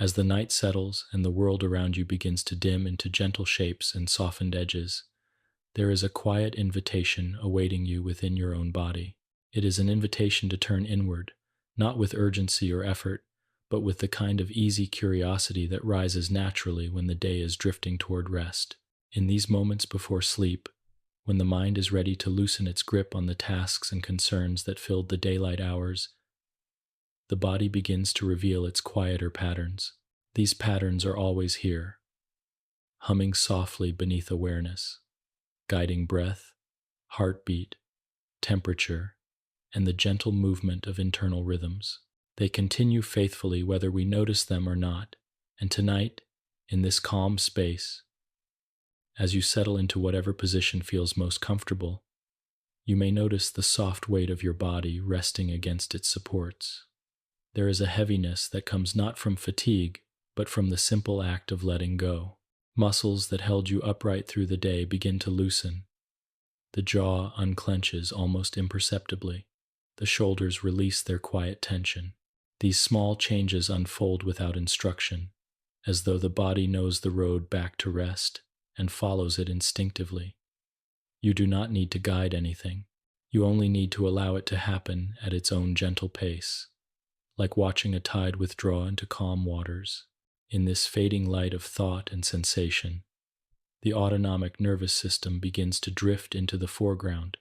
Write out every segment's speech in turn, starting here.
As the night settles and the world around you begins to dim into gentle shapes and softened edges, there is a quiet invitation awaiting you within your own body. It is an invitation to turn inward, not with urgency or effort, but with the kind of easy curiosity that rises naturally when the day is drifting toward rest. In these moments before sleep, when the mind is ready to loosen its grip on the tasks and concerns that filled the daylight hours, the body begins to reveal its quieter patterns. These patterns are always here, humming softly beneath awareness, guiding breath, heartbeat, temperature, and the gentle movement of internal rhythms. They continue faithfully whether we notice them or not, and tonight, in this calm space, as you settle into whatever position feels most comfortable, you may notice the soft weight of your body resting against its supports. There is a heaviness that comes not from fatigue, but from the simple act of letting go. Muscles that held you upright through the day begin to loosen. The jaw unclenches almost imperceptibly. The shoulders release their quiet tension. These small changes unfold without instruction, as though the body knows the road back to rest and follows it instinctively. You do not need to guide anything. You only need to allow it to happen at its own gentle pace, like watching a tide withdraw into calm waters. In this fading light of thought and sensation, the autonomic nervous system begins to drift into the foreground,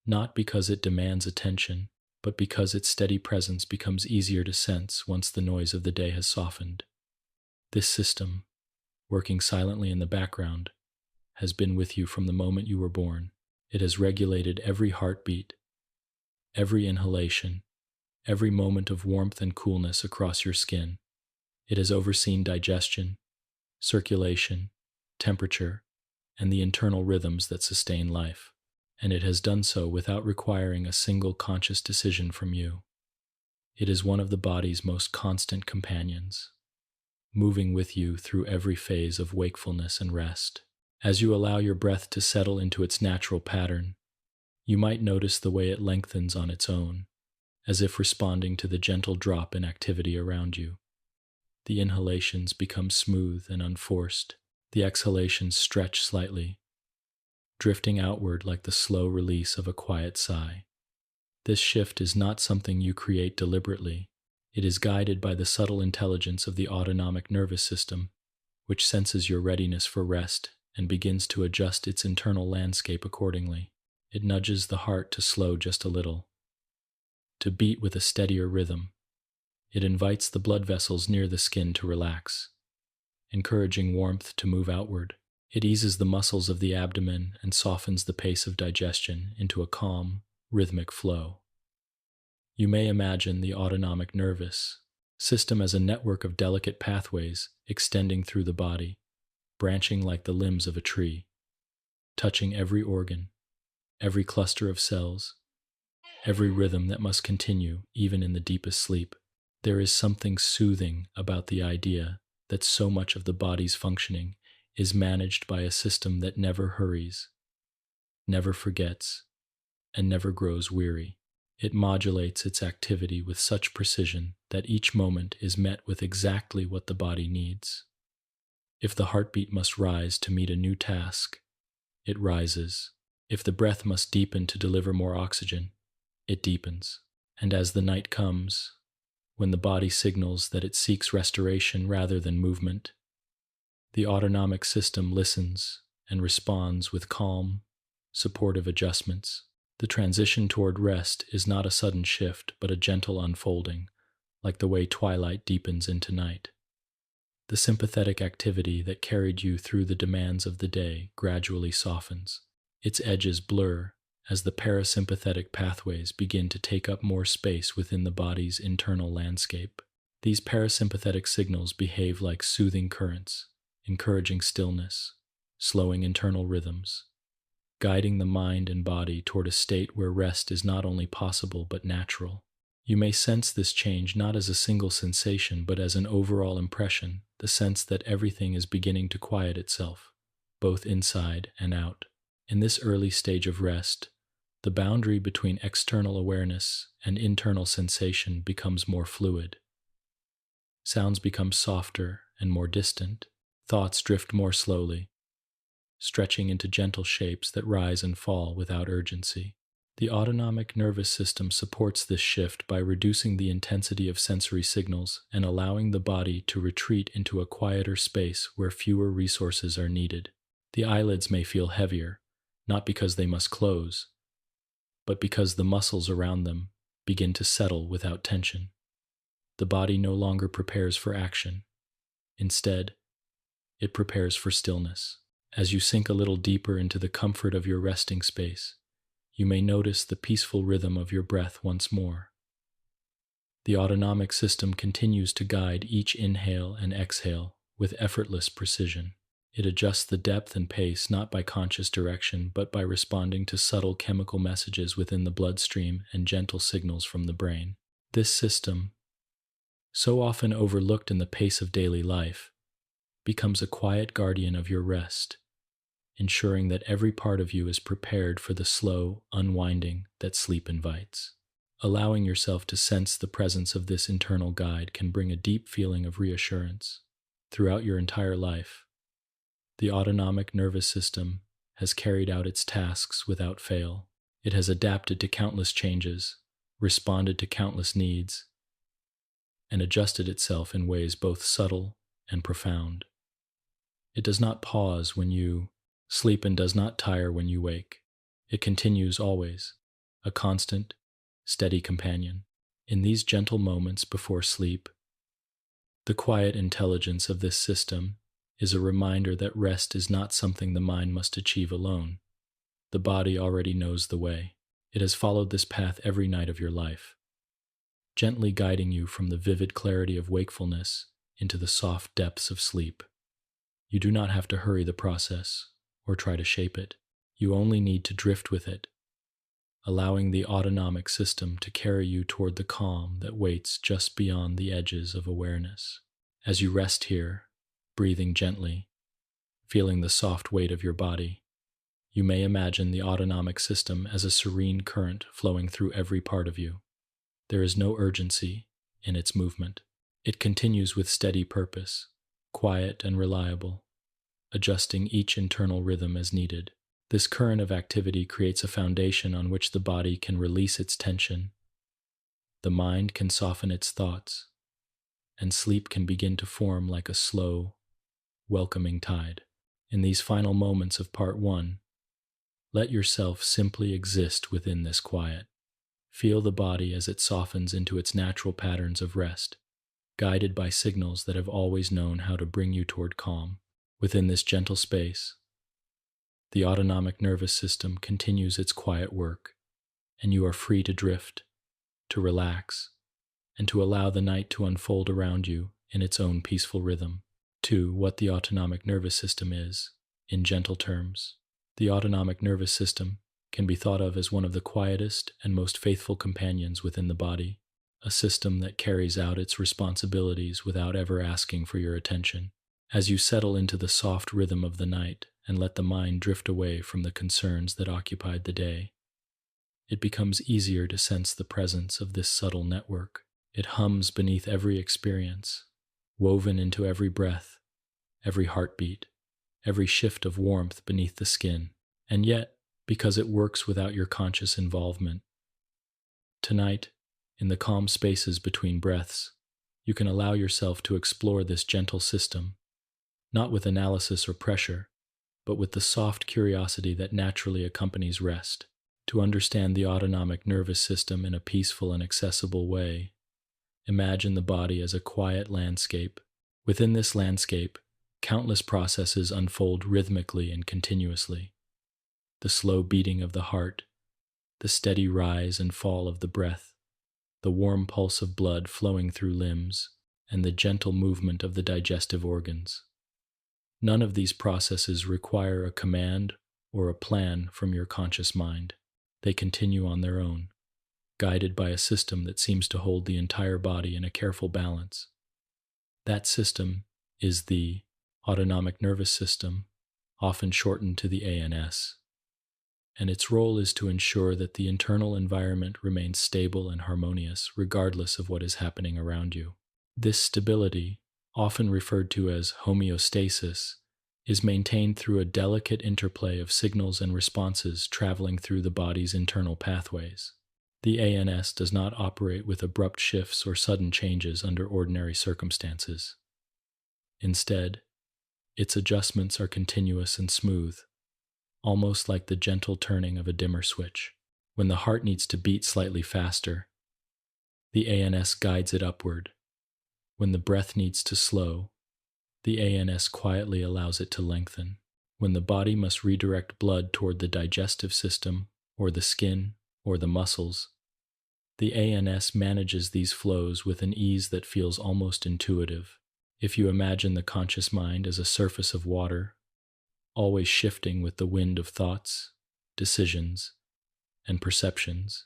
not because it demands attention, but because its steady presence becomes easier to sense once the noise of the day has softened. This system, working silently in the background, has been with you from the moment you were born. It has regulated every heartbeat, every inhalation, every moment of warmth and coolness across your skin. It has overseen digestion, circulation, temperature, and the internal rhythms that sustain life, and it has done so without requiring a single conscious decision from you. It is one of the body's most constant companions, moving with you through every phase of wakefulness and rest. As you allow your breath to settle into its natural pattern, you might notice the way it lengthens on its own, as if responding to the gentle drop in activity around you. The inhalations become smooth and unforced. The exhalations stretch slightly, drifting outward like the slow release of a quiet sigh. This shift is not something you create deliberately. It is guided by the subtle intelligence of the autonomic nervous system, which senses your readiness for rest and begins to adjust its internal landscape accordingly. It nudges the heart to slow just a little, to beat with a steadier rhythm. It invites the blood vessels near the skin to relax, encouraging warmth to move outward. It eases the muscles of the abdomen and softens the pace of digestion into a calm, rhythmic flow. You may imagine the autonomic nervous system as a network of delicate pathways extending through the body, branching like the limbs of a tree, touching every organ, every cluster of cells, every rhythm that must continue even in the deepest sleep. There is something soothing about the idea that so much of the body's functioning is managed by a system that never hurries, never forgets, and never grows weary. It modulates its activity with such precision that each moment is met with exactly what the body needs. If the heartbeat must rise to meet a new task, it rises. If the breath must deepen to deliver more oxygen, it deepens. And as the night comes, when the body signals that it seeks restoration rather than movement, the autonomic system listens and responds with calm, supportive adjustments. The transition toward rest is not a sudden shift, but a gentle unfolding, like the way twilight deepens into night. The sympathetic activity that carried you through the demands of the day gradually softens. Its edges blur as the parasympathetic pathways begin to take up more space within the body's internal landscape. These parasympathetic signals behave like soothing currents, encouraging stillness, slowing internal rhythms, guiding the mind and body toward a state where rest is not only possible but natural. You may sense this change not as a single sensation but as an overall impression, the sense that everything is beginning to quiet itself, both inside and out. In this early stage of rest, the boundary between external awareness and internal sensation becomes more fluid. Sounds become softer and more distant. Thoughts drift more slowly, stretching into gentle shapes that rise and fall without urgency. The autonomic nervous system supports this shift by reducing the intensity of sensory signals and allowing the body to retreat into a quieter space where fewer resources are needed. The eyelids may feel heavier, not because they must close, but because the muscles around them begin to settle without tension. The body no longer prepares for action. Instead, it prepares for stillness. As you sink a little deeper into the comfort of your resting space, you may notice the peaceful rhythm of your breath once more. The autonomic system continues to guide each inhale and exhale with effortless precision. It adjusts the depth and pace not by conscious direction, but by responding to subtle chemical messages within the bloodstream and gentle signals from the brain. This system, so often overlooked in the pace of daily life, becomes a quiet guardian of your rest, ensuring that every part of you is prepared for the slow unwinding that sleep invites. Allowing yourself to sense the presence of this internal guide can bring a deep feeling of reassurance. Throughout your entire life, the autonomic nervous system has carried out its tasks without fail. It has adapted to countless changes, responded to countless needs, and adjusted itself in ways both subtle and profound. It does not pause when you sleep and does not tire when you wake. It continues always, a constant, steady companion. In these gentle moments before sleep, the quiet intelligence of this system is a reminder that rest is not something the mind must achieve alone. The body already knows the way. It has followed this path every night of your life, gently guiding you from the vivid clarity of wakefulness into the soft depths of sleep. You do not have to hurry the process or try to shape it. You only need to drift with it, allowing the autonomic system to carry you toward the calm that waits just beyond the edges of awareness. As you rest here, breathing gently, feeling the soft weight of your body, you may imagine the autonomic system as a serene current flowing through every part of you. There is no urgency in its movement. It continues with steady purpose, quiet and reliable, adjusting each internal rhythm as needed. This current of activity creates a foundation on which the body can release its tension, the mind can soften its thoughts, and sleep can begin to form like a slow, welcoming tide. In these final moments of part 1, let yourself simply exist within this quiet. Feel the body as it softens into its natural patterns of rest, guided by signals that have always known how to bring you toward calm. Within this gentle space, the autonomic nervous system continues its quiet work, and you are free to drift, to relax, and to allow the night to unfold around you in its own peaceful rhythm. 2. What the autonomic nervous system is, in gentle terms. The autonomic nervous system can be thought of as one of the quietest and most faithful companions within the body, a system that carries out its responsibilities without ever asking for your attention. As you settle into the soft rhythm of the night and let the mind drift away from the concerns that occupied the day, it becomes easier to sense the presence of this subtle network. It hums beneath every experience, woven into every breath, every heartbeat, every shift of warmth beneath the skin. And yet, because it works without your conscious involvement, tonight, in the calm spaces between breaths, you can allow yourself to explore this gentle system, not with analysis or pressure, but with the soft curiosity that naturally accompanies rest. To understand the autonomic nervous system in a peaceful and accessible way, imagine the body as a quiet landscape. Within this landscape, countless processes unfold rhythmically and continuously. The slow beating of the heart, the steady rise and fall of the breath, the warm pulse of blood flowing through limbs, and the gentle movement of the digestive organs. None of these processes require a command or a plan from your conscious mind. They continue on their own, guided by a system that seems to hold the entire body in a careful balance. That system is the autonomic nervous system, often shortened to the ANS, and its role is to ensure that the internal environment remains stable and harmonious regardless of what is happening around you. This stability, often referred to as homeostasis, is maintained through a delicate interplay of signals and responses traveling through the body's internal pathways. The ANS does not operate with abrupt shifts or sudden changes under ordinary circumstances. Instead, its adjustments are continuous and smooth, almost like the gentle turning of a dimmer switch. When the heart needs to beat slightly faster, the ANS guides it upward. When the breath needs to slow, the ANS quietly allows it to lengthen. When the body must redirect blood toward the digestive system, or the skin, or the muscles, the ANS manages these flows with an ease that feels almost intuitive. If you imagine the conscious mind as a surface of water, always shifting with the wind of thoughts, decisions, and perceptions,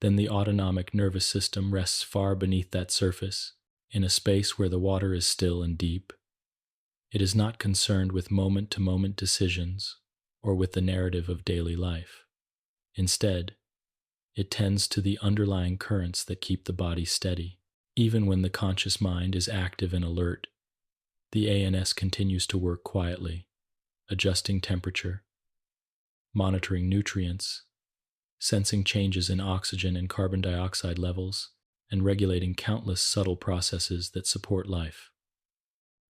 then the autonomic nervous system rests far beneath that surface, in a space where the water is still and deep. It is not concerned with moment-to-moment decisions or with the narrative of daily life. Instead, it tends to the underlying currents that keep the body steady. Even when the conscious mind is active and alert, the ANS continues to work quietly, adjusting temperature, monitoring nutrients, sensing changes in oxygen and carbon dioxide levels, and regulating countless subtle processes that support life.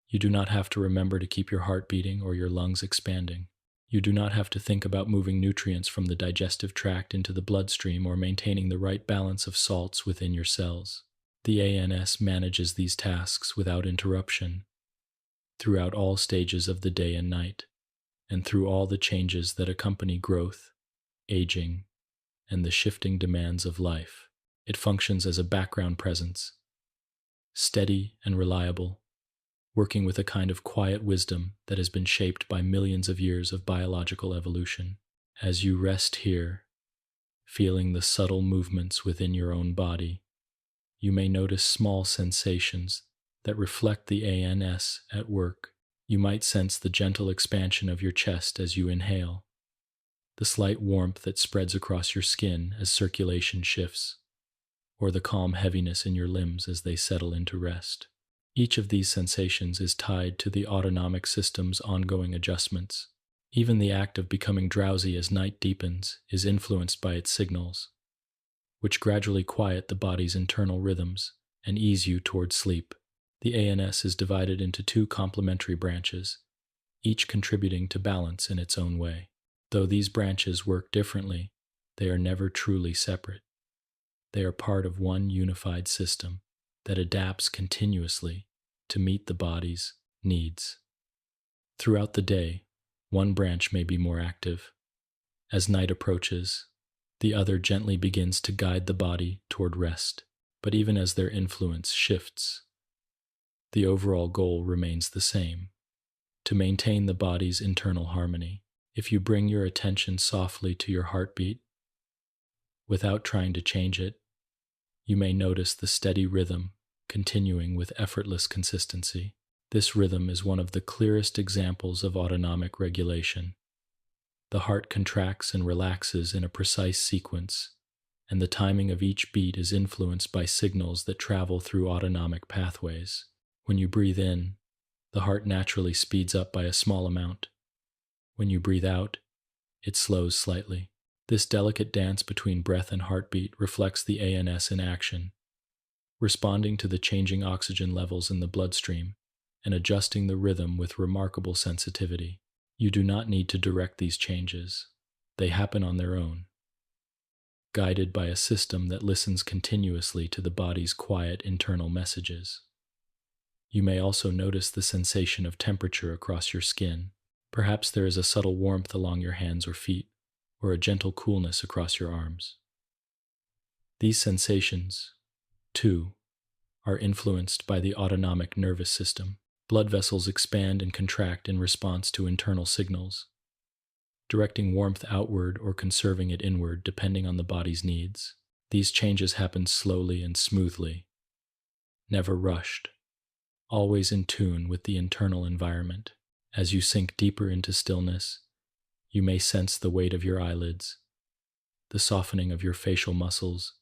You do not have to remember to keep your heart beating or your lungs expanding. You do not have to think about moving nutrients from the digestive tract into the bloodstream or maintaining the right balance of salts within your cells. The ANS manages these tasks without interruption, throughout all stages of the day and night, and through all the changes that accompany growth, aging, and the shifting demands of life. It functions as a background presence, steady and reliable, working with a kind of quiet wisdom that has been shaped by millions of years of biological evolution. As you rest here, feeling the subtle movements within your own body, you may notice small sensations that reflect the ANS at work. You might sense the gentle expansion of your chest as you inhale, the slight warmth that spreads across your skin as circulation shifts, or the calm heaviness in your limbs as they settle into rest. Each of these sensations is tied to the autonomic system's ongoing adjustments. Even the act of becoming drowsy as night deepens is influenced by its signals, which gradually quiet the body's internal rhythms and ease you towards sleep. The ANS is divided into two complementary branches, each contributing to balance in its own way. Though these branches work differently, they are never truly separate. They are part of one unified system that adapts continuously to meet the body's needs. Throughout the day, one branch may be more active. As night approaches, the other gently begins to guide the body toward rest. But even as their influence shifts, the overall goal remains the same: to maintain the body's internal harmony. If you bring your attention softly to your heartbeat, without trying to change it, you may notice the steady rhythm continuing with effortless consistency. This rhythm is one of the clearest examples of autonomic regulation. The heart contracts and relaxes in a precise sequence, and the timing of each beat is influenced by signals that travel through autonomic pathways. When you breathe in, the heart naturally speeds up by a small amount. When you breathe out, it slows slightly. This delicate dance between breath and heartbeat reflects the ANS in action, responding to the changing oxygen levels in the bloodstream and adjusting the rhythm with remarkable sensitivity. You do not need to direct these changes. They happen on their own, guided by a system that listens continuously to the body's quiet internal messages. You may also notice the sensation of temperature across your skin. Perhaps there is a subtle warmth along your hands or feet, or a gentle coolness across your arms. These sensations, too, are influenced by the autonomic nervous system. Blood vessels expand and contract in response to internal signals, directing warmth outward or conserving it inward depending on the body's needs. These changes happen slowly and smoothly, never rushed, always in tune with the internal environment. As you sink deeper into stillness, you may sense the weight of your eyelids, the softening of your facial muscles,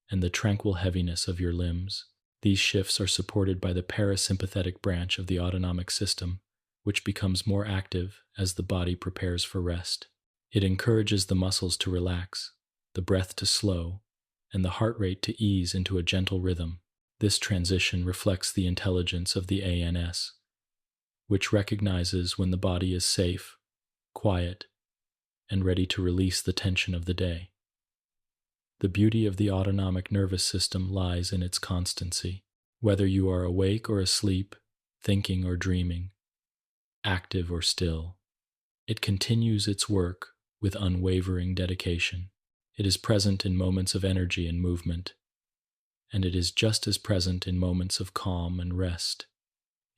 and the tranquil heaviness of your limbs. These shifts are supported by the parasympathetic branch of the autonomic system, which becomes more active as the body prepares for rest. It encourages the muscles to relax, the breath to slow, and the heart rate to ease into a gentle rhythm. This transition reflects the intelligence of the ANS, which recognizes when the body is safe, quiet, and ready to release the tension of the day. The beauty of the autonomic nervous system lies in its constancy. Whether you are awake or asleep, thinking or dreaming, active or still, it continues its work with unwavering dedication. It is present in moments of energy and movement, and it is just as present in moments of calm and rest.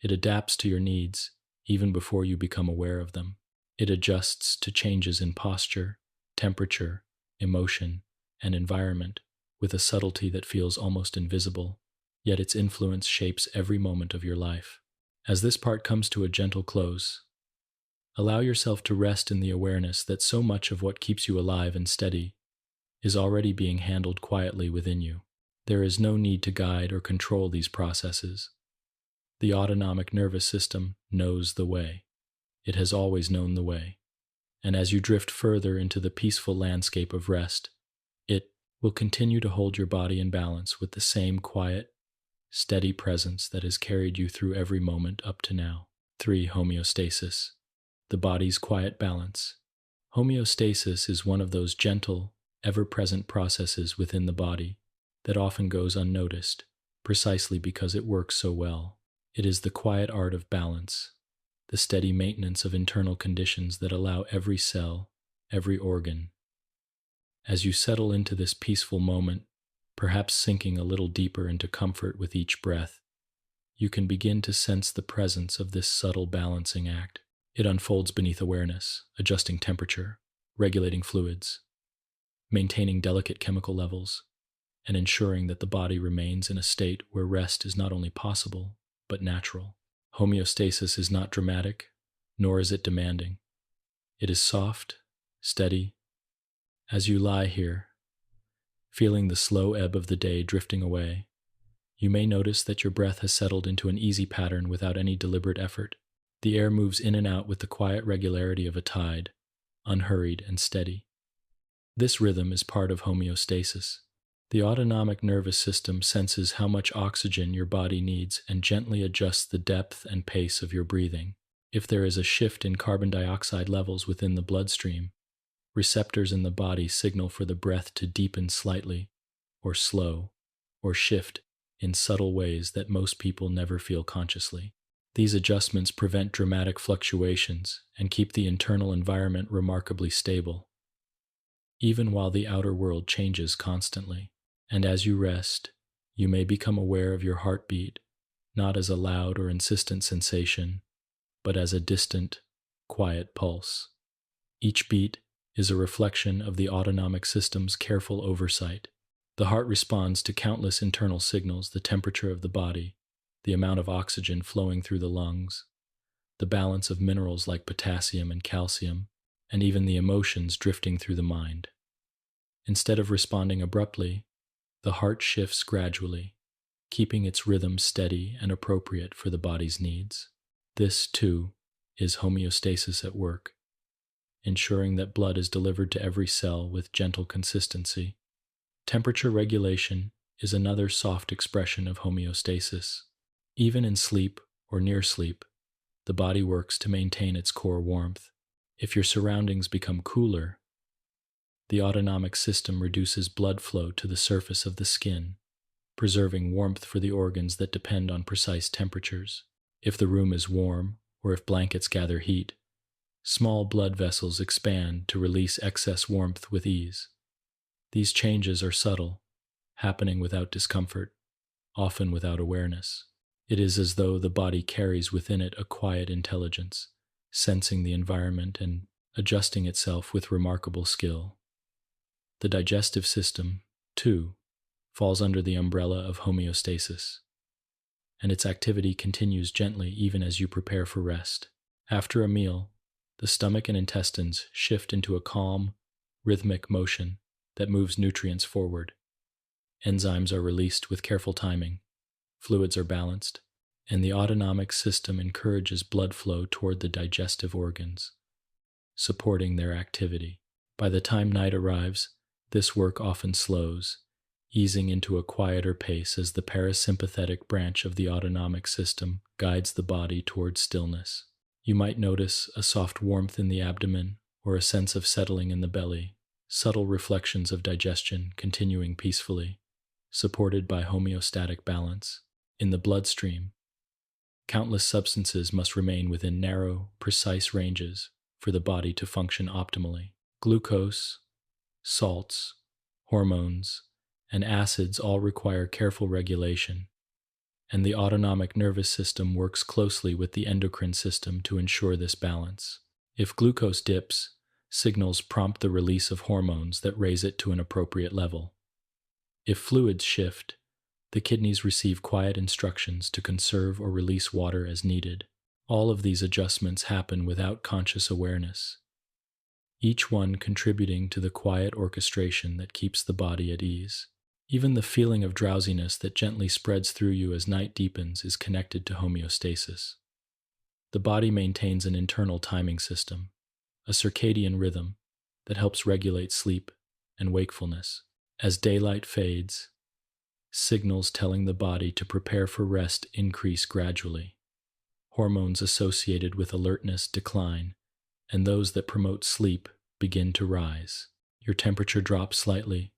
It adapts to your needs even before you become aware of them. It adjusts to changes in posture, temperature, emotion, and environment with a subtlety that feels almost invisible, yet its influence shapes every moment of your life. As this part comes to a gentle close, allow yourself to rest in the awareness that so much of what keeps you alive and steady is already being handled quietly within you. There is no need to guide or control these processes. The autonomic nervous system knows the way. It has always known the way. And as you drift further into the peaceful landscape of rest, it will continue to hold your body in balance with the same quiet, steady presence that has carried you through every moment up to now. 3. Homeostasis. The body's quiet balance. Homeostasis is one of those gentle, ever-present processes within the body that often goes unnoticed, precisely because it works so well. It is the quiet art of balance, the steady maintenance of internal conditions that allow every cell, every organ. As you settle into this peaceful moment, perhaps sinking a little deeper into comfort with each breath, you can begin to sense the presence of this subtle balancing act. It unfolds beneath awareness, adjusting temperature, regulating fluids, maintaining delicate chemical levels, and ensuring that the body remains in a state where rest is not only possible, but natural. Homeostasis is not dramatic, nor is it demanding. It is soft, steady. As you lie here, feeling the slow ebb of the day drifting away, you may notice that your breath has settled into an easy pattern without any deliberate effort. The air moves in and out with the quiet regularity of a tide, unhurried and steady. This rhythm is part of homeostasis. The autonomic nervous system senses how much oxygen your body needs and gently adjusts the depth and pace of your breathing. If there is a shift in carbon dioxide levels within the bloodstream, receptors in the body signal for the breath to deepen slightly, or slow, or shift in subtle ways that most people never feel consciously. These adjustments prevent dramatic fluctuations and keep the internal environment remarkably stable, even while the outer world changes constantly. And as you rest, you may become aware of your heartbeat, not as a loud or insistent sensation, but as a distant, quiet pulse. Each beat is a reflection of the autonomic system's careful oversight. The heart responds to countless internal signals: the temperature of the body, the amount of oxygen flowing through the lungs, the balance of minerals like potassium and calcium, and even the emotions drifting through the mind. Instead of responding abruptly, the heart shifts gradually, keeping its rhythm steady and appropriate for the body's needs. This, too, is homeostasis at work, ensuring that blood is delivered to every cell with gentle consistency. Temperature regulation is another soft expression of homeostasis. Even in sleep or near sleep, the body works to maintain its core warmth. If your surroundings become cooler, the autonomic system reduces blood flow to the surface of the skin, preserving warmth for the organs that depend on precise temperatures. If the room is warm, or if blankets gather heat, small blood vessels expand to release excess warmth with ease. These changes are subtle, happening without discomfort, often without awareness. It is as though the body carries within it a quiet intelligence, sensing the environment and adjusting itself with remarkable skill. The digestive system, too, falls under the umbrella of homeostasis, and its activity continues gently even as you prepare for rest. After a meal, the stomach and intestines shift into a calm, rhythmic motion that moves nutrients forward. Enzymes are released with careful timing, fluids are balanced, and the autonomic system encourages blood flow toward the digestive organs, supporting their activity. By the time night arrives, this work often slows, easing into a quieter pace as the parasympathetic branch of the autonomic system guides the body toward stillness. You might notice a soft warmth in the abdomen or a sense of settling in the belly, subtle reflections of digestion continuing peacefully, supported by homeostatic balance. In the bloodstream, countless substances must remain within narrow, precise ranges for the body to function optimally. Glucose, salts, hormones, and acids all require careful regulation, and the autonomic nervous system works closely with the endocrine system to ensure this balance. If glucose dips, signals prompt the release of hormones that raise it to an appropriate level. If fluids shift, the kidneys receive quiet instructions to conserve or release water as needed. All of these adjustments happen without conscious awareness, each one contributing to the quiet orchestration that keeps the body at ease. Even the feeling of drowsiness that gently spreads through you as night deepens is connected to homeostasis. The body maintains an internal timing system, a circadian rhythm that helps regulate sleep and wakefulness. As daylight fades, signals telling the body to prepare for rest increase gradually. Hormones associated with alertness decline, and those that promote sleep begin to rise. Your temperature drops slightly,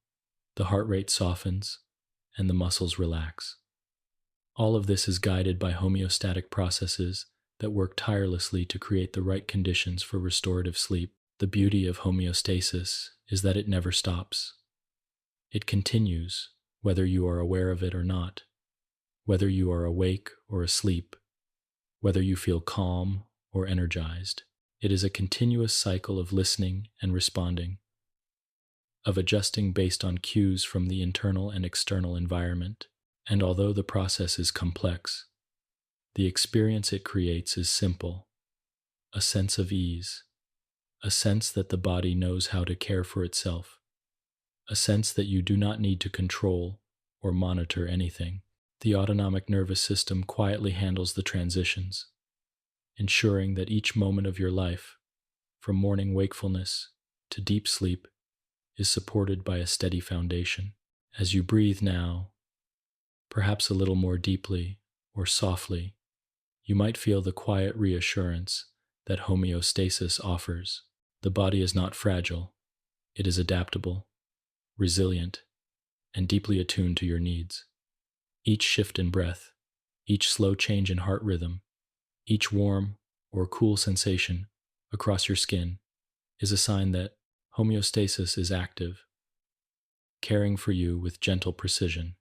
the heart rate softens, and the muscles relax. All of this is guided by homeostatic processes that work tirelessly to create the right conditions for restorative sleep. The beauty of homeostasis is that it never stops. It continues, whether you are aware of it or not, whether you are awake or asleep, whether you feel calm or energized. It is a continuous cycle of listening and responding, of adjusting based on cues from the internal and external environment. And although the process is complex, the experience it creates is simple: a sense of ease, a sense that the body knows how to care for itself, a sense that you do not need to control or monitor anything. The autonomic nervous system quietly handles the transitions, ensuring that each moment of your life, from morning wakefulness to deep sleep, is supported by a steady foundation. As you breathe now, perhaps a little more deeply or softly, you might feel the quiet reassurance that homeostasis offers. The body is not fragile, it is adaptable, resilient, and deeply attuned to your needs. Each shift in breath, each slow change in heart rhythm, each warm or cool sensation across your skin is a sign that homeostasis is active, caring for you with gentle precision.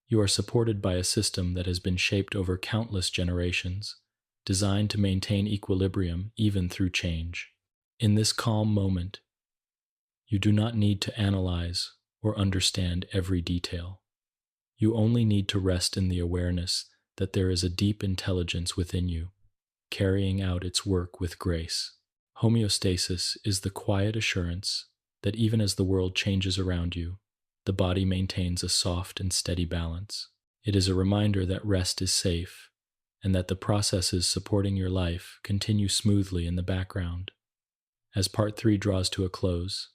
You are supported by a system that has been shaped over countless generations, designed to maintain equilibrium even through change. In this calm moment, you do not need to analyze or understand every detail. You only need to rest in the awareness that there is a deep intelligence within you, carrying out its work with grace. Homeostasis is the quiet assurance that even as the world changes around you, the body maintains a soft and steady balance. It is a reminder that rest is safe and that the processes supporting your life continue smoothly in the background. As part 3 draws to a close,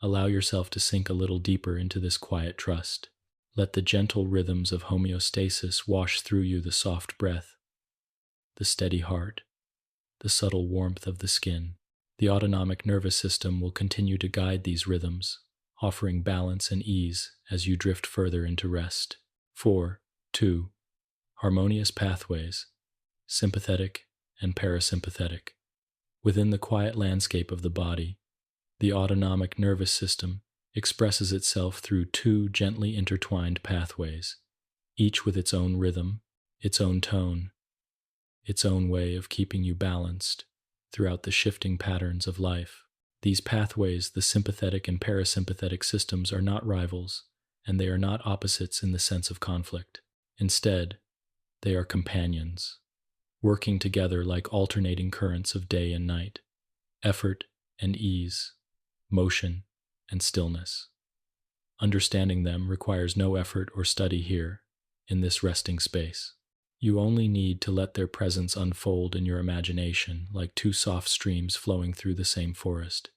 allow yourself to sink a little deeper into this quiet trust. Let the gentle rhythms of homeostasis wash through you: the soft breath, the steady heart, the subtle warmth of the skin. The autonomic nervous system will continue to guide these rhythms, offering balance and ease as you drift further into rest. 2. Harmonious pathways, sympathetic and parasympathetic. Within the quiet landscape of the body, the autonomic nervous system expresses itself through 2 gently intertwined pathways, each with its own rhythm, its own tone, its own way of keeping you balanced throughout the shifting patterns of life. These pathways, the sympathetic and parasympathetic systems, are not rivals, and they are not opposites in the sense of conflict. Instead, they are companions, working together like alternating currents of day and night, effort and ease, motion and stillness. Understanding them requires no effort or study here. in this resting space. You only need to let their presence unfold in your imagination like two soft streams flowing through the same forest,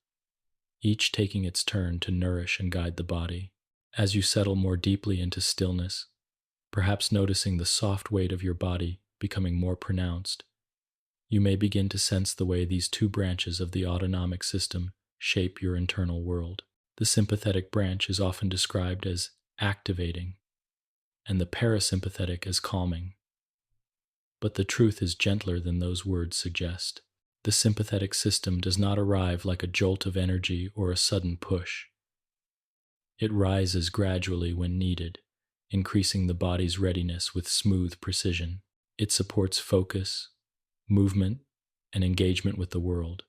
each taking its turn to nourish and guide the body. As you settle more deeply into stillness, perhaps noticing the soft weight of your body becoming more pronounced, you may begin to sense the way these two branches of the autonomic system shape your internal world. The sympathetic branch is often described as activating, and the parasympathetic as calming. But the truth is gentler than those words suggest. The sympathetic system does not arrive like a jolt of energy or a sudden push. It rises gradually when needed, increasing the body's readiness with smooth precision. It supports focus, movement, and engagement with the world.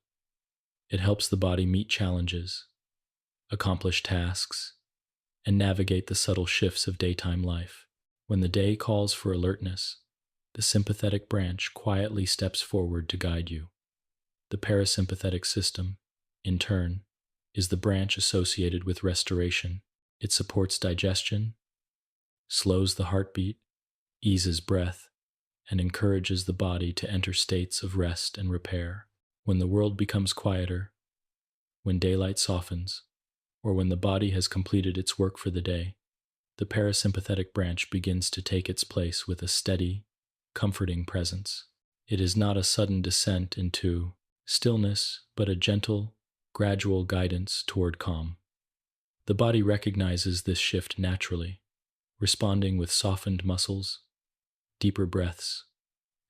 It helps the body meet challenges, accomplish tasks, and navigate the subtle shifts of daytime life. When the day calls for alertness, the sympathetic branch quietly steps forward to guide you. The parasympathetic system, in turn, is the branch associated with restoration. It supports digestion, slows the heartbeat, eases breath, and encourages the body to enter states of rest and repair. When the world becomes quieter, when daylight softens, or when the body has completed its work for the day, the parasympathetic branch begins to take its place with a steady, comforting presence. It is not a sudden descent into stillness, but a gentle, gradual guidance toward calm. The body recognizes this shift naturally, responding with softened muscles, deeper breaths,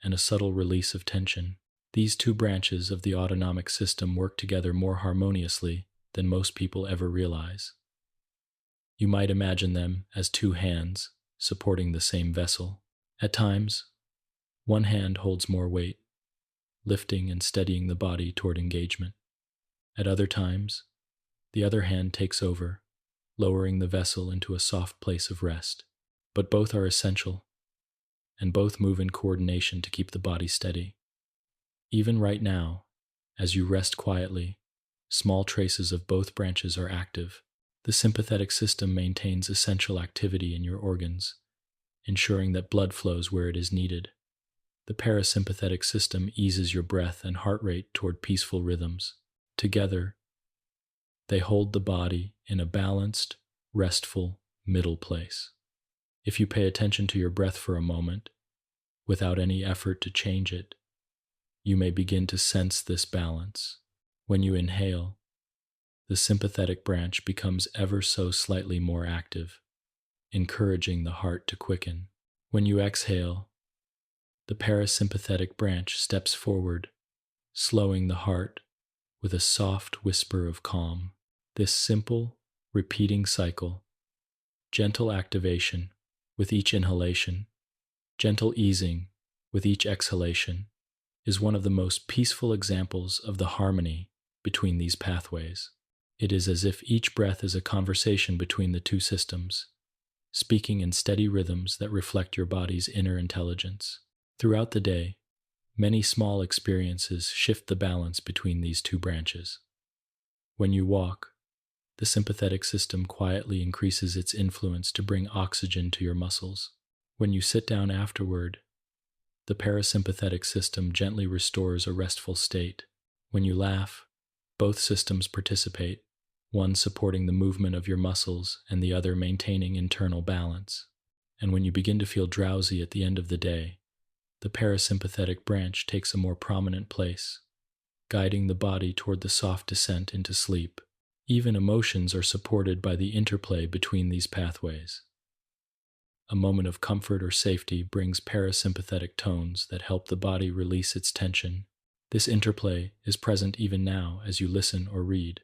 and a subtle release of tension. These two branches of the autonomic system work together more harmoniously than most people ever realize. You might imagine them as two hands supporting the same vessel. At times, one hand holds more weight, lifting and steadying the body toward engagement. At other times, the other hand takes over, lowering the vessel into a soft place of rest. But both are essential, and both move in coordination to keep the body steady. Even right now, as you rest quietly, small traces of both branches are active. The sympathetic system maintains essential activity in your organs, ensuring that blood flows where it is needed. The parasympathetic system eases your breath and heart rate toward peaceful rhythms. Together, they hold the body in a balanced, restful middle place. If you pay attention to your breath for a moment, without any effort to change it, you may begin to sense this balance. When you inhale, the sympathetic branch becomes ever so slightly more active, encouraging the heart to quicken. When you exhale, the parasympathetic branch steps forward, slowing the heart with a soft whisper of calm. This simple, repeating cycle, gentle activation with each inhalation, gentle easing with each exhalation, is one of the most peaceful examples of the harmony between these pathways. It is as if each breath is a conversation between the two systems, speaking in steady rhythms that reflect your body's inner intelligence. Throughout the day, many small experiences shift the balance between these two branches. When you walk, the sympathetic system quietly increases its influence to bring oxygen to your muscles. When you sit down afterward, the parasympathetic system gently restores a restful state. When you laugh, both systems participate, one supporting the movement of your muscles and the other maintaining internal balance. And when you begin to feel drowsy at the end of the day, the parasympathetic branch takes a more prominent place, guiding the body toward the soft descent into sleep. Even emotions are supported by the interplay between these pathways. A moment of comfort or safety brings parasympathetic tones that help the body release its tension. This interplay is present even now as you listen or read,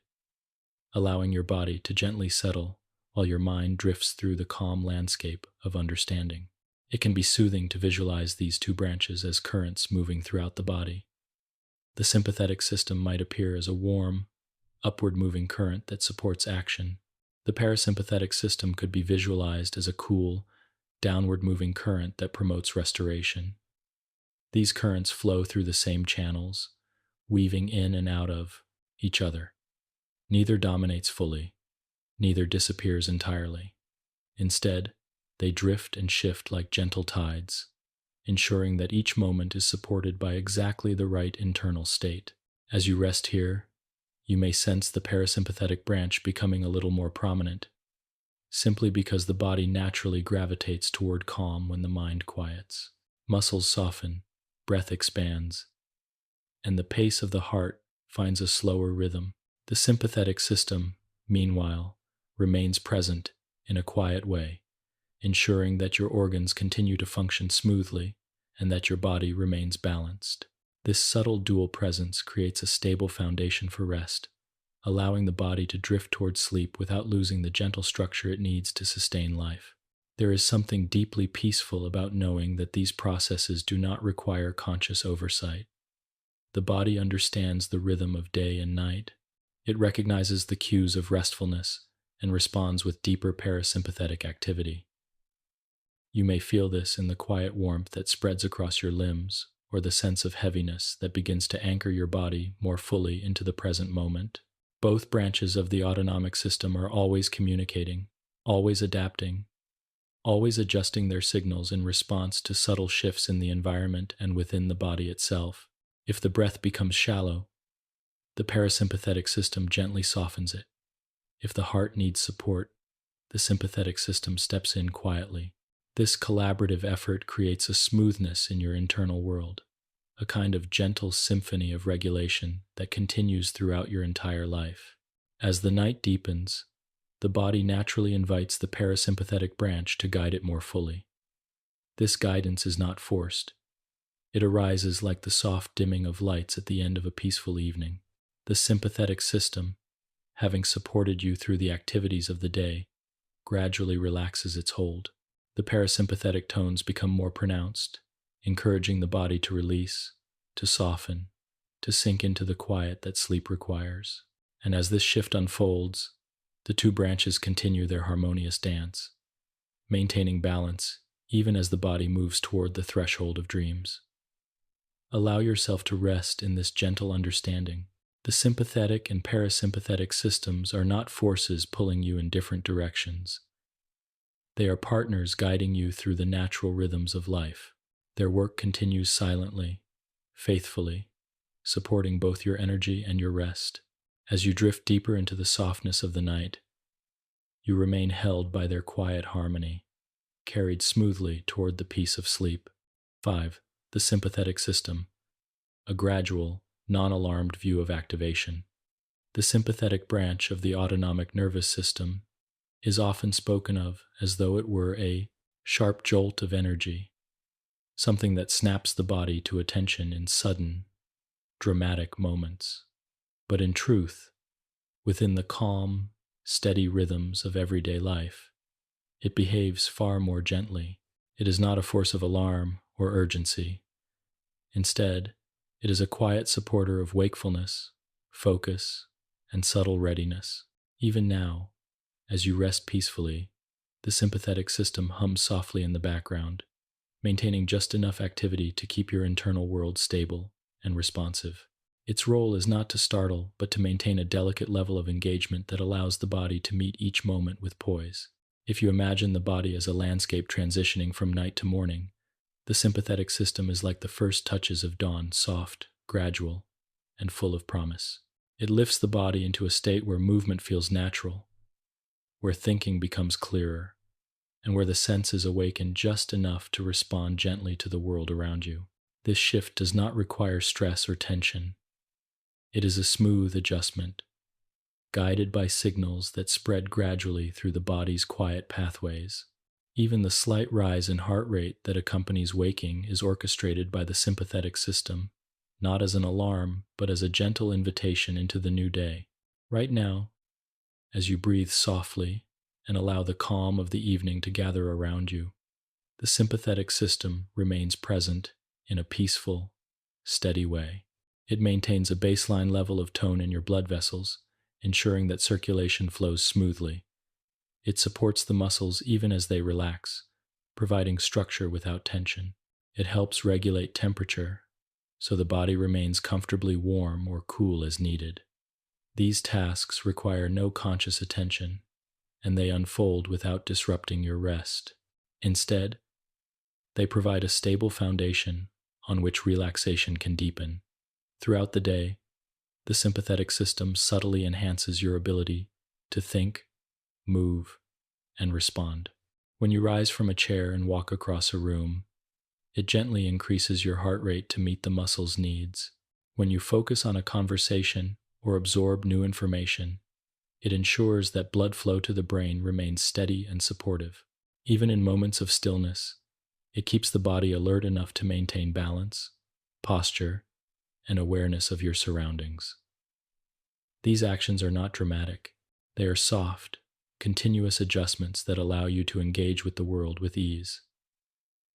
allowing your body to gently settle while your mind drifts through the calm landscape of understanding. It can be soothing to visualize these two branches as currents moving throughout the body. The sympathetic system might appear as a warm, upward-moving current that supports action. The parasympathetic system could be visualized as a cool, downward-moving current that promotes restoration. These currents flow through the same channels, weaving in and out of each other. Neither dominates fully, neither disappears entirely. Instead, They drift and shift like gentle tides, ensuring that each moment is supported by exactly the right internal state. As you rest here, you may sense the parasympathetic branch becoming a little more prominent, simply because the body naturally gravitates toward calm when the mind quiets. Muscles soften, breath expands, and the pace of the heart finds a slower rhythm. The sympathetic system, meanwhile, remains present in a quiet way, ensuring that your organs continue to function smoothly and that your body remains balanced. This subtle dual presence creates a stable foundation for rest, allowing the body to drift towards sleep without losing the gentle structure it needs to sustain life. There is something deeply peaceful about knowing that these processes do not require conscious oversight. The body understands the rhythm of day and night. It recognizes the cues of restfulness and responds with deeper parasympathetic activity. You may feel this in the quiet warmth that spreads across your limbs, or the sense of heaviness that begins to anchor your body more fully into the present moment. Both branches of the autonomic system are always communicating, always adapting, always adjusting their signals in response to subtle shifts in the environment and within the body itself. If the breath becomes shallow, the parasympathetic system gently softens it. If the heart needs support, the sympathetic system steps in quietly. This collaborative effort creates a smoothness in your internal world, a kind of gentle symphony of regulation that continues throughout your entire life. As the night deepens, the body naturally invites the parasympathetic branch to guide it more fully. This guidance is not forced. It arises like the soft dimming of lights at the end of a peaceful evening. The sympathetic system, having supported you through the activities of the day, gradually relaxes its hold. The parasympathetic tones become more pronounced, encouraging the body to release, to soften, to sink into the quiet that sleep requires. And as this shift unfolds, the two branches continue their harmonious dance, maintaining balance even as the body moves toward the threshold of dreams. Allow yourself to rest in this gentle understanding. The sympathetic and parasympathetic systems are not forces pulling you in different directions. They are partners guiding you through the natural rhythms of life. Their work continues silently, faithfully, supporting both your energy and your rest. As you drift deeper into the softness of the night, you remain held by their quiet harmony, carried smoothly toward the peace of sleep. 5. The sympathetic system, a gradual, non-alarmed view of activation. The sympathetic branch of the autonomic nervous system is often spoken of as though it were a sharp jolt of energy, something that snaps the body to attention in sudden, dramatic moments. But in truth, within the calm, steady rhythms of everyday life, it behaves far more gently. It is not a force of alarm or urgency. Instead, it is a quiet supporter of wakefulness, focus, and subtle readiness. Even now, as you rest peacefully, the sympathetic system hums softly in the background, maintaining just enough activity to keep your internal world stable and responsive. Its role is not to startle, but to maintain a delicate level of engagement that allows the body to meet each moment with poise. If you imagine the body as a landscape transitioning from night to morning, the sympathetic system is like the first touches of dawn, soft, gradual, and full of promise. It lifts the body into a state where movement feels natural, where thinking becomes clearer, and where the senses awaken just enough to respond gently to the world around you. This shift does not require stress or tension. It is a smooth adjustment, guided by signals that spread gradually through the body's quiet pathways. Even the slight rise in heart rate that accompanies waking is orchestrated by the sympathetic system, not as an alarm, but as a gentle invitation into the new day. Right now, as you breathe softly and allow the calm of the evening to gather around you, the sympathetic system remains present in a peaceful, steady way. It maintains a baseline level of tone in your blood vessels, ensuring that circulation flows smoothly. It supports the muscles even as they relax, providing structure without tension. It helps regulate temperature, so the body remains comfortably warm or cool as needed. These tasks require no conscious attention, and they unfold without disrupting your rest. Instead, they provide a stable foundation on which relaxation can deepen. Throughout the day, the sympathetic system subtly enhances your ability to think, move, and respond. When you rise from a chair and walk across a room, it gently increases your heart rate to meet the muscle's needs. When you focus on a conversation or absorb new information, it ensures that blood flow to the brain remains steady and supportive. Even in moments of stillness, it keeps the body alert enough to maintain balance, posture, and awareness of your surroundings. These actions are not dramatic. They are soft, continuous adjustments that allow you to engage with the world with ease.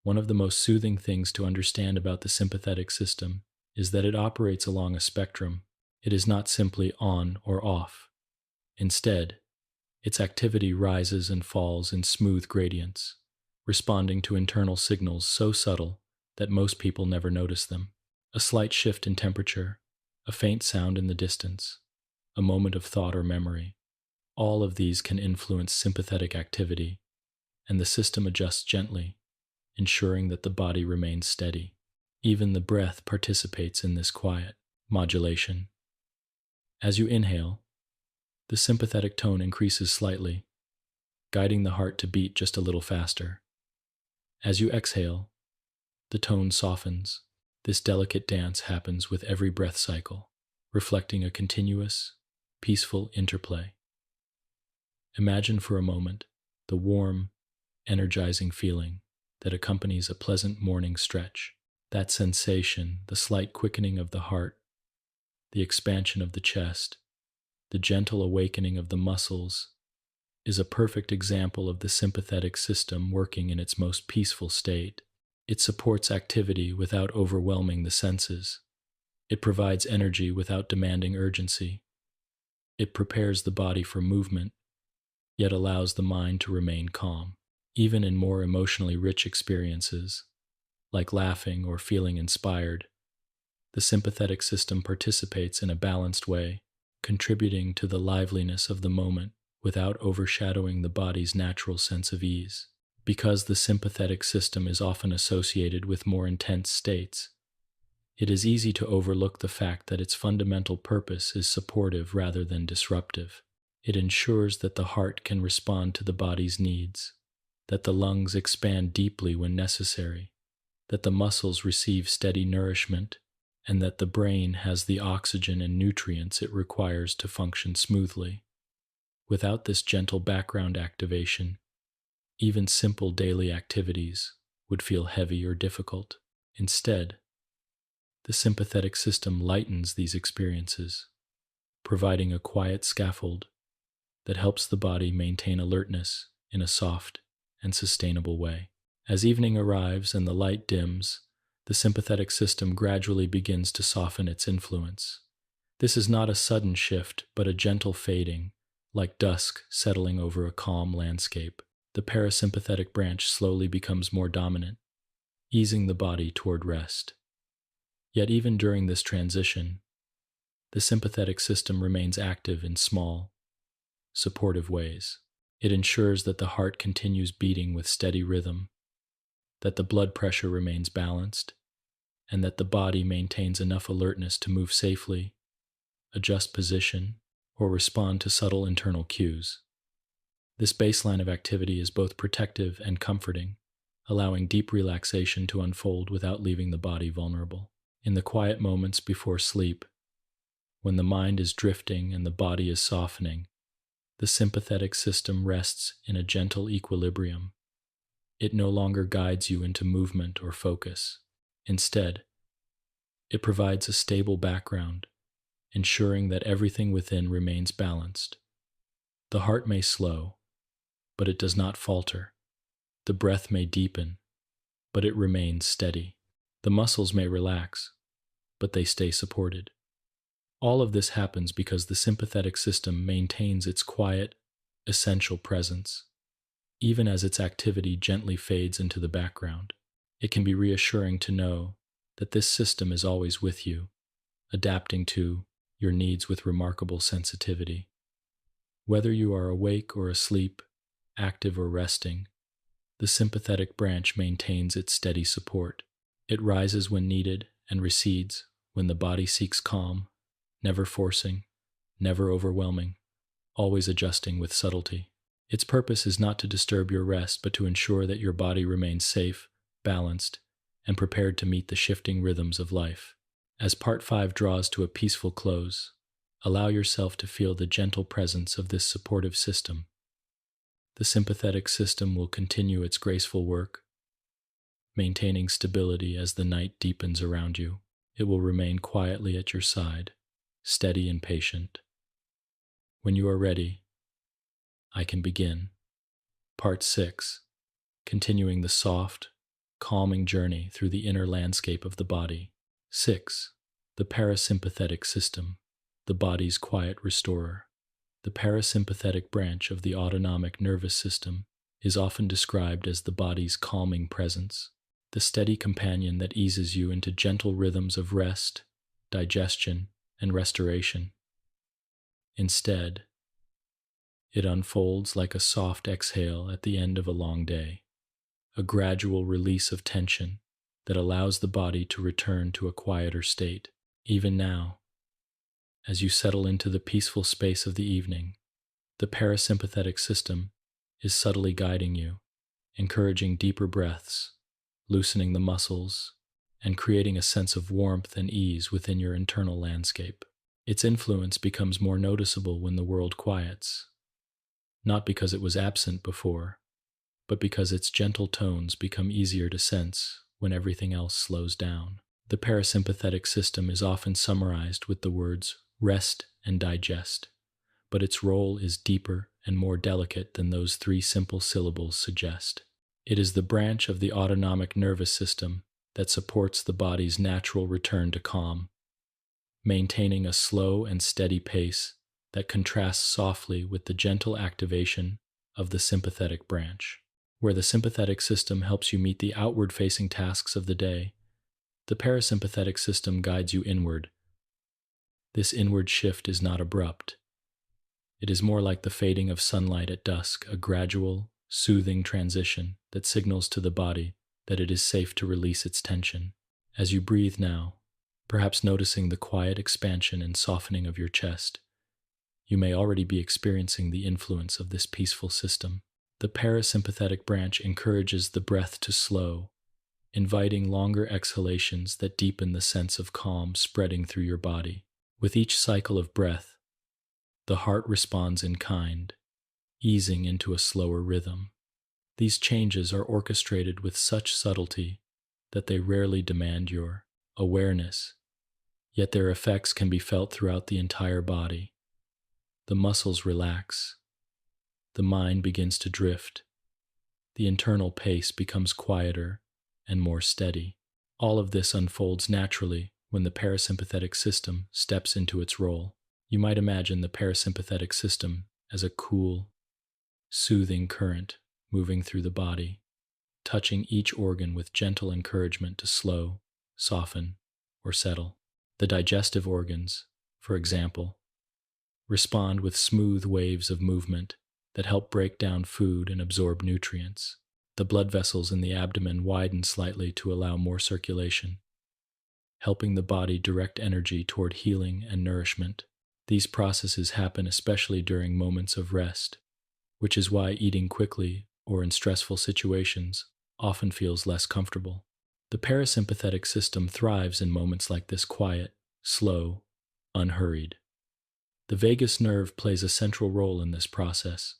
One of the most soothing things to understand about the sympathetic system is that it operates along a spectrum. It is not simply on or off. Instead, its activity rises and falls in smooth gradients, responding to internal signals so subtle that most people never notice them. A slight shift in temperature, a faint sound in the distance, a moment of thought or memory, all of these can influence sympathetic activity, and the system adjusts gently, ensuring that the body remains steady. Even the breath participates in this quiet modulation. As you inhale, the sympathetic tone increases slightly, guiding the heart to beat just a little faster. As you exhale, the tone softens. This delicate dance happens with every breath cycle, reflecting a continuous, peaceful interplay. Imagine for a moment the warm, energizing feeling that accompanies a pleasant morning stretch. That sensation, the slight quickening of the heart, the expansion of the chest, the gentle awakening of the muscles, is a perfect example of the sympathetic system working in its most peaceful state. It supports activity without overwhelming the senses. It provides energy without demanding urgency. It prepares the body for movement, yet allows the mind to remain calm. Even in more emotionally rich experiences, like laughing or feeling inspired, the sympathetic system participates in a balanced way, contributing to the liveliness of the moment without overshadowing the body's natural sense of ease. Because the sympathetic system is often associated with more intense states, it is easy to overlook the fact that its fundamental purpose is supportive rather than disruptive. It ensures that the heart can respond to the body's needs, that the lungs expand deeply when necessary, that the muscles receive steady nourishment, and that the brain has the oxygen and nutrients it requires to function smoothly. Without this gentle background activation, even simple daily activities would feel heavy or difficult. Instead, the sympathetic system lightens these experiences, providing a quiet scaffold that helps the body maintain alertness in a soft and sustainable way. As evening arrives and the light dims, the sympathetic system gradually begins to soften its influence. This is not a sudden shift, but a gentle fading, like dusk settling over a calm landscape. The parasympathetic branch slowly becomes more dominant, easing the body toward rest. Yet even during this transition, the sympathetic system remains active in small, supportive ways. It ensures that the heart continues beating with steady rhythm, that the blood pressure remains balanced, and that the body maintains enough alertness to move safely, adjust position, or respond to subtle internal cues. This baseline of activity is both protective and comforting, allowing deep relaxation to unfold without leaving the body vulnerable. In the quiet moments before sleep, when the mind is drifting and the body is softening, the sympathetic system rests in a gentle equilibrium. It no longer guides you into movement or focus. Instead, it provides a stable background, ensuring that everything within remains balanced. The heart may slow, but it does not falter. The breath may deepen, but it remains steady. The muscles may relax, but they stay supported. All of this happens because the sympathetic system maintains its quiet, essential presence. Even as its activity gently fades into the background, it can be reassuring to know that this system is always with you, adapting to your needs with remarkable sensitivity. Whether you are awake or asleep, active or resting, The sympathetic branch maintains its steady support. It rises when needed and recedes when the body seeks calm, never forcing, never overwhelming, always adjusting with subtlety. Its purpose is not to disturb your rest, but to ensure that your body remains safe, balanced, and prepared to meet the shifting rhythms of life. As Part 5 draws to a peaceful close, allow yourself to feel the gentle presence of this supportive system. The sympathetic system will continue its graceful work, maintaining stability as the night deepens around you. It will remain quietly at your side, steady and patient. When you are ready, I can begin. Part 6, continuing the soft, calming journey through the inner landscape of the body. 6. The parasympathetic system, the body's quiet restorer. The parasympathetic branch of the autonomic nervous system is often described as the body's calming presence, the steady companion that eases you into gentle rhythms of rest, digestion, and restoration. Instead, it unfolds like a soft exhale at the end of a long day, a gradual release of tension that allows the body to return to a quieter state. Even now, as you settle into the peaceful space of the evening, the parasympathetic system is subtly guiding you, encouraging deeper breaths, loosening the muscles, and creating a sense of warmth and ease within your internal landscape. Its influence becomes more noticeable when the world quiets, not because it was absent before, but because its gentle tones become easier to sense when everything else slows down. The parasympathetic system is often summarized with the words rest and digest, but its role is deeper and more delicate than those three simple syllables suggest. It is the branch of the autonomic nervous system that supports the body's natural return to calm, maintaining a slow and steady pace that contrasts softly with the gentle activation of the sympathetic branch. Where the sympathetic system helps you meet the outward-facing tasks of the day, the parasympathetic system guides you inward. This inward shift is not abrupt. It is more like the fading of sunlight at dusk, a gradual, soothing transition that signals to the body that it is safe to release its tension. As you breathe now, perhaps noticing the quiet expansion and softening of your chest, you may already be experiencing the influence of this peaceful system. The parasympathetic branch encourages the breath to slow, inviting longer exhalations that deepen the sense of calm spreading through your body. With each cycle of breath, the heart responds in kind, easing into a slower rhythm. These changes are orchestrated with such subtlety that they rarely demand your awareness, yet their effects can be felt throughout the entire body. The muscles relax. The mind begins to drift. The internal pace becomes quieter and more steady. All of this unfolds naturally when the parasympathetic system steps into its role. You might imagine the parasympathetic system as a cool, soothing current moving through the body, touching each organ with gentle encouragement to slow, soften, or settle. The digestive organs, for example, respond with smooth waves of movement that help break down food and absorb nutrients. The blood vessels in the abdomen widen slightly to allow more circulation, helping the body direct energy toward healing and nourishment. These processes happen especially during moments of rest, which is why eating quickly or in stressful situations often feels less comfortable. The parasympathetic system thrives in moments like this: quiet, slow, unhurried. The vagus nerve plays a central role in this process.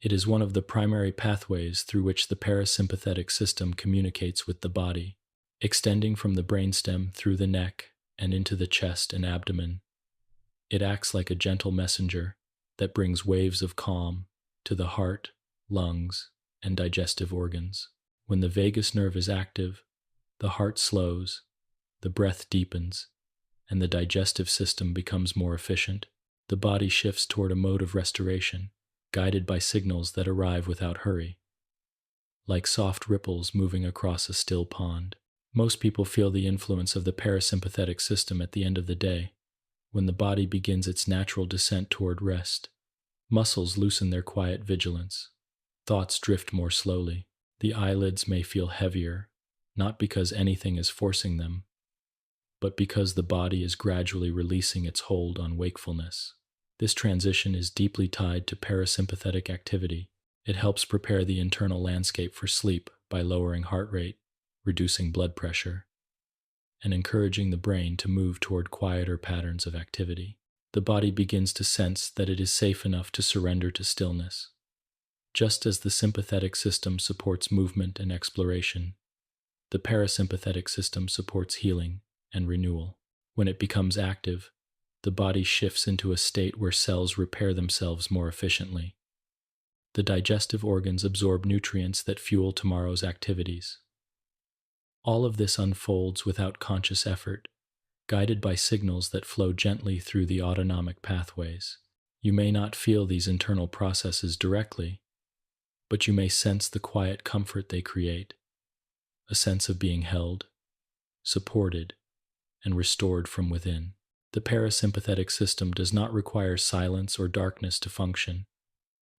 It is one of the primary pathways through which the parasympathetic system communicates with the body, extending from the brainstem through the neck and into the chest and abdomen. It acts like a gentle messenger that brings waves of calm to the heart, lungs, and digestive organs. When the vagus nerve is active, the heart slows, the breath deepens, and the digestive system becomes more efficient. The body shifts toward a mode of restoration, guided by signals that arrive without hurry, like soft ripples moving across a still pond. Most people feel the influence of the parasympathetic system at the end of the day, when the body begins its natural descent toward rest. Muscles loosen their quiet vigilance. Thoughts drift more slowly. The eyelids may feel heavier, not because anything is forcing them, but because the body is gradually releasing its hold on wakefulness. This transition is deeply tied to parasympathetic activity. It helps prepare the internal landscape for sleep by lowering heart rate, reducing blood pressure, and encouraging the brain to move toward quieter patterns of activity. The body begins to sense that it is safe enough to surrender to stillness. Just as the sympathetic system supports movement and exploration, the parasympathetic system supports healing and renewal. When it becomes active, the body shifts into a state where cells repair themselves more efficiently. The digestive organs absorb nutrients that fuel tomorrow's activities. All of this unfolds without conscious effort, guided by signals that flow gently through the autonomic pathways. You may not feel these internal processes directly, but you may sense the quiet comfort they create, a sense of being held, supported, and restored from within. The parasympathetic system does not require silence or darkness to function,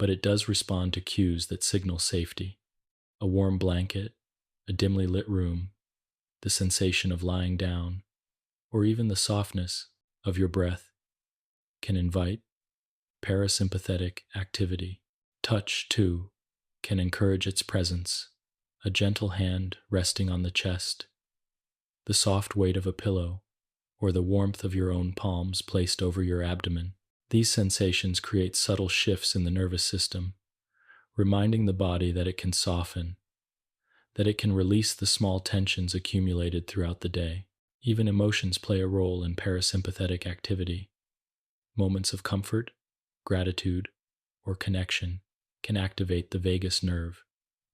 but it does respond to cues that signal safety. A warm blanket, a dimly lit room, the sensation of lying down, or even the softness of your breath can invite parasympathetic activity. Touch, too, can encourage its presence. A gentle hand resting on the chest, the soft weight of a pillow, or the warmth of your own palms placed over your abdomen. These sensations create subtle shifts in the nervous system, reminding the body that it can soften, that it can release the small tensions accumulated throughout the day. Even emotions play a role in parasympathetic activity. Moments of comfort, gratitude, or connection can activate the vagus nerve,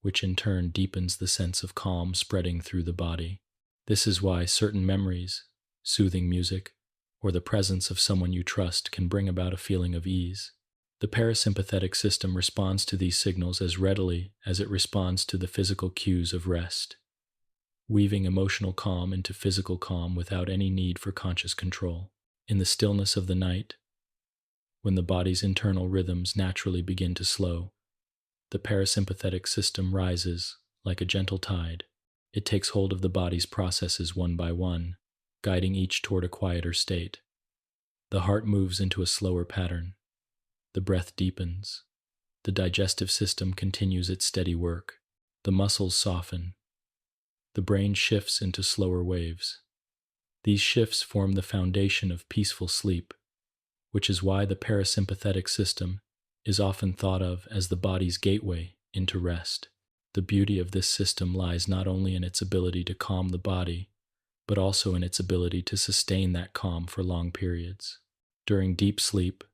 which in turn deepens the sense of calm spreading through the body. This is why certain memories, soothing music, or the presence of someone you trust can bring about a feeling of ease. The parasympathetic system responds to these signals as readily as it responds to the physical cues of rest, weaving emotional calm into physical calm without any need for conscious control. In the stillness of the night, when the body's internal rhythms naturally begin to slow, the parasympathetic system rises like a gentle tide. It takes hold of the body's processes one by one, guiding each toward a quieter state. The heart moves into a slower pattern. The breath deepens. The digestive system continues its steady work. The muscles soften. The brain shifts into slower waves. These shifts form the foundation of peaceful sleep, which is why the parasympathetic system is often thought of as the body's gateway into rest. The beauty of this system lies not only in its ability to calm the body, but also in its ability to sustain that calm for long periods. During deep sleep,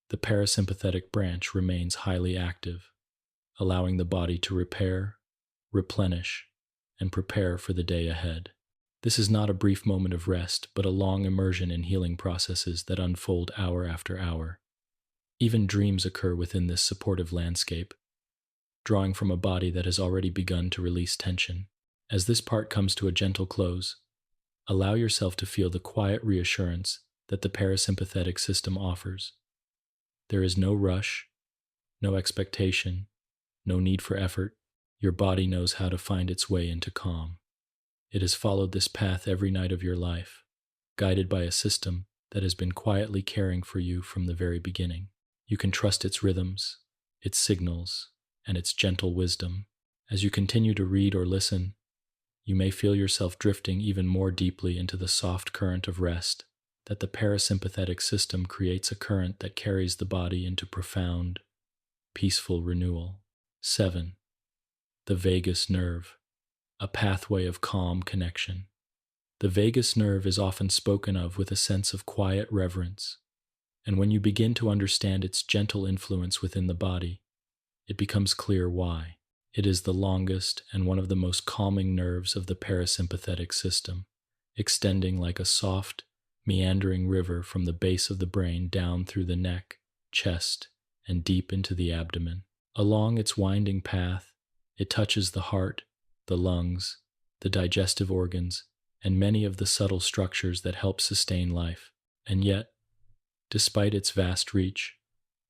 the parasympathetic branch remains highly active, allowing the body to repair, replenish, and prepare for the day ahead. This is not a brief moment of rest, but a long immersion in healing processes that unfold hour after hour. Even dreams occur within this supportive landscape, drawing from a body that has already begun to release tension. As this part comes to a gentle close, allow yourself to feel the quiet reassurance that the parasympathetic system offers. There is no rush, no expectation, no need for effort. Your body knows how to find its way into calm. It has followed this path every night of your life, guided by a system that has been quietly caring for you from the very beginning. You can trust its rhythms, its signals, and its gentle wisdom. As you continue to read or listen, you may feel yourself drifting even more deeply into the soft current of rest that the parasympathetic system creates, a current that carries the body into profound, peaceful renewal. 7. The vagus nerve, a pathway of calm connection. The vagus nerve is often spoken of with a sense of quiet reverence, and when you begin to understand its gentle influence within the body, it becomes clear why. It is the longest and one of the most calming nerves of the parasympathetic system, extending like a soft, meandering river from the base of the brain down through the neck, chest, and deep into the abdomen. Along its winding path, it touches the heart, the lungs, the digestive organs, and many of the subtle structures that help sustain life. And yet, despite its vast reach,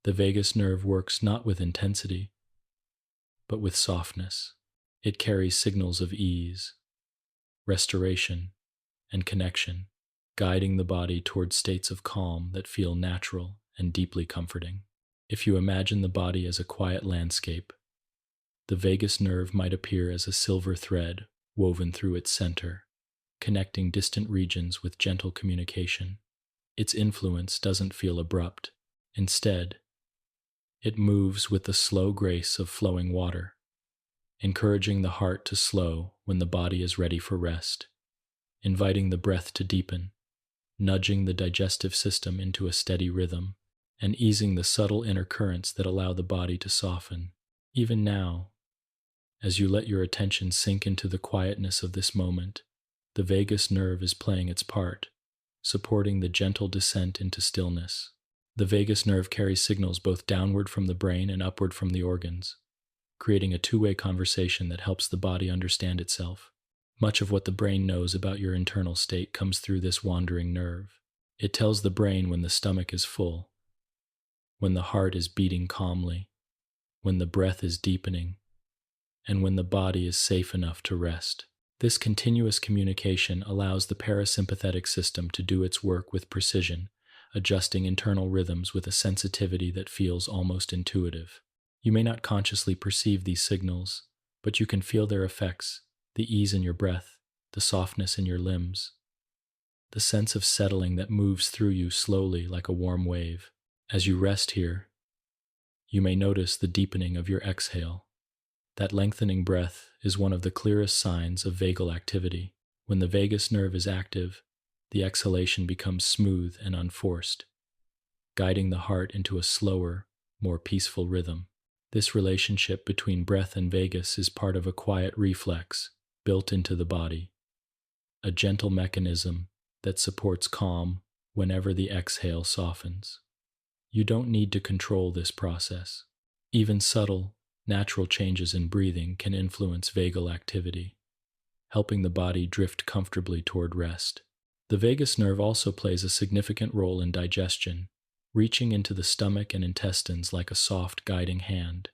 the vagus nerve works not with intensity, but with softness. It carries signals of ease, restoration, and connection, guiding the body towards states of calm that feel natural and deeply comforting. If you imagine the body as a quiet landscape, the vagus nerve might appear as a silver thread woven through its center, connecting distant regions with gentle communication. Its influence doesn't feel abrupt. Instead, it moves with the slow grace of flowing water, encouraging the heart to slow when the body is ready for rest, inviting the breath to deepen, nudging the digestive system into a steady rhythm, and easing the subtle inner currents that allow the body to soften. Even now, as you let your attention sink into the quietness of this moment, the vagus nerve is playing its part, supporting the gentle descent into stillness. The vagus nerve carries signals both downward from the brain and upward from the organs, creating a two-way conversation that helps the body understand itself. Much of what the brain knows about your internal state comes through this wandering nerve. It tells the brain when the stomach is full, when the heart is beating calmly, when the breath is deepening, and when the body is safe enough to rest. This continuous communication allows the parasympathetic system to do its work with precision, adjusting internal rhythms with a sensitivity that feels almost intuitive. You may not consciously perceive these signals, but you can feel their effects: the ease in your breath, the softness in your limbs, the sense of settling that moves through you slowly like a warm wave. As you rest here, you may notice the deepening of your exhale. That lengthening breath is one of the clearest signs of vagal activity. When the vagus nerve is active, the exhalation becomes smooth and unforced, guiding the heart into a slower, more peaceful rhythm. This relationship between breath and vagus is part of a quiet reflex built into the body, a gentle mechanism that supports calm whenever the exhale softens. You don't need to control this process. Even subtle, natural changes in breathing can influence vagal activity, helping the body drift comfortably toward rest. The vagus nerve also plays a significant role in digestion, reaching into the stomach and intestines like a soft guiding hand.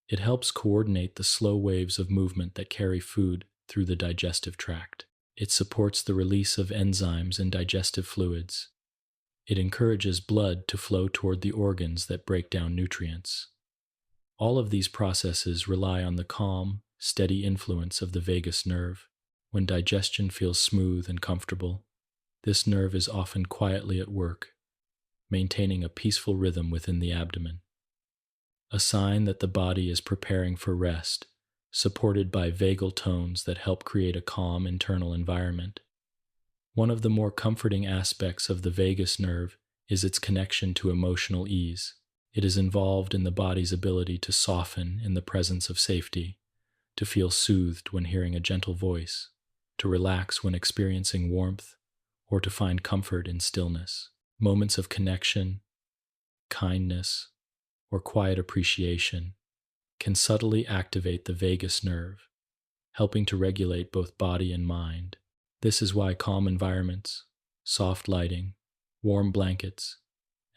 It helps coordinate the slow waves of movement that carry food through the digestive tract. It supports the release of enzymes and digestive fluids. It encourages blood to flow toward the organs that break down nutrients. All of these processes rely on the calm, steady influence of the vagus nerve. When digestion feels smooth and comfortable, this nerve is often quietly at work, maintaining a peaceful rhythm within the abdomen, a sign that the body is preparing for rest, supported by vagal tones that help create a calm internal environment. One of the more comforting aspects of the vagus nerve is its connection to emotional ease. It is involved in the body's ability to soften in the presence of safety, to feel soothed when hearing a gentle voice, to relax when experiencing warmth, or to find comfort in stillness. Moments of connection, kindness, or quiet appreciation can subtly activate the vagus nerve, helping to regulate both body and mind. This is why calm environments, soft lighting, warm blankets,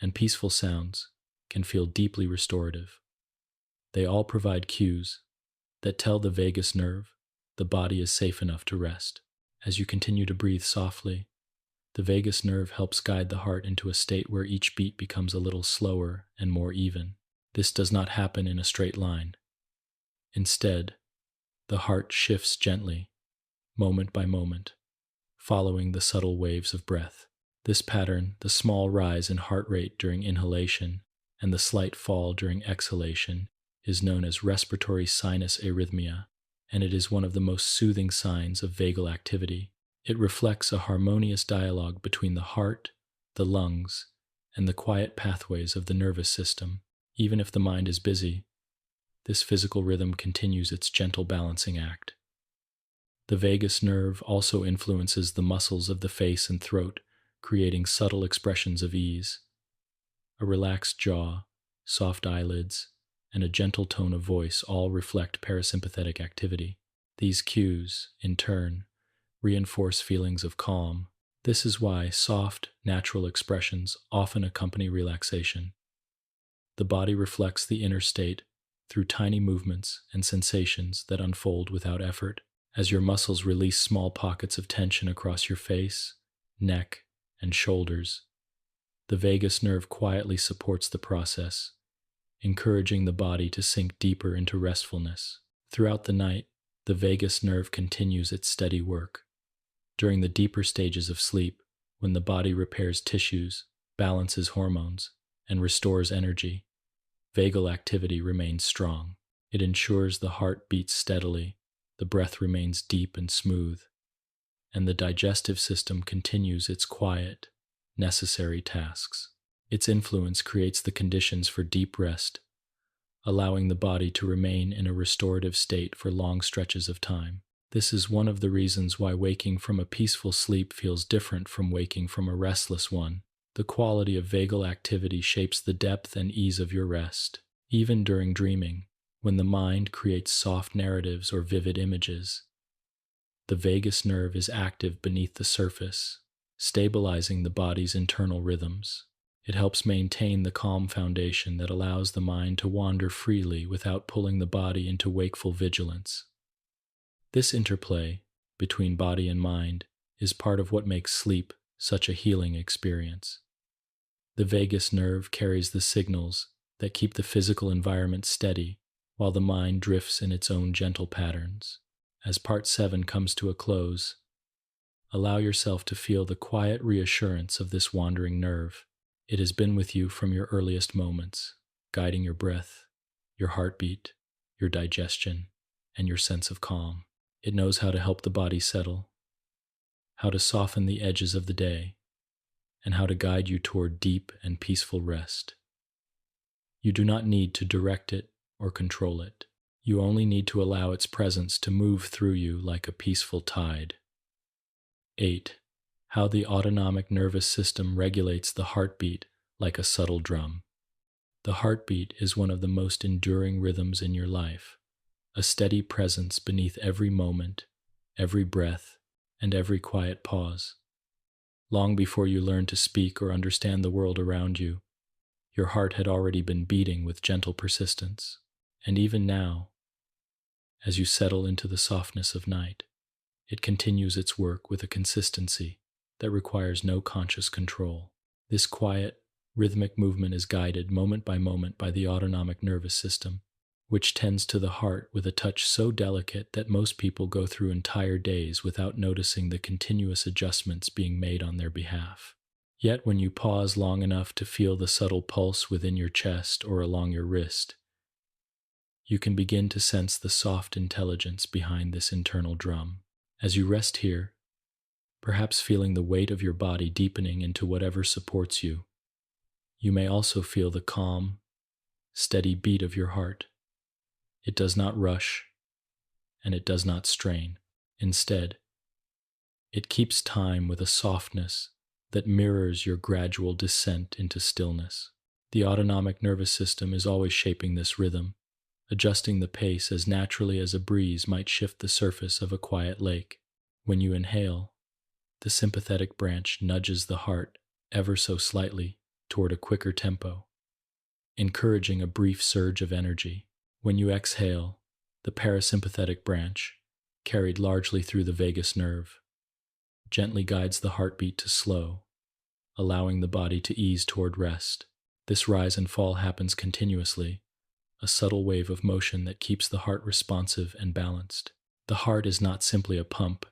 and peaceful sounds can feel deeply restorative. They all provide cues that tell the vagus nerve the body is safe enough to rest. As you continue to breathe softly, the vagus nerve helps guide the heart into a state where each beat becomes a little slower and more even. This does not happen in a straight line. Instead, the heart shifts gently, moment by moment, following the subtle waves of breath. This pattern, the small rise in heart rate during inhalation and the slight fall during exhalation, is known as respiratory sinus arrhythmia, and it is one of the most soothing signs of vagal activity. It reflects a harmonious dialogue between the heart, the lungs, and the quiet pathways of the nervous system. Even if the mind is busy, this physical rhythm continues its gentle balancing act. The vagus nerve also influences the muscles of the face and throat, creating subtle expressions of ease. A relaxed jaw, soft eyelids, and a gentle tone of voice all reflect parasympathetic activity. These cues, in turn, reinforce feelings of calm. This is why soft, natural expressions often accompany relaxation. The body reflects the inner state through tiny movements and sensations that unfold without effort. As your muscles release small pockets of tension across your face, neck, and shoulders, the vagus nerve quietly supports the process, encouraging the body to sink deeper into restfulness. Throughout the night, the vagus nerve continues its steady work. During the deeper stages of sleep, when the body repairs tissues, balances hormones, and restores energy, vagal activity remains strong. It ensures the heart beats steadily, the breath remains deep and smooth, and the digestive system continues its quiet, necessary tasks. Its influence creates the conditions for deep rest, allowing the body to remain in a restorative state for long stretches of time. This is one of the reasons why waking from a peaceful sleep feels different from waking from a restless one. The quality of vagal activity shapes the depth and ease of your rest. Even during dreaming, when the mind creates soft narratives or vivid images, the vagus nerve is active beneath the surface, stabilizing the body's internal rhythms. It helps maintain the calm foundation that allows the mind to wander freely without pulling the body into wakeful vigilance. This interplay between body and mind is part of what makes sleep such a healing experience. The vagus nerve carries the signals that keep the physical environment steady while the mind drifts in its own gentle patterns. As Part 7 comes to a close, allow yourself to feel the quiet reassurance of this wandering nerve. It has been with you from your earliest moments, guiding your breath, your heartbeat, your digestion, and your sense of calm. It knows how to help the body settle, how to soften the edges of the day, and how to guide you toward deep and peaceful rest. You do not need to direct it or control it. You only need to allow its presence to move through you like a peaceful tide. 8. How the autonomic nervous system regulates the heartbeat like a subtle drum. The heartbeat is one of the most enduring rhythms in your life, a steady presence beneath every moment, every breath, and every quiet pause. Long before you learn to speak or understand the world around you, your heart had already been beating with gentle persistence. And even now, as you settle into the softness of night, it continues its work with a consistency that requires no conscious control. This quiet, rhythmic movement is guided moment by moment by the autonomic nervous system, which tends to the heart with a touch so delicate that most people go through entire days without noticing the continuous adjustments being made on their behalf. Yet when you pause long enough to feel the subtle pulse within your chest or along your wrist, you can begin to sense the soft intelligence behind this internal drum. As you rest here, perhaps feeling the weight of your body deepening into whatever supports you, you may also feel the calm, steady beat of your heart. It does not rush, and it does not strain. Instead, it keeps time with a softness that mirrors your gradual descent into stillness. The autonomic nervous system is always shaping this rhythm, adjusting the pace as naturally as a breeze might shift the surface of a quiet lake. When you inhale, the sympathetic branch nudges the heart ever so slightly toward a quicker tempo, encouraging a brief surge of energy. When you exhale, the parasympathetic branch, carried largely through the vagus nerve, gently guides the heartbeat to slow, allowing the body to ease toward rest. This rise and fall happens continuously, a subtle wave of motion that keeps the heart responsive and balanced. The heart is not simply a pump.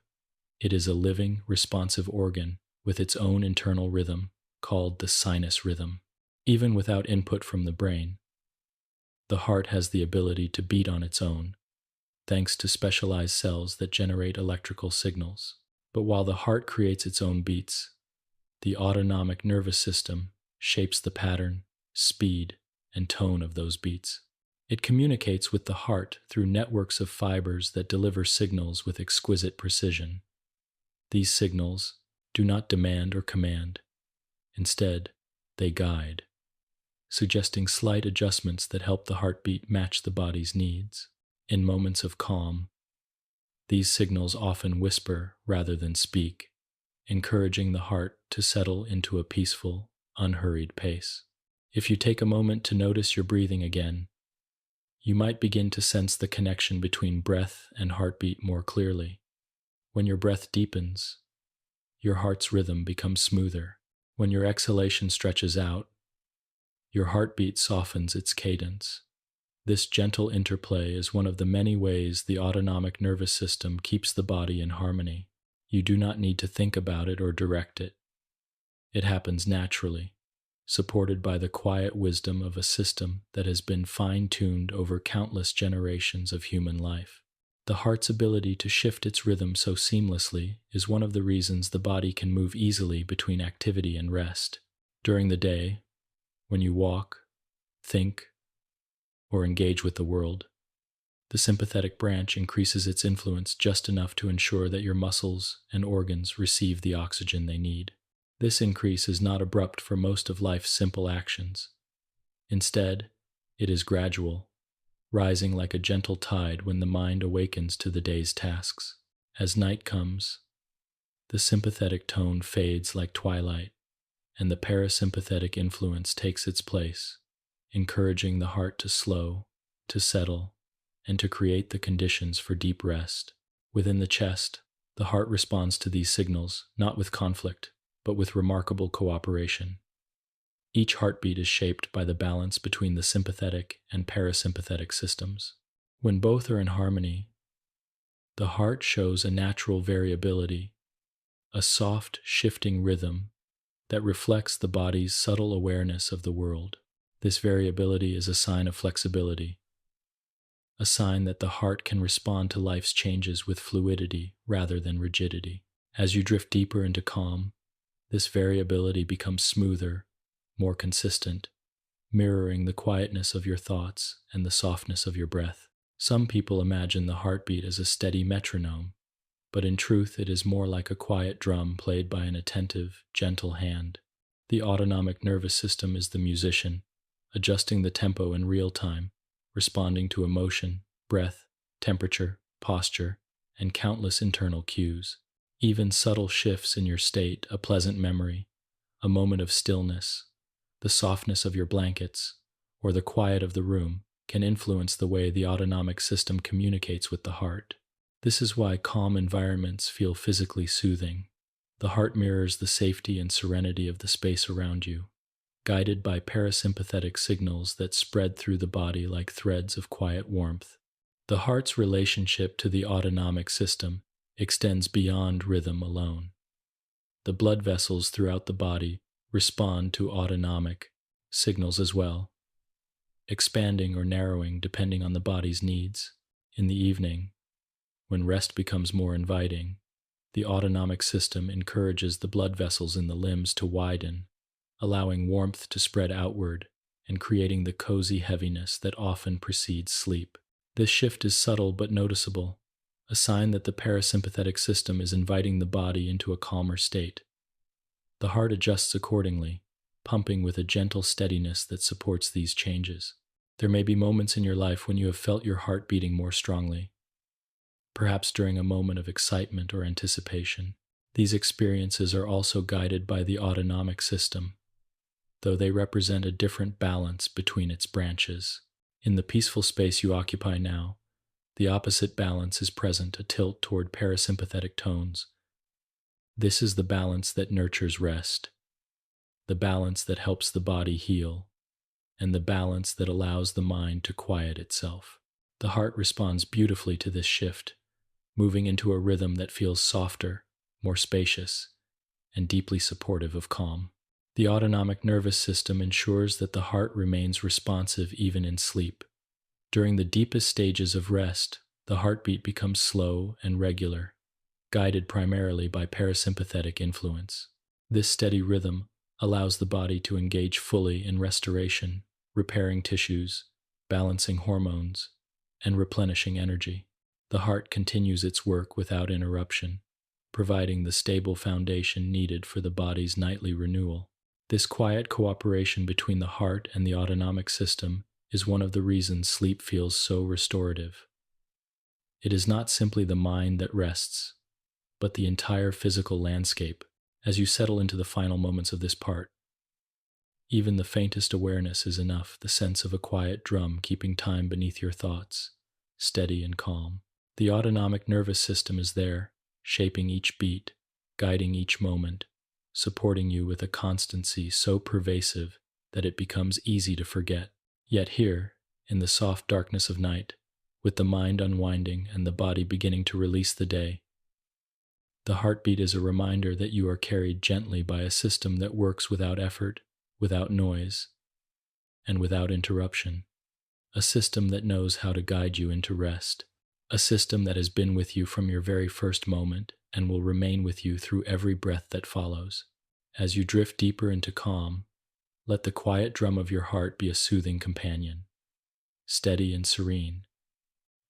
It is a living, responsive organ with its own internal rhythm, called the sinus rhythm. Even without input from the brain, the heart has the ability to beat on its own, thanks to specialized cells that generate electrical signals. But while the heart creates its own beats, the autonomic nervous system shapes the pattern, speed, and tone of those beats. It communicates with the heart through networks of fibers that deliver signals with exquisite precision. These signals do not demand or command. Instead, they guide, suggesting slight adjustments that help the heartbeat match the body's needs. In moments of calm, these signals often whisper rather than speak, encouraging the heart to settle into a peaceful, unhurried pace. If you take a moment to notice your breathing again, You might begin to sense the connection between breath and heartbeat more clearly. When your breath deepens, your heart's rhythm becomes smoother. When your exhalation stretches out, your heartbeat softens its cadence. This gentle interplay is one of the many ways the autonomic nervous system keeps the body in harmony. You do not need to think about it or direct it. It happens naturally, supported by the quiet wisdom of a system that has been fine-tuned over countless generations of human life. The heart's ability to shift its rhythm so seamlessly is one of the reasons the body can move easily between activity and rest. During the day, when you walk, think, or engage with the world, the sympathetic branch increases its influence just enough to ensure that your muscles and organs receive the oxygen they need. This increase is not abrupt for most of life's simple actions. Instead, it is gradual, rising like a gentle tide when the mind awakens to the day's tasks. As night comes, the sympathetic tone fades like twilight, and the parasympathetic influence takes its place, encouraging the heart to slow, to settle, and to create the conditions for deep rest. Within the chest, the heart responds to these signals, not with conflict, but with remarkable cooperation. Each heartbeat is shaped by the balance between the sympathetic and parasympathetic systems. When both are in harmony, the heart shows a natural variability, a soft, shifting rhythm that reflects the body's subtle awareness of the world. This variability is a sign of flexibility, a sign that the heart can respond to life's changes with fluidity rather than rigidity. As you drift deeper into calm, this variability becomes smoother, more consistent, mirroring the quietness of your thoughts and the softness of your breath. Some people imagine the heartbeat as a steady metronome, but in truth it is more like a quiet drum played by an attentive, gentle hand. The autonomic nervous system is the musician, adjusting the tempo in real time, responding to emotion, breath, temperature, posture, and countless internal cues. Even subtle shifts in your state, a pleasant memory, a moment of stillness, the softness of your blankets, or the quiet of the room, can influence the way the autonomic system communicates with the heart. This is why calm environments feel physically soothing. The heart mirrors the safety and serenity of the space around you, guided by parasympathetic signals that spread through the body like threads of quiet warmth. The heart's relationship to the autonomic system extends beyond rhythm alone. The blood vessels throughout the body respond to autonomic signals as well, expanding or narrowing depending on the body's needs. In the evening, when rest becomes more inviting, the autonomic system encourages the blood vessels in the limbs to widen, allowing warmth to spread outward and creating the cozy heaviness that often precedes sleep. This shift is subtle but noticeable, a sign that the parasympathetic system is inviting the body into a calmer state. The heart adjusts accordingly, pumping with a gentle steadiness that supports these changes. There may be moments in your life when you have felt your heart beating more strongly, perhaps during a moment of excitement or anticipation. These experiences are also guided by the autonomic system, though they represent a different balance between its branches. In the peaceful space you occupy now, the opposite balance is present, a tilt toward parasympathetic tones. This is the balance that nurtures rest, the balance that helps the body heal, and the balance that allows the mind to quiet itself. The heart responds beautifully to this shift, moving into a rhythm that feels softer, more spacious, and deeply supportive of calm. The autonomic nervous system ensures that the heart remains responsive even in sleep. During the deepest stages of rest, the heartbeat becomes slow and regular, guided primarily by parasympathetic influence. This steady rhythm allows the body to engage fully in restoration, repairing tissues, balancing hormones, and replenishing energy. The heart continues its work without interruption, providing the stable foundation needed for the body's nightly renewal. This quiet cooperation between the heart and the autonomic system is one of the reasons sleep feels so restorative. It is not simply the mind that rests, but the entire physical landscape. As you settle into the final moments of this part, Even the faintest awareness is enough, the sense of a quiet drum keeping time beneath your thoughts, steady and calm. The autonomic nervous system is there, shaping each beat, guiding each moment, supporting you with a constancy so pervasive that it becomes easy to forget. Yet here, in the soft darkness of night, with the mind unwinding and the body beginning to release the day, the heartbeat is a reminder that you are carried gently by a system that works without effort, without noise, and without interruption. A system that knows how to guide you into rest. A system that has been with you from your very first moment and will remain with you through every breath that follows. As you drift deeper into calm, let the quiet drum of your heart be a soothing companion, steady and serene,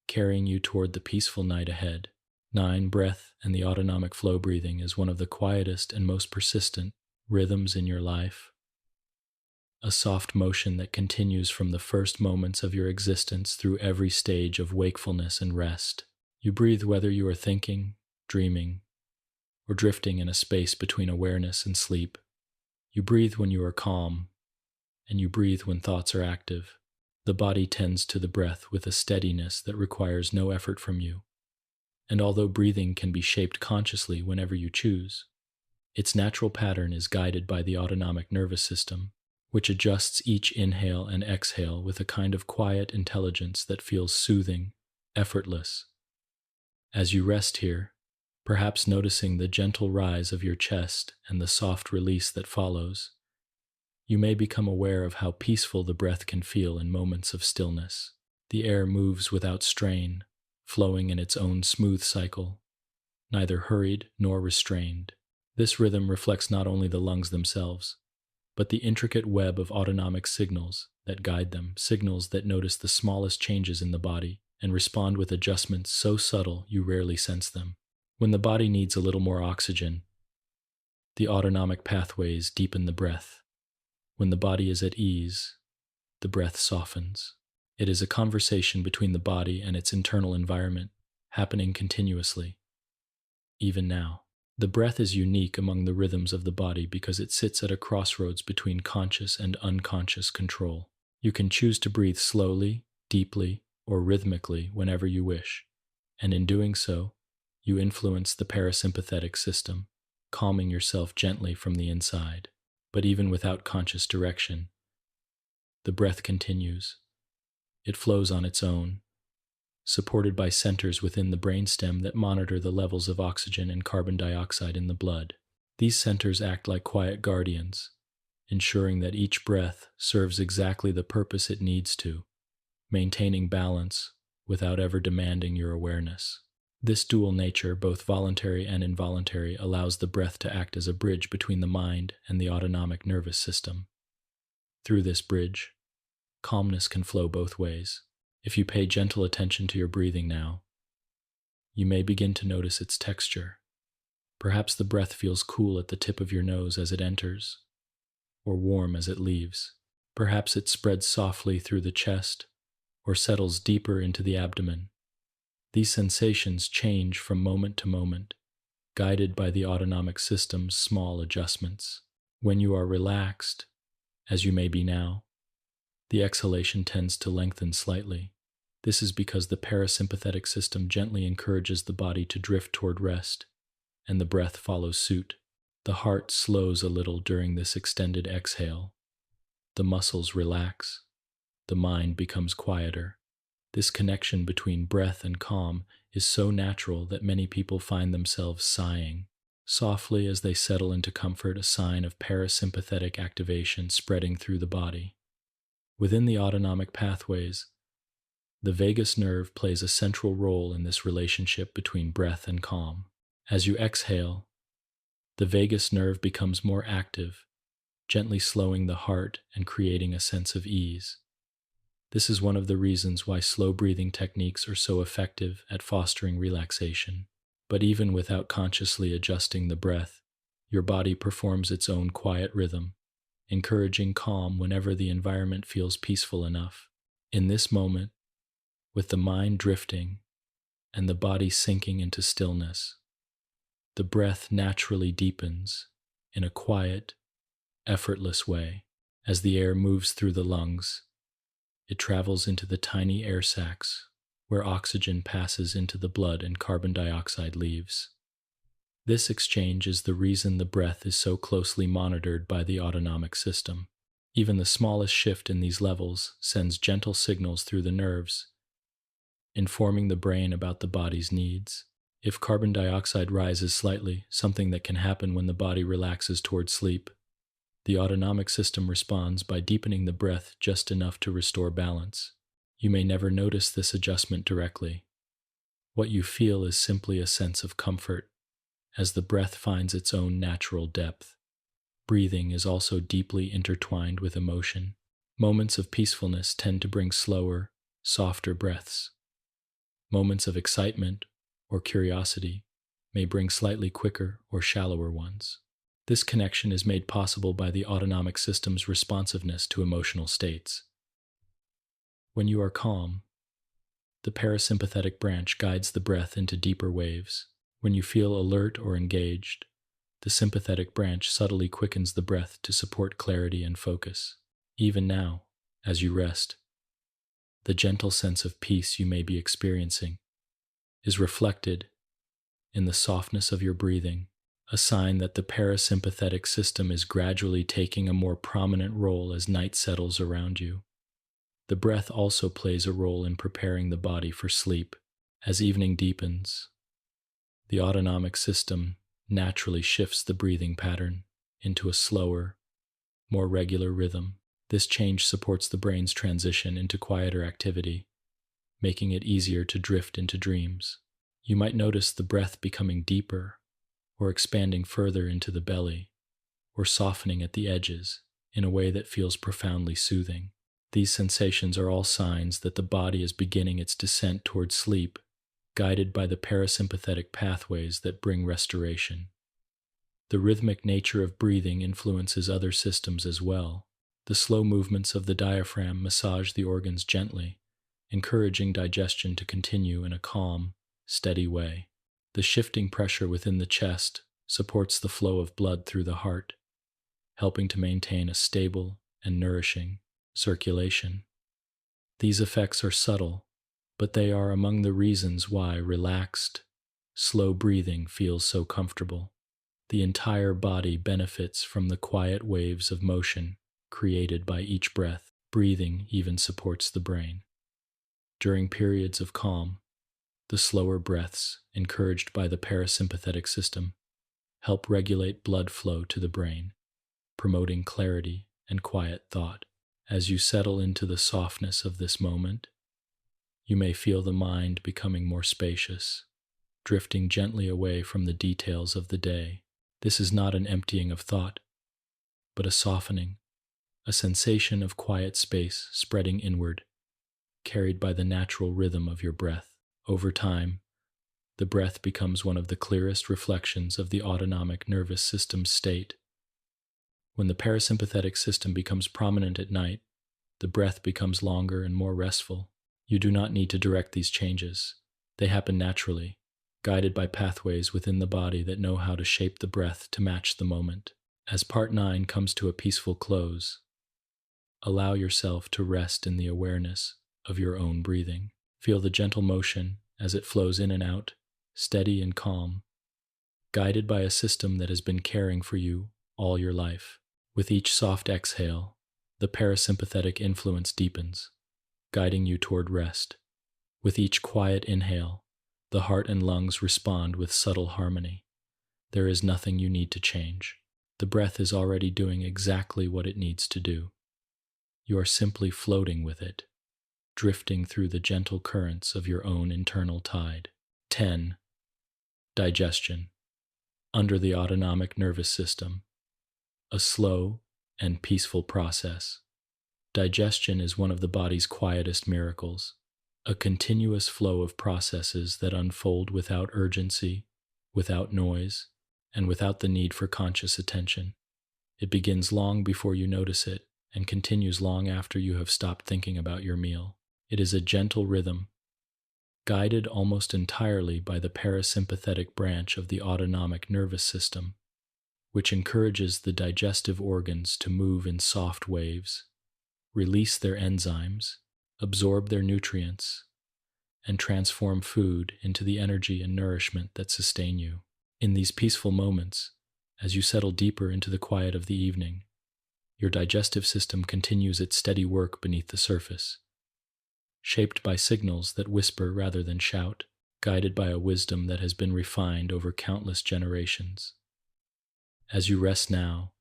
carrying you toward the peaceful night ahead. 9. Breath and the autonomic flow breathing is one of the quietest and most persistent rhythms in your life. A soft motion that continues from the first moments of your existence through every stage of wakefulness and rest. You breathe whether you are thinking, dreaming, or drifting in a space between awareness and sleep. You breathe when you are calm, and you breathe when thoughts are active. The body tends to the breath with a steadiness that requires no effort from you. And although breathing can be shaped consciously whenever you choose, its natural pattern is guided by the autonomic nervous system, which adjusts each inhale and exhale with a kind of quiet intelligence that feels soothing, effortless. As you rest here, perhaps noticing the gentle rise of your chest and the soft release that follows, you may become aware of how peaceful the breath can feel in moments of stillness. The air moves without strain, flowing in its own smooth cycle, neither hurried nor restrained. This rhythm reflects not only the lungs themselves, but the intricate web of autonomic signals that guide them, signals that notice the smallest changes in the body and respond with adjustments so subtle you rarely sense them. When the body needs a little more oxygen, the autonomic pathways deepen the breath. When the body is at ease, the breath softens. It is a conversation between the body and its internal environment, happening continuously. Even now, the breath is unique among the rhythms of the body because it sits at a crossroads between conscious and unconscious control. You can choose to breathe slowly, deeply, or rhythmically whenever you wish, and in doing so, you influence the parasympathetic system, calming yourself gently from the inside. But even without conscious direction, the breath continues. It flows on its own, supported by centers within the brainstem that monitor the levels of oxygen and carbon dioxide in the blood. These centers act like quiet guardians, ensuring that each breath serves exactly the purpose it needs to, maintaining balance without ever demanding your awareness. This dual nature, both voluntary and involuntary, allows the breath to act as a bridge between the mind and the autonomic nervous system. Through this bridge, calmness can flow both ways. If you pay gentle attention to your breathing now, you may begin to notice its texture. Perhaps the breath feels cool at the tip of your nose as it enters, or warm as it leaves. Perhaps it spreads softly through the chest, or settles deeper into the abdomen. These sensations change from moment to moment, guided by the autonomic system's small adjustments. When you are relaxed, as you may be now, the exhalation tends to lengthen slightly. This is because the parasympathetic system gently encourages the body to drift toward rest, and the breath follows suit. The heart slows a little during this extended exhale. The muscles relax. The mind becomes quieter. This connection between breath and calm is so natural that many people find themselves sighing softly as they settle into comfort, a sign of parasympathetic activation spreading through the body. Within the autonomic pathways, the vagus nerve plays a central role in this relationship between breath and calm. As you exhale, the vagus nerve becomes more active, gently slowing the heart and creating a sense of ease. This is one of the reasons why slow breathing techniques are so effective at fostering relaxation. But even without consciously adjusting the breath, your body performs its own quiet rhythm, encouraging calm whenever the environment feels peaceful enough. In this moment, with the mind drifting and the body sinking into stillness, the breath naturally deepens in a quiet, effortless way. As the air moves through the lungs, it travels into the tiny air sacs, where oxygen passes into the blood and carbon dioxide leaves. This exchange is the reason the breath is so closely monitored by the autonomic system. Even the smallest shift in these levels sends gentle signals through the nerves, informing the brain about the body's needs. If carbon dioxide rises slightly, something that can happen when the body relaxes toward sleep, the autonomic system responds by deepening the breath just enough to restore balance. You may never notice this adjustment directly. What you feel is simply a sense of comfort, as the breath finds its own natural depth. Breathing is also deeply intertwined with emotion. Moments of peacefulness tend to bring slower, softer breaths. Moments of excitement or curiosity may bring slightly quicker or shallower ones. This connection is made possible by the autonomic system's responsiveness to emotional states. When you are calm, the parasympathetic branch guides the breath into deeper waves. When you feel alert or engaged, the sympathetic branch subtly quickens the breath to support clarity and focus. Even now, as you rest, the gentle sense of peace you may be experiencing is reflected in the softness of your breathing, a sign that the parasympathetic system is gradually taking a more prominent role as night settles around you. The breath also plays a role in preparing the body for sleep. As evening deepens, the autonomic system naturally shifts the breathing pattern into a slower, more regular rhythm. This change supports the brain's transition into quieter activity, making it easier to drift into dreams. You might notice the breath becoming deeper, or expanding further into the belly, or softening at the edges in a way that feels profoundly soothing. These sensations are all signs that the body is beginning its descent toward sleep, guided by the parasympathetic pathways that bring restoration. The rhythmic nature of breathing influences other systems as well. The slow movements of the diaphragm massage the organs gently, encouraging digestion to continue in a calm, steady way. The shifting pressure within the chest supports the flow of blood through the heart, helping to maintain a stable and nourishing circulation. These effects are subtle, but they are among the reasons why relaxed, slow breathing feels so comfortable. The entire body benefits from the quiet waves of motion created by each breath. Breathing even supports the brain. During periods of calm, the slower breaths, encouraged by the parasympathetic system, help regulate blood flow to the brain, promoting clarity and quiet thought. As you settle into the softness of this moment, you may feel the mind becoming more spacious, drifting gently away from the details of the day. This is not an emptying of thought, but a softening, a sensation of quiet space spreading inward, carried by the natural rhythm of your breath. Over time, the breath becomes one of the clearest reflections of the autonomic nervous system's state. When the parasympathetic system becomes prominent at night, the breath becomes longer and more restful. You do not need to direct these changes. They happen naturally, guided by pathways within the body that know how to shape the breath to match the moment. As Part 9 comes to a peaceful close, allow yourself to rest in the awareness of your own breathing. Feel the gentle motion as it flows in and out, steady and calm, guided by a system that has been caring for you all your life. With each soft exhale, the parasympathetic influence deepens, guiding you toward rest. With each quiet inhale, the heart and lungs respond with subtle harmony. There is nothing you need to change. The breath is already doing exactly what it needs to do. You are simply floating with it, drifting through the gentle currents of your own internal tide. 10. Digestion. Under the autonomic nervous system, a slow and peaceful process. Digestion is one of the body's quietest miracles, a continuous flow of processes that unfold without urgency, without noise, and without the need for conscious attention. It begins long before you notice it and continues long after you have stopped thinking about your meal. It is a gentle rhythm, guided almost entirely by the parasympathetic branch of the autonomic nervous system. which encourages the digestive organs to move in soft waves, release their enzymes, absorb their nutrients, and transform food into the energy and nourishment that sustain you. In these peaceful moments, as you settle deeper into the quiet of the evening, your digestive system continues its steady work beneath the surface, shaped by signals that whisper rather than shout, guided by a wisdom that has been refined over countless generations. As you rest now,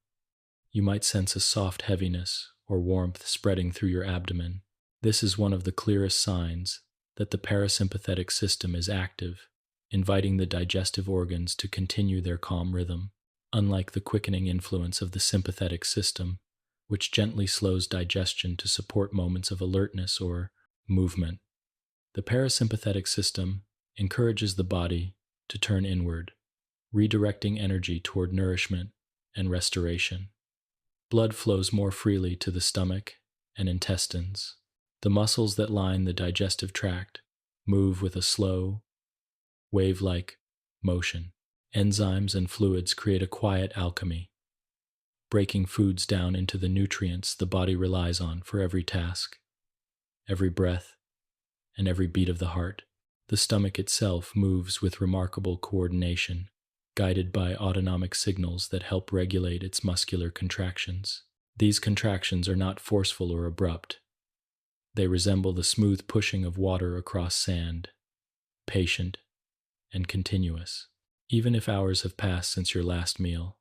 you might sense a soft heaviness or warmth spreading through your abdomen. This is one of the clearest signs that the parasympathetic system is active, inviting the digestive organs to continue their calm rhythm. Unlike the quickening influence of the sympathetic system, which gently slows digestion to support moments of alertness or movement, the parasympathetic system encourages the body to turn inward, redirecting energy toward nourishment and restoration. Blood flows more freely to the stomach and intestines. The muscles that line the digestive tract move with a slow, wave-like motion. Enzymes and fluids create a quiet alchemy, breaking foods down into the nutrients the body relies on for every task, every breath, and every beat of the heart. The stomach itself moves with remarkable coordination, guided by autonomic signals that help regulate its muscular contractions. These contractions are not forceful or abrupt. They resemble the smooth pushing of water across sand, patient and continuous. Even if hours have passed since your last meal,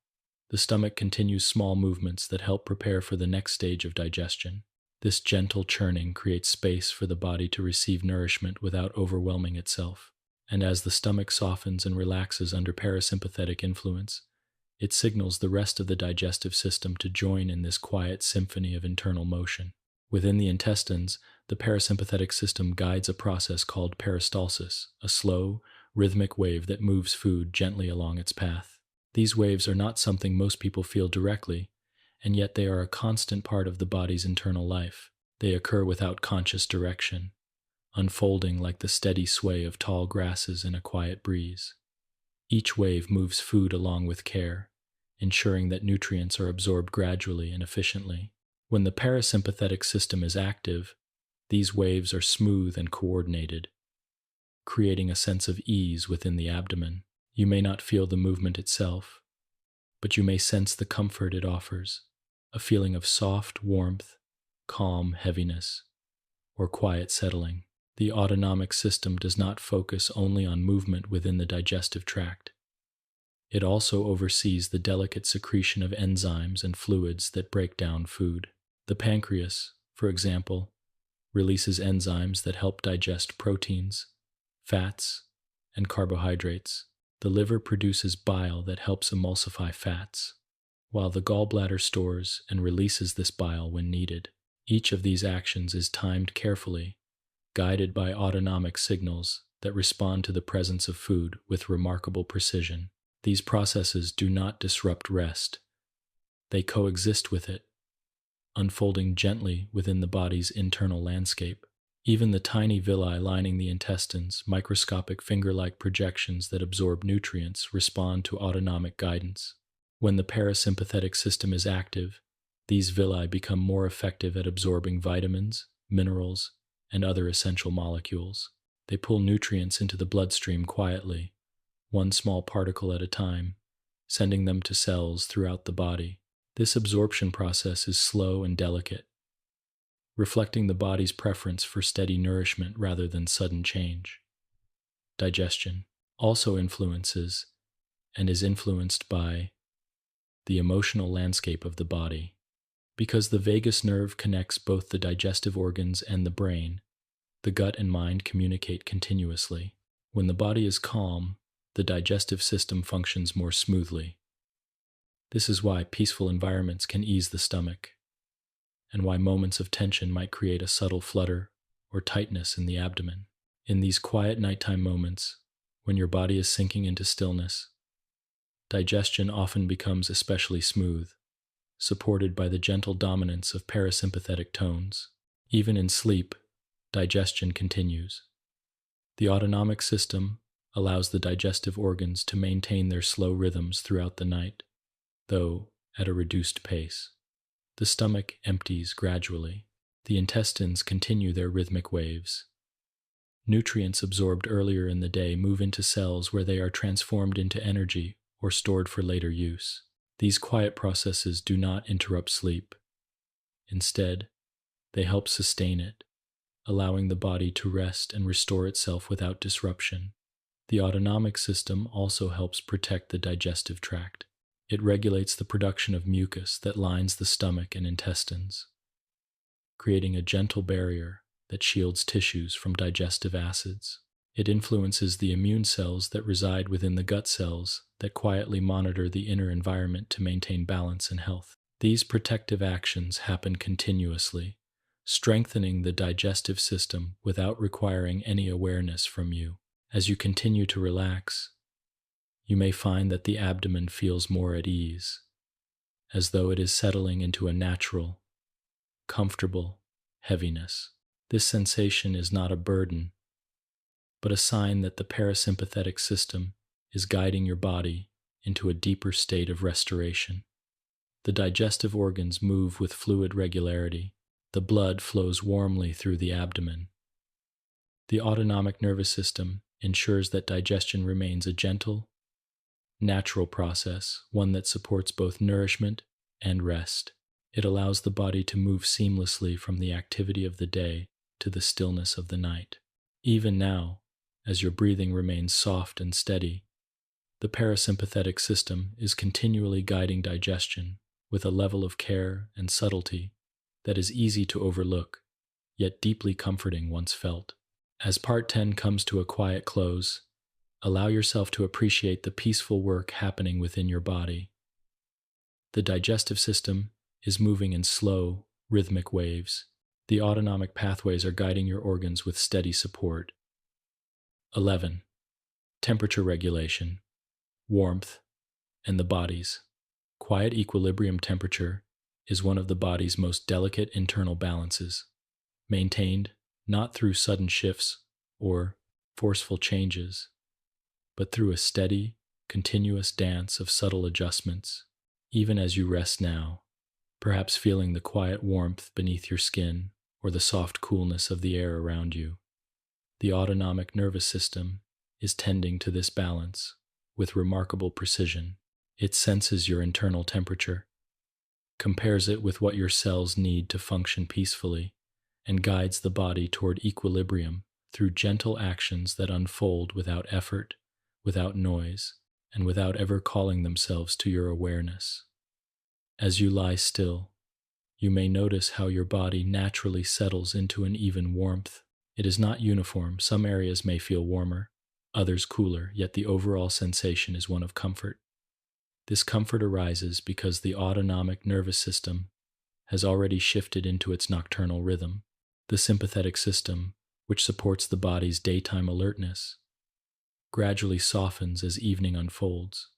the stomach continues small movements that help prepare for the next stage of digestion. This gentle churning creates space for the body to receive nourishment without overwhelming itself. And as the stomach softens and relaxes under parasympathetic influence, it signals the rest of the digestive system to join in this quiet symphony of internal motion. Within the intestines, the parasympathetic system guides a process called peristalsis, a slow, rhythmic wave that moves food gently along its path. These waves are not something most people feel directly, and yet they are a constant part of the body's internal life. They occur without conscious direction, unfolding like the steady sway of tall grasses in a quiet breeze. Each wave moves food along with care, ensuring that nutrients are absorbed gradually and efficiently. When the parasympathetic system is active, these waves are smooth and coordinated, creating a sense of ease within the abdomen. You may not feel the movement itself, but you may sense the comfort it offers, a feeling of soft warmth, calm heaviness, or quiet settling. The autonomic system does not focus only on movement within the digestive tract. It also oversees the delicate secretion of enzymes and fluids that break down food. The pancreas, for example, releases enzymes that help digest proteins, fats, and carbohydrates. The liver produces bile that helps emulsify fats, while the gallbladder stores and releases this bile when needed. Each of these actions is timed carefully, guided by autonomic signals that respond to the presence of food with remarkable precision. These processes do not disrupt rest. They coexist with it, unfolding gently within the body's internal landscape. Even the tiny villi lining the intestines, microscopic finger-like projections that absorb nutrients, respond to autonomic guidance. When the parasympathetic system is active, these villi become more effective at absorbing vitamins, minerals, and other essential molecules. They pull nutrients into the bloodstream quietly, one small particle at a time, sending them to cells throughout the body. This absorption process is slow and delicate, reflecting the body's preference for steady nourishment rather than sudden change. Digestion also influences and is influenced by the emotional landscape of the body. Because the vagus nerve connects both the digestive organs and the brain, the gut and mind communicate continuously. When the body is calm, the digestive system functions more smoothly. This is why peaceful environments can ease the stomach, and why moments of tension might create a subtle flutter or tightness in the abdomen. In these quiet nighttime moments, when your body is sinking into stillness, digestion often becomes especially smooth, supported by the gentle dominance of parasympathetic tones. Even in sleep, digestion continues. The autonomic system allows the digestive organs to maintain their slow rhythms throughout the night. though at a reduced pace. The stomach empties gradually. The intestines continue their rhythmic waves. Nutrients absorbed earlier in the day move into cells where they are transformed into energy or stored for later use. These quiet processes do not interrupt sleep. Instead, they help sustain it, allowing the body to rest and restore itself without disruption. The autonomic system also helps protect the digestive tract. It regulates the production of mucus that lines the stomach and intestines, creating a gentle barrier that shields tissues from digestive acids. It influences the immune cells that reside within the gut cells that quietly monitor the inner environment to maintain balance and health. These protective actions happen continuously, strengthening the digestive system without requiring any awareness from you. As you continue to relax, you may find that the abdomen feels more at ease, as though it is settling into a natural, comfortable heaviness. This sensation is not a burden, but a sign that the parasympathetic system is guiding your body into a deeper state of restoration. The digestive organs move with fluid regularity. The blood flows warmly through the abdomen. The autonomic nervous system ensures that digestion remains a gentle, natural process, one that supports both nourishment and rest. It allows the body to move seamlessly from the activity of the day to the stillness of the night. Even now, as your breathing remains soft and steady, the parasympathetic system is continually guiding digestion with a level of care and subtlety that is easy to overlook, yet deeply comforting once felt. As Part 10 comes to a quiet close, allow yourself to appreciate the peaceful work happening within your body. The digestive system is moving in slow, rhythmic waves. The autonomic pathways are guiding your organs with steady support. 11. Temperature regulation, warmth, and the body's quiet equilibrium. Temperature is one of the body's most delicate internal balances, maintained not through sudden shifts or forceful changes, but through a steady, continuous dance of subtle adjustments. Even as you rest now, perhaps feeling the quiet warmth beneath your skin or the soft coolness of the air around you, the autonomic nervous system is tending to this balance with remarkable precision. It senses your internal temperature, compares it with what your cells need to function peacefully, and guides the body toward equilibrium through gentle actions that unfold without effort, without noise, and without ever calling themselves to your awareness. As you lie still, you may notice how your body naturally settles into an even warmth. It is not uniform. Some areas may feel warmer, others cooler, yet the overall sensation is one of comfort. This comfort arises because the autonomic nervous system has already shifted into its nocturnal rhythm. The sympathetic system, which supports the body's daytime alertness, gradually softens as evening unfolds,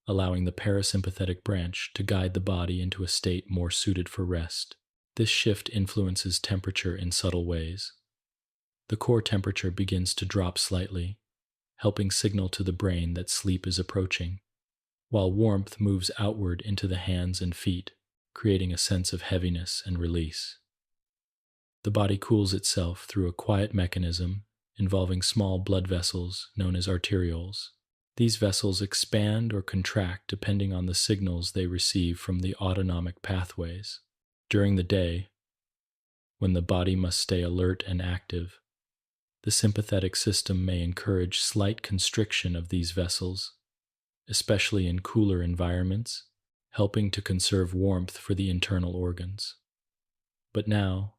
allowing the parasympathetic branch to guide the body into a state more suited for rest. This shift influences temperature in subtle ways. The core temperature begins to drop slightly, helping signal to the brain that sleep is approaching, while warmth moves outward into the hands and feet, creating a sense of heaviness and release. The body cools itself through a quiet mechanism involving small blood vessels known as arterioles. These vessels expand or contract depending on the signals they receive from the autonomic pathways. During the day, when the body must stay alert and active, the sympathetic system may encourage slight constriction of these vessels, especially in cooler environments, helping to conserve warmth for the internal organs. But now,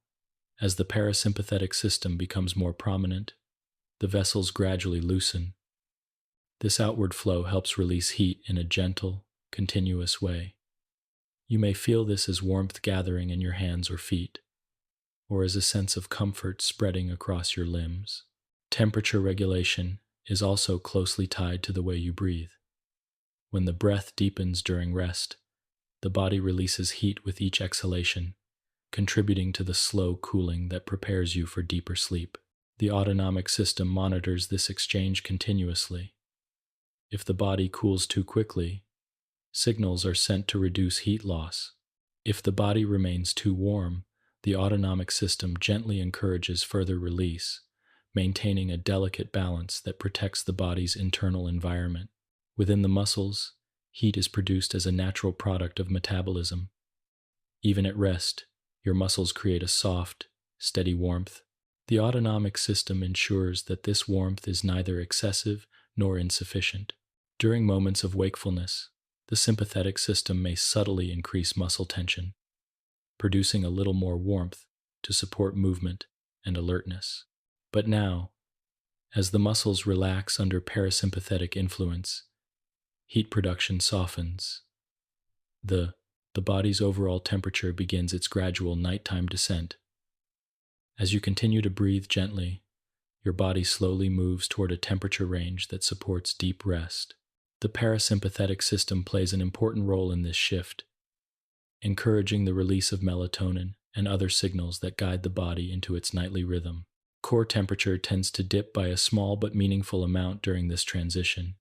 as the parasympathetic system becomes more prominent, the vessels gradually loosen. This outward flow helps release heat in a gentle, continuous way. You may feel this as warmth gathering in your hands or feet, or as a sense of comfort spreading across your limbs. Temperature regulation is also closely tied to the way you breathe. When the breath deepens during rest, the body releases heat with each exhalation, contributing to the slow cooling that prepares you for deeper sleep. The autonomic system monitors this exchange continuously. If the body cools too quickly, Signals are sent to reduce heat loss. If the body remains too warm, the autonomic system gently encourages further release, maintaining a delicate balance that protects the body's internal environment. Within the muscles, heat is produced as a natural product of metabolism. Even at rest, your muscles create a soft, steady warmth. The autonomic system ensures that this warmth is neither excessive nor insufficient. During moments of wakefulness, the sympathetic system may subtly increase muscle tension, producing a little more warmth to support movement and alertness. But now, as the muscles relax under parasympathetic influence, heat production softens. The body's overall temperature begins its gradual nighttime descent. As you continue to breathe gently, your body slowly moves toward a temperature range that supports deep rest. The parasympathetic system plays an important role in this shift, encouraging the release of melatonin and other signals that guide the body into its nightly rhythm. Core temperature tends to dip by a small but meaningful amount during this transition,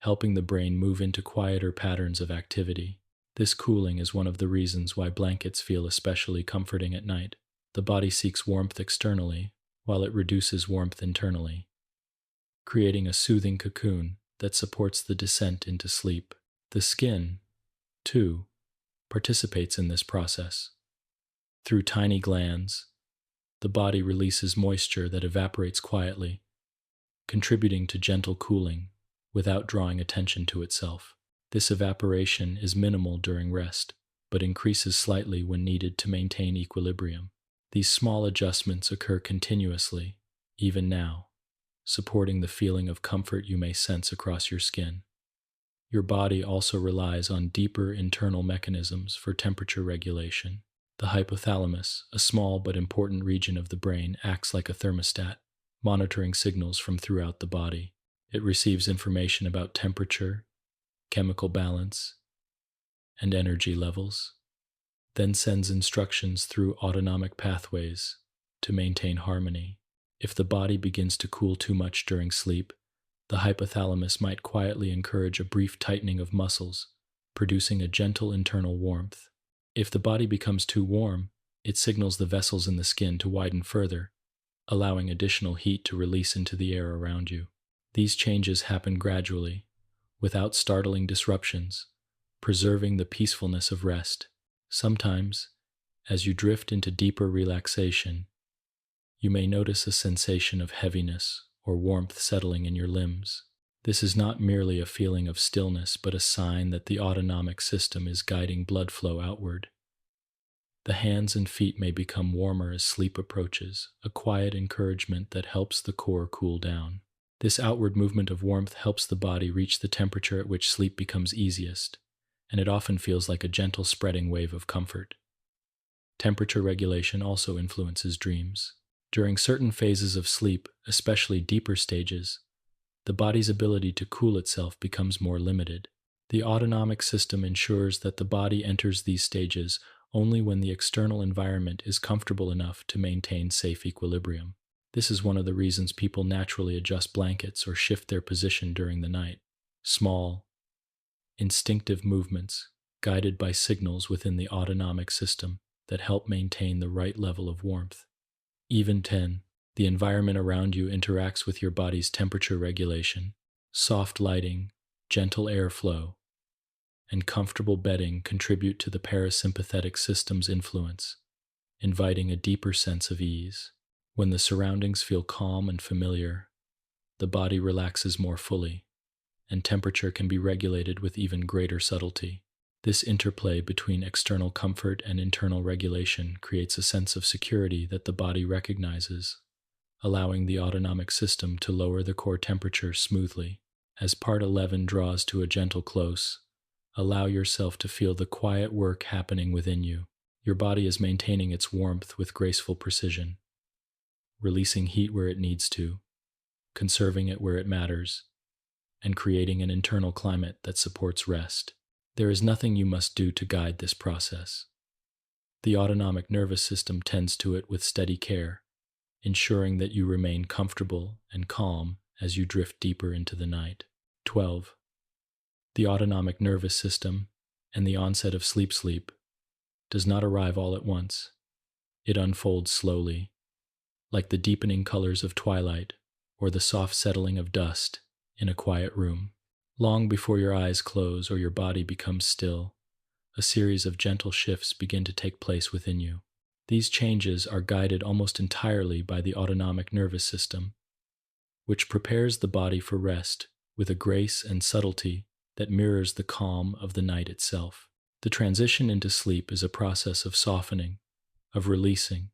helping the brain move into quieter patterns of activity. This cooling is one of the reasons why blankets feel especially comforting at night. The body seeks warmth externally, while it reduces warmth internally, creating a soothing cocoon that supports the descent into sleep. The skin, too, participates in this process. Through tiny glands, the body releases moisture that evaporates quietly, contributing to gentle cooling without drawing attention to itself. This evaporation is minimal during rest, but increases slightly when needed to maintain equilibrium. These small adjustments occur continuously, even now, supporting the feeling of comfort you may sense across your skin. Your body also relies on deeper internal mechanisms for temperature regulation. The hypothalamus, a small but important region of the brain, acts like a thermostat, monitoring signals from throughout the body. It receives information about temperature, chemical balance, and energy levels, then sends instructions through autonomic pathways to maintain harmony. If the body begins to cool too much during sleep, the hypothalamus might quietly encourage a brief tightening of muscles, producing a gentle internal warmth. If the body becomes too warm, it signals the vessels in the skin to widen further, allowing additional heat to release into the air around you. These changes happen gradually, without startling disruptions, preserving the peacefulness of rest. Sometimes, as you drift into deeper relaxation, you may notice a sensation of heaviness or warmth settling in your limbs. This is not merely a feeling of stillness, but a sign that the autonomic system is guiding blood flow outward. The hands and feet may become warmer as sleep approaches, a quiet encouragement that helps the core cool down. This outward movement of warmth helps the body reach the temperature at which sleep becomes easiest, and it often feels like a gentle spreading wave of comfort. Temperature regulation also influences dreams. During certain phases of sleep, especially deeper stages, the body's ability to cool itself becomes more limited. The autonomic system ensures that the body enters these stages only when the external environment is comfortable enough to maintain safe equilibrium. This is one of the reasons people naturally adjust blankets or shift their position during the night. Small, instinctive movements, guided by signals within the autonomic system that help maintain the right level of warmth. Even 10. The environment around you interacts with your body's temperature regulation. Soft lighting, gentle airflow, and comfortable bedding contribute to the parasympathetic system's influence, inviting a deeper sense of ease. When the surroundings feel calm and familiar, the body relaxes more fully, and temperature can be regulated with even greater subtlety. This interplay between external comfort and internal regulation creates a sense of security that the body recognizes, allowing the autonomic system to lower the core temperature smoothly. As part 11 draws to a gentle close, allow yourself to feel the quiet work happening within you. Your body is maintaining its warmth with graceful precision, releasing heat where it needs to, conserving it where it matters, and creating an internal climate that supports rest. There is nothing you must do to guide this process. The autonomic nervous system tends to it with steady care, ensuring that you remain comfortable and calm as you drift deeper into the night. 12. The autonomic nervous system and the onset of sleep does not arrive all at once. It unfolds slowly, like the deepening colors of twilight or the soft settling of dust in a quiet room. Long before your eyes close or your body becomes still, a series of gentle shifts begin to take place within you. These changes are guided almost entirely by the autonomic nervous system, which prepares the body for rest with a grace and subtlety that mirrors the calm of the night itself. The transition into sleep is a process of softening, of releasing,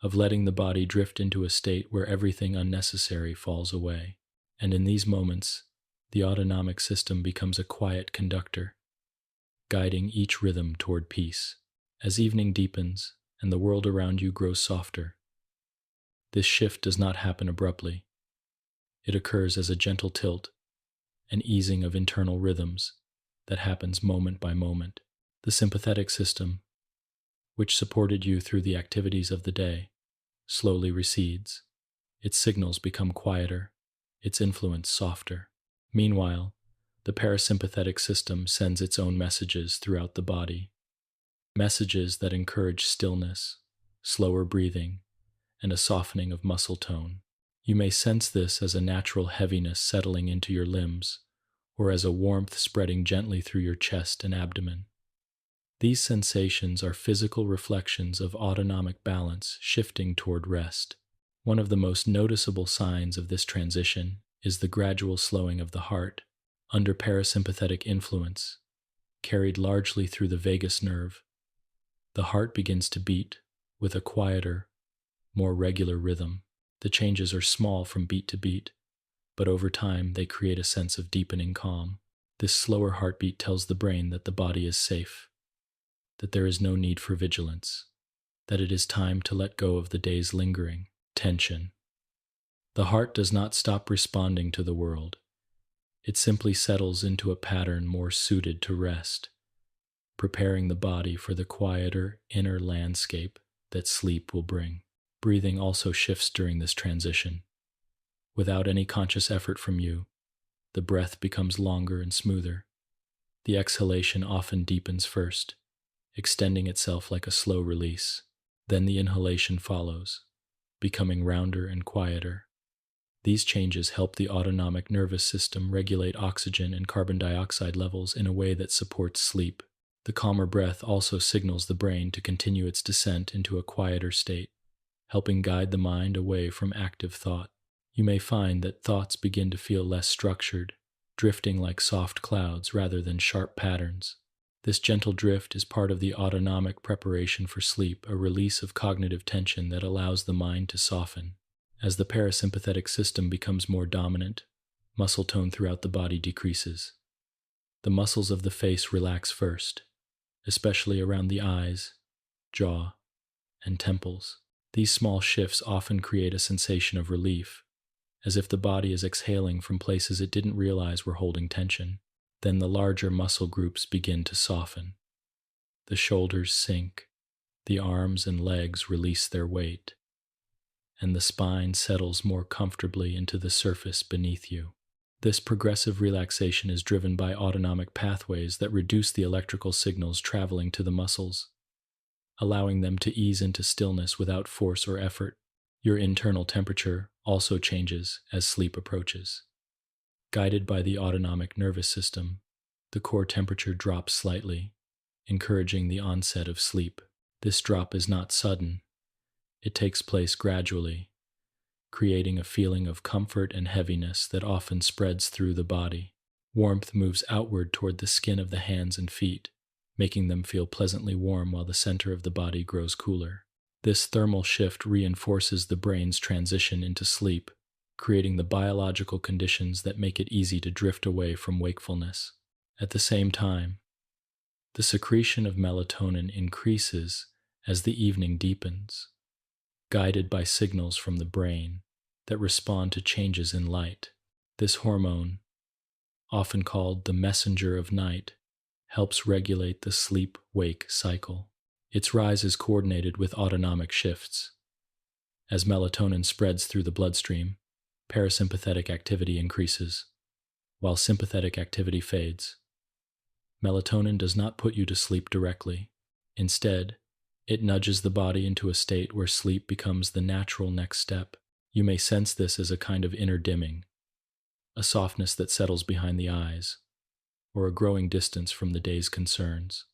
of letting the body drift into a state where everything unnecessary falls away. And in these moments, the autonomic system becomes a quiet conductor, guiding each rhythm toward peace. As evening deepens and the world around you grows softer, this shift does not happen abruptly. It occurs as a gentle tilt, an easing of internal rhythms that happens moment by moment. The sympathetic system, which supported you through the activities of the day, slowly recedes. Its signals become quieter, its influence softer. Meanwhile, the parasympathetic system sends its own messages throughout the body, messages that encourage stillness, slower breathing, and a softening of muscle tone. You may sense this as a natural heaviness settling into your limbs, or as a warmth spreading gently through your chest and abdomen. These sensations are physical reflections of autonomic balance shifting toward rest. One of the most noticeable signs of this transition is the gradual slowing of the heart under parasympathetic influence, carried largely through the vagus nerve. The heart begins to beat with a quieter, more regular rhythm. The changes are small from beat to beat, but over time they create a sense of deepening calm. This slower heartbeat tells the brain that the body is safe, that there is no need for vigilance, that it is time to let go of the day's lingering tension. The heart does not stop responding to the world. It simply settles into a pattern more suited to rest, preparing the body for the quieter inner landscape that sleep will bring. Breathing also shifts during this transition. Without any conscious effort from you, the breath becomes longer and smoother. The exhalation often deepens first, extending itself like a slow release. Then the inhalation follows, becoming rounder and quieter. These changes help the autonomic nervous system regulate oxygen and carbon dioxide levels in a way that supports sleep. The calmer breath also signals the brain to continue its descent into a quieter state, helping guide the mind away from active thought. You may find that thoughts begin to feel less structured, drifting like soft clouds rather than sharp patterns. This gentle drift is part of the autonomic preparation for sleep, a release of cognitive tension that allows the mind to soften. As the parasympathetic system becomes more dominant, muscle tone throughout the body decreases. The muscles of the face relax first, especially around the eyes, jaw, and temples. These small shifts often create a sensation of relief, as if the body is exhaling from places it didn't realize were holding tension. Then the larger muscle groups begin to soften. The shoulders sink, the arms and legs release their weight, and the spine settles more comfortably into the surface beneath you. This progressive relaxation is driven by autonomic pathways that reduce the electrical signals traveling to the muscles, allowing them to ease into stillness without force or effort. Your internal temperature also changes as sleep approaches. Guided by the autonomic nervous system, the core temperature drops slightly, encouraging the onset of sleep. This drop is not sudden. It takes place gradually, creating a feeling of comfort and heaviness that often spreads through the body. Warmth moves outward toward the skin of the hands and feet, making them feel pleasantly warm while the center of the body grows cooler. This thermal shift reinforces the brain's transition into sleep, creating the biological conditions that make it easy to drift away from wakefulness. At the same time, the secretion of melatonin increases as the evening deepens, guided by signals from the brain that respond to changes in light. This hormone, often called the messenger of night, helps regulate the sleep-wake cycle. Its rise is coordinated with autonomic shifts. As melatonin spreads through the bloodstream, parasympathetic activity increases, while sympathetic activity fades. Melatonin does not put you to sleep directly. Instead, it nudges the body into a state where sleep becomes the natural next step. You may sense this as a kind of inner dimming, a softness that settles behind the eyes, or a growing distance from the day's concerns.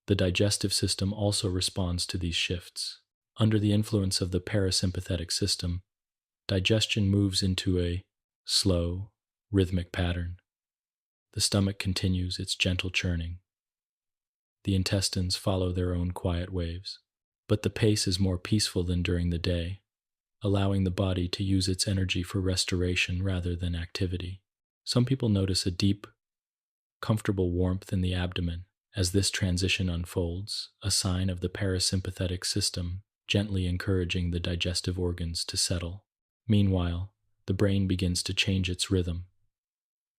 The digestive system also responds to these shifts. Under the influence of the parasympathetic system, digestion moves into a slow, rhythmic pattern. The stomach continues its gentle churning. The intestines follow their own quiet waves. But the pace is more peaceful than during the day, allowing the body to use its energy for restoration rather than activity. Some people notice a deep, comfortable warmth in the abdomen as this transition unfolds, a sign of the parasympathetic system gently encouraging the digestive organs to settle. Meanwhile, the brain begins to change its rhythm.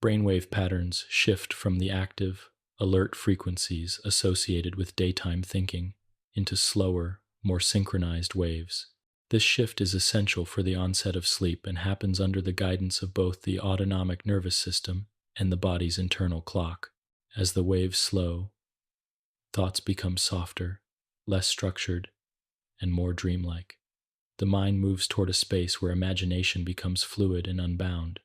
Brainwave patterns shift from the active, alert frequencies associated with daytime thinking into slower, more synchronized waves. This shift is essential for the onset of sleep and happens under the guidance of both the autonomic nervous system and the body's internal clock. As the waves slow, thoughts become softer, less structured, and more dreamlike. The mind moves toward a space where imagination becomes fluid and unbound,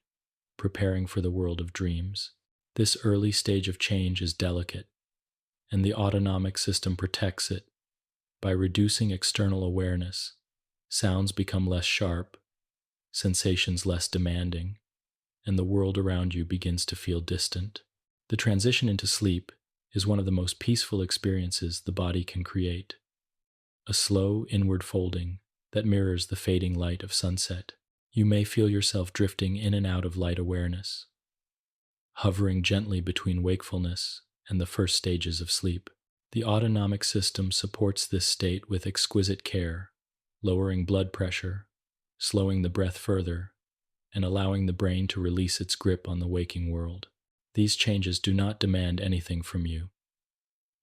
preparing for the world of dreams. This early stage of change is delicate, and the autonomic system protects it by reducing external awareness. Sounds become less sharp, sensations less demanding, and the world around you begins to feel distant. The transition into sleep is one of the most peaceful experiences the body can create, a slow inward folding that mirrors the fading light of sunset. You may feel yourself drifting in and out of light awareness, hovering gently between wakefulness and the first stages of sleep. The autonomic system supports this state with exquisite care, lowering blood pressure, slowing the breath further, and allowing the brain to release its grip on the waking world. These changes do not demand anything from you.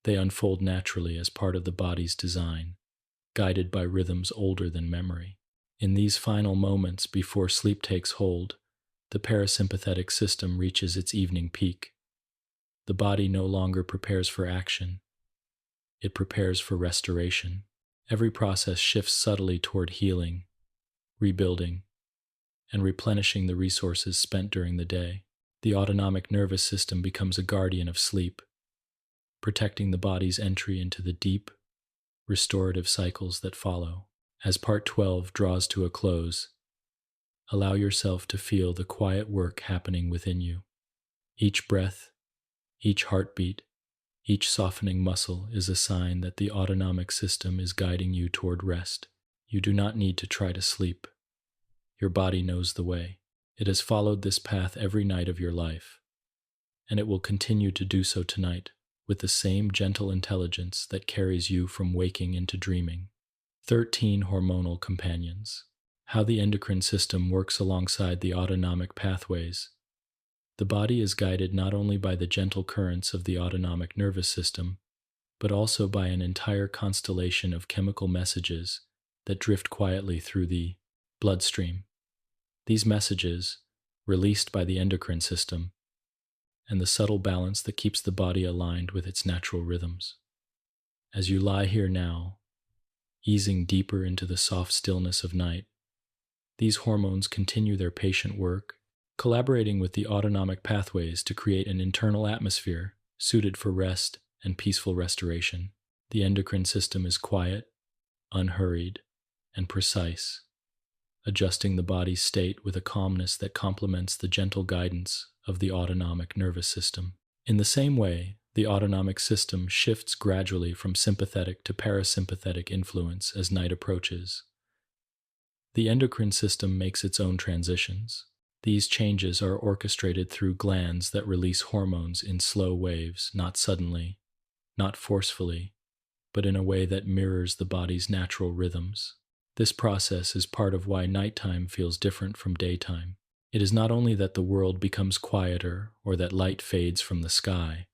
They unfold naturally as part of the body's design, guided by rhythms older than memory. In these final moments before sleep takes hold, the parasympathetic system reaches its evening peak. The body no longer prepares for action. It prepares for restoration. Every process shifts subtly toward healing, rebuilding, and replenishing the resources spent during the day. The autonomic nervous system becomes a guardian of sleep, protecting the body's entry into the deep, restorative cycles that follow. As part 12 draws to a close, allow yourself to feel the quiet work happening within you. Each breath, each heartbeat, each softening muscle is a sign that the autonomic system is guiding you toward rest. You do not need to try to sleep. Your body knows the way. It has followed this path every night of your life, and it will continue to do so tonight with the same gentle intelligence that carries you from waking into dreaming. 13 hormonal companions. How the endocrine system works alongside the autonomic pathways. The body is guided not only by the gentle currents of the autonomic nervous system, but also by an entire constellation of chemical messages that drift quietly through the bloodstream. These messages, released by the endocrine system, and the subtle balance that keeps the body aligned with its natural rhythms. As you lie here now, easing deeper into the soft stillness of night, these hormones continue their patient work, collaborating with the autonomic pathways to create an internal atmosphere suited for rest and peaceful restoration. The endocrine system is quiet, unhurried, and precise, adjusting the body's state with a calmness that complements the gentle guidance of the autonomic nervous system. In the same way, the autonomic system shifts gradually from sympathetic to parasympathetic influence as night approaches. The endocrine system makes its own transitions. These changes are orchestrated through glands that release hormones in slow waves, not suddenly, not forcefully, but in a way that mirrors the body's natural rhythms. This process is part of why nighttime feels different from daytime. It is not only that the world becomes quieter or that light fades from the sky,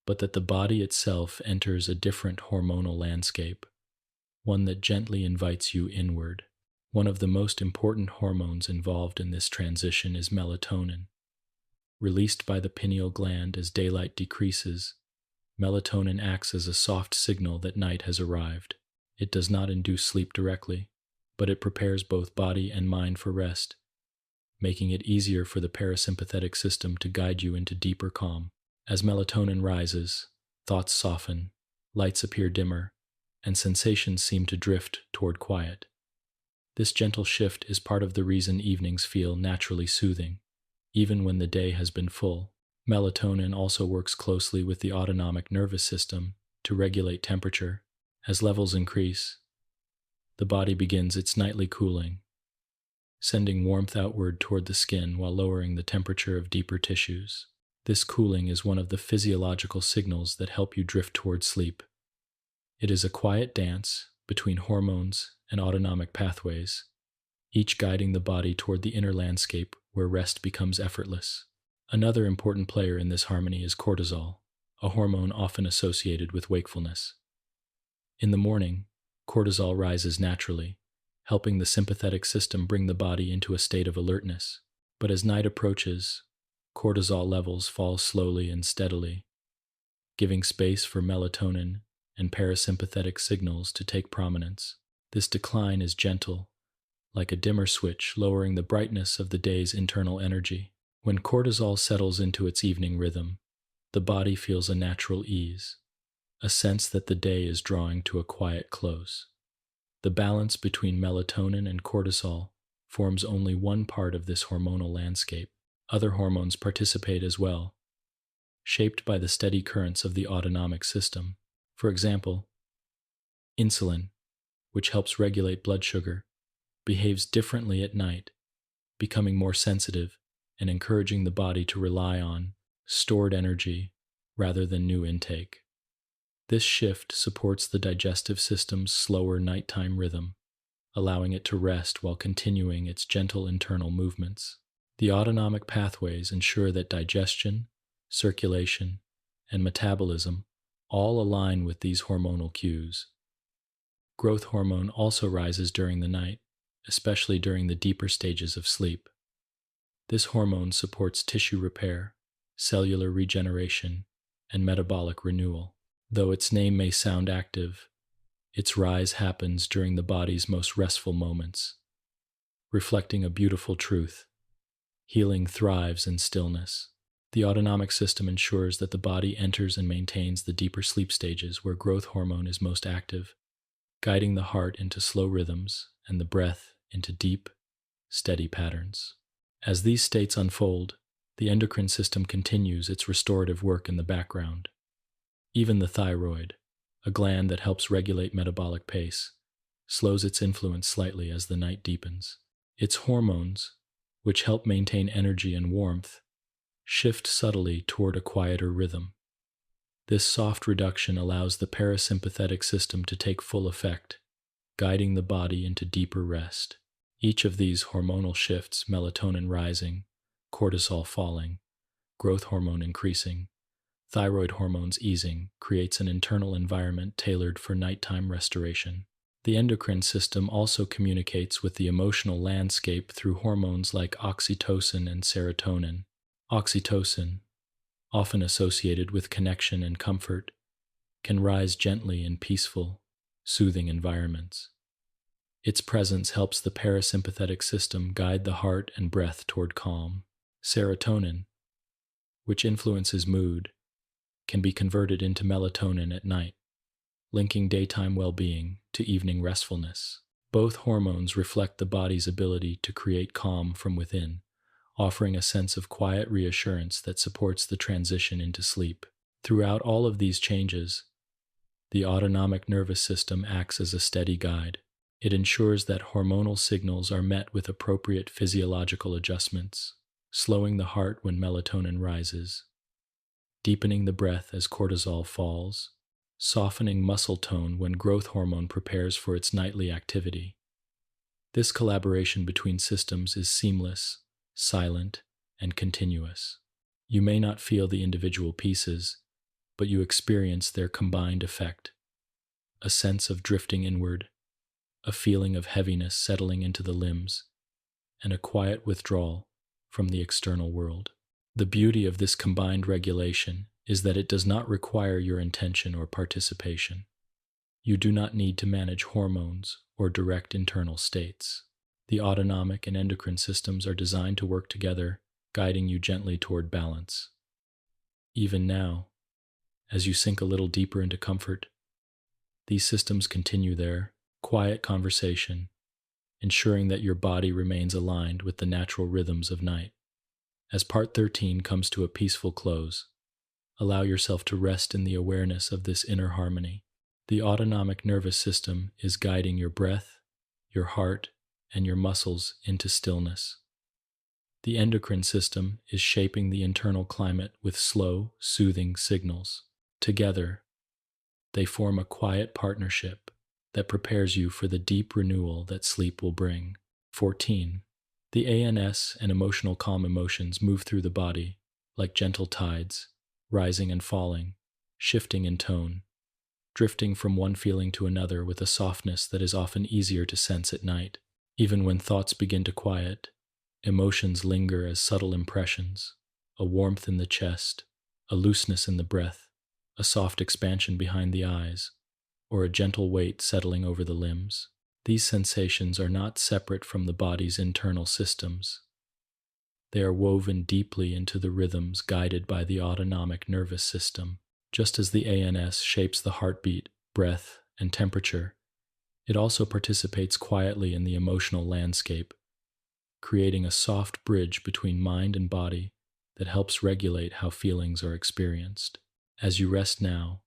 but that the body itself enters a different hormonal landscape, one that gently invites you inward. One of the most important hormones involved in this transition is melatonin. Released by the pineal gland as daylight decreases, melatonin acts as a soft signal that night has arrived. It does not induce sleep directly, but it prepares both body and mind for rest, making it easier for the parasympathetic system to guide you into deeper calm. As melatonin rises, thoughts soften, lights appear dimmer, and sensations seem to drift toward quiet. This gentle shift is part of the reason evenings feel naturally soothing, even when the day has been full. Melatonin also works closely with the autonomic nervous system to regulate temperature. As levels increase, the body begins its nightly cooling, sending warmth outward toward the skin while lowering the temperature of deeper tissues. This cooling is one of the physiological signals that help you drift toward sleep. It is a quiet dance between hormones and autonomic pathways, each guiding the body toward the inner landscape where rest becomes effortless. Another important player in this harmony is cortisol, a hormone often associated with wakefulness. In the morning, cortisol rises naturally, helping the sympathetic system bring the body into a state of alertness. But as night approaches, cortisol levels fall slowly and steadily, giving space for melatonin and parasympathetic signals to take prominence. This decline is gentle, like a dimmer switch lowering the brightness of the day's internal energy. When cortisol settles into its evening rhythm, the body feels a natural ease, a sense that the day is drawing to a quiet close. The balance between melatonin and cortisol forms only one part of this hormonal landscape. Other hormones participate as well, shaped by the steady currents of the autonomic system. For example, insulin, which helps regulate blood sugar, behaves differently at night, becoming more sensitive and encouraging the body to rely on stored energy rather than new intake. This shift supports the digestive system's slower nighttime rhythm, allowing it to rest while continuing its gentle internal movements. The autonomic pathways ensure that digestion, circulation, and metabolism all align with these hormonal cues. Growth hormone also rises during the night, especially during the deeper stages of sleep. This hormone supports tissue repair, cellular regeneration, and metabolic renewal. Though its name may sound active, its rise happens during the body's most restful moments, reflecting a beautiful truth. Healing thrives in stillness. The autonomic system ensures that the body enters and maintains the deeper sleep stages where growth hormone is most active, guiding the heart into slow rhythms and the breath into deep, steady patterns. As these states unfold, the endocrine system continues its restorative work in the background. Even the thyroid, a gland that helps regulate metabolic pace, slows its influence slightly as the night deepens. Its hormones, which help maintain energy and warmth, shift subtly toward a quieter rhythm. This soft reduction allows the parasympathetic system to take full effect, guiding the body into deeper rest. Each of these hormonal shifts, melatonin rising, cortisol falling, growth hormone increasing, thyroid hormones easing, creates an internal environment tailored for nighttime restoration. The endocrine system also communicates with the emotional landscape through hormones like oxytocin and serotonin. Oxytocin, often associated with connection and comfort, can rise gently in peaceful, soothing environments. Its presence helps the parasympathetic system guide the heart and breath toward calm. Serotonin, which influences mood, can be converted into melatonin at night, linking daytime well-being to evening restfulness. Both hormones reflect the body's ability to create calm from within, offering a sense of quiet reassurance that supports the transition into sleep. Throughout all of these changes, the autonomic nervous system acts as a steady guide. It ensures that hormonal signals are met with appropriate physiological adjustments, slowing the heart when melatonin rises, deepening the breath as cortisol falls, softening muscle tone when growth hormone prepares for its nightly activity. This collaboration between systems is seamless, silent, and continuous. You may not feel the individual pieces, but you experience their combined effect. A sense of drifting inward, a feeling of heaviness settling into the limbs, and a quiet withdrawal from the external world. The beauty of this combined regulation is that it does not require your intention or participation. You do not need to manage hormones or direct internal states. The autonomic and endocrine systems are designed to work together, guiding you gently toward balance. Even now, as you sink a little deeper into comfort, these systems continue their quiet conversation, ensuring that your body remains aligned with the natural rhythms of night. As part 13 comes to a peaceful close, allow yourself to rest in the awareness of this inner harmony. The autonomic nervous system is guiding your breath, your heart, and your muscles into stillness. The endocrine system is shaping the internal climate with slow, soothing signals. Together, they form a quiet partnership that prepares you for the deep renewal that sleep will bring. 14. The ANS and emotional calm emotions move through the body like gentle tides, rising and falling, shifting in tone, drifting from one feeling to another with a softness that is often easier to sense at night. Even when thoughts begin to quiet, emotions linger as subtle impressions, a warmth in the chest, a looseness in the breath, a soft expansion behind the eyes, or a gentle weight settling over the limbs. These sensations are not separate from the body's internal systems. They are woven deeply into the rhythms guided by the autonomic nervous system. Just as the ANS shapes the heartbeat, breath, and temperature, it also participates quietly in the emotional landscape, creating a soft bridge between mind and body that helps regulate how feelings are experienced. As you rest now,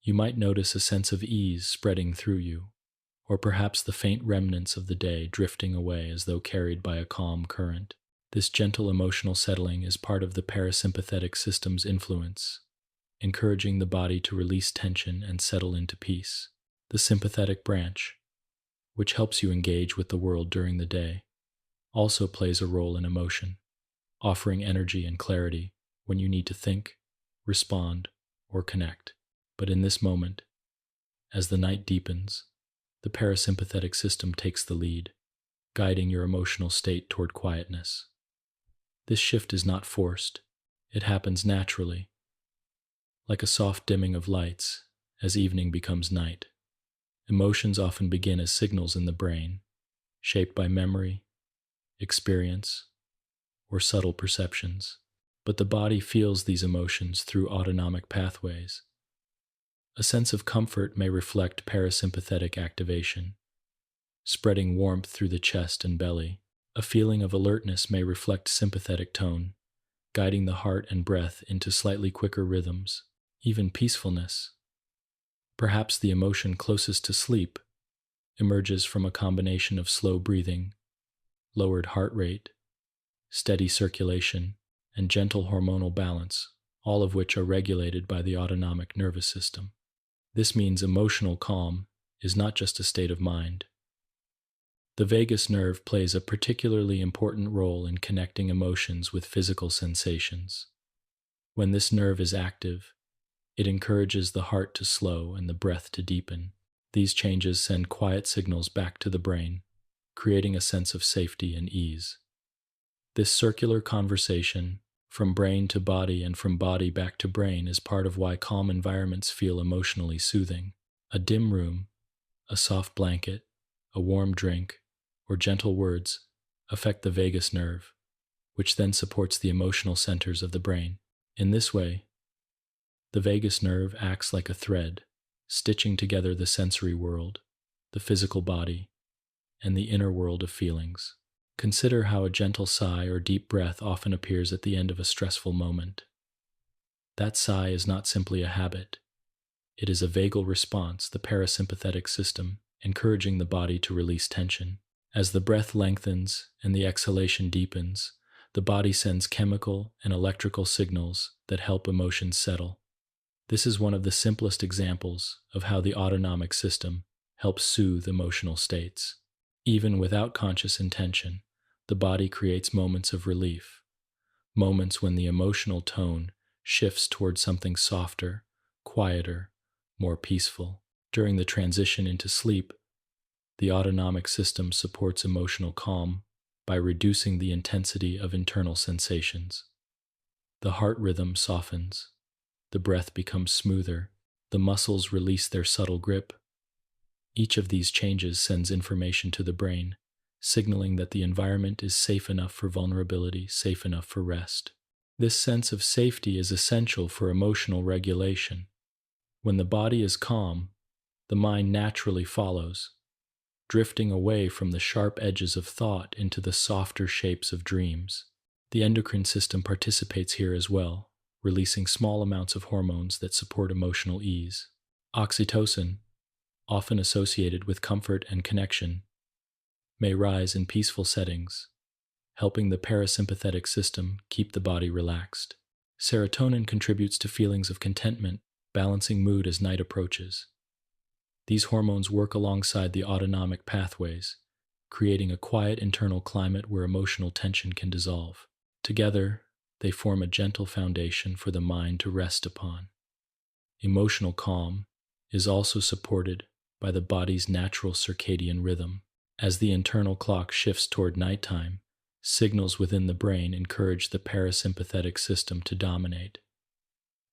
you might notice a sense of ease spreading through you, or perhaps the faint remnants of the day drifting away as though carried by a calm current. This gentle emotional settling is part of the parasympathetic system's influence, encouraging the body to release tension and settle into peace. The sympathetic branch, which helps you engage with the world during the day, also plays a role in emotion, offering energy and clarity when you need to think, respond, or connect. But in this moment, as the night deepens, the parasympathetic system takes the lead, guiding your emotional state toward quietness. This shift is not forced. It happens naturally, like a soft dimming of lights as evening becomes night. Emotions often begin as signals in the brain, shaped by memory, experience, or subtle perceptions. But the body feels these emotions through autonomic pathways. A sense of comfort may reflect parasympathetic activation, spreading warmth through the chest and belly. A feeling of alertness may reflect sympathetic tone, guiding the heart and breath into slightly quicker rhythms. Even peacefulness, perhaps the emotion closest to sleep, emerges from a combination of slow breathing, lowered heart rate, steady circulation, and gentle hormonal balance, all of which are regulated by the autonomic nervous system. This means emotional calm is not just a state of mind. The vagus nerve plays a particularly important role in connecting emotions with physical sensations. When this nerve is active, it encourages the heart to slow and the breath to deepen. These changes send quiet signals back to the brain, creating a sense of safety and ease. This circular conversation, from brain to body and from body back to brain, is part of why calm environments feel emotionally soothing. A dim room, a soft blanket, a warm drink, or gentle words affect the vagus nerve, which then supports the emotional centers of the brain. In this way, the vagus nerve acts like a thread, stitching together the sensory world, the physical body, and the inner world of feelings. Consider how a gentle sigh or deep breath often appears at the end of a stressful moment. That sigh is not simply a habit. It is a vagal response, the parasympathetic system, encouraging the body to release tension. As the breath lengthens and the exhalation deepens, the body sends chemical and electrical signals that help emotions settle. This is one of the simplest examples of how the autonomic system helps soothe emotional states. Even without conscious intention, the body creates moments of relief, moments when the emotional tone shifts towards something softer, quieter, more peaceful. During the transition into sleep, the autonomic system supports emotional calm by reducing the intensity of internal sensations. The heart rhythm softens, the breath becomes smoother, the muscles release their subtle grip. Each of these changes sends information to the brain, signaling that the environment is safe enough for vulnerability, safe enough for rest. This sense of safety is essential for emotional regulation. When the body is calm, the mind naturally follows, drifting away from the sharp edges of thought into the softer shapes of dreams. The endocrine system participates here as well, releasing small amounts of hormones that support emotional ease. Oxytocin, often associated with comfort and connection, may rise in peaceful settings, helping the parasympathetic system keep the body relaxed. Serotonin contributes to feelings of contentment, balancing mood as night approaches. These hormones work alongside the autonomic pathways, creating a quiet internal climate where emotional tension can dissolve. Together, they form a gentle foundation for the mind to rest upon. Emotional calm is also supported by the body's natural circadian rhythm. As the internal clock shifts toward nighttime, signals within the brain encourage the parasympathetic system to dominate.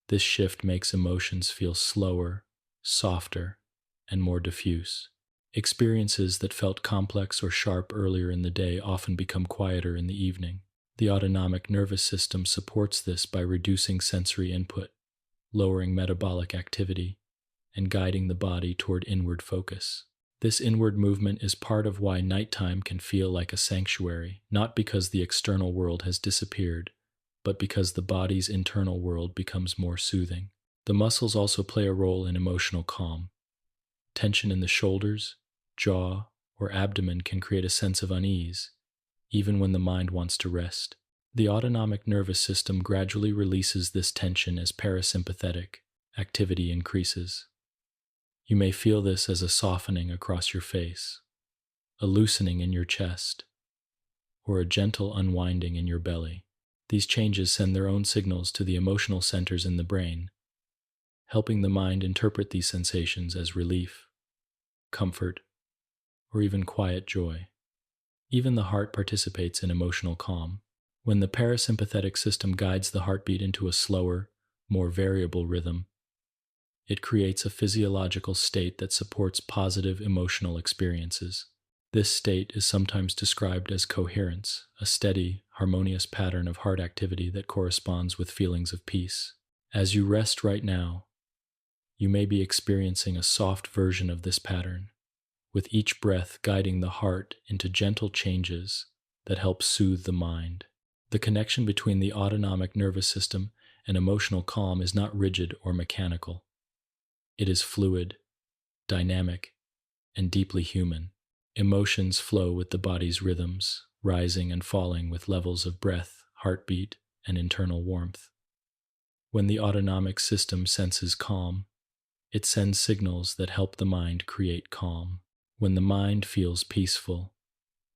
This shift makes emotions feel slower, softer, and more diffuse. Experiences that felt complex or sharp earlier in the day often become quieter in the evening. The autonomic nervous system supports this by reducing sensory input, lowering metabolic activity, and guiding the body toward inward focus. This inward movement is part of why nighttime can feel like a sanctuary, not because the external world has disappeared, but because the body's internal world becomes more soothing. The muscles also play a role in emotional calm. Tension in the shoulders, jaw, or abdomen can create a sense of unease, even when the mind wants to rest. The autonomic nervous system gradually releases this tension as parasympathetic activity increases. You may feel this as a softening across your face, a loosening in your chest, or a gentle unwinding in your belly. These changes send their own signals to the emotional centers in the brain, helping the mind interpret these sensations as relief, comfort, or even quiet joy. Even the heart participates in emotional calm. When the parasympathetic system guides the heartbeat into a slower, more variable rhythm, it creates a physiological state that supports positive emotional experiences. This state is sometimes described as coherence, a steady, harmonious pattern of heart activity that corresponds with feelings of peace. As you rest right now, you may be experiencing a soft version of this pattern, with each breath guiding the heart into gentle changes that help soothe the mind. The connection between the autonomic nervous system and emotional calm is not rigid or mechanical. It is fluid, dynamic, and deeply human. Emotions flow with the body's rhythms, rising and falling with levels of breath, heartbeat, and internal warmth. When the autonomic system senses calm, it sends signals that help the mind create calm. When the mind feels peaceful,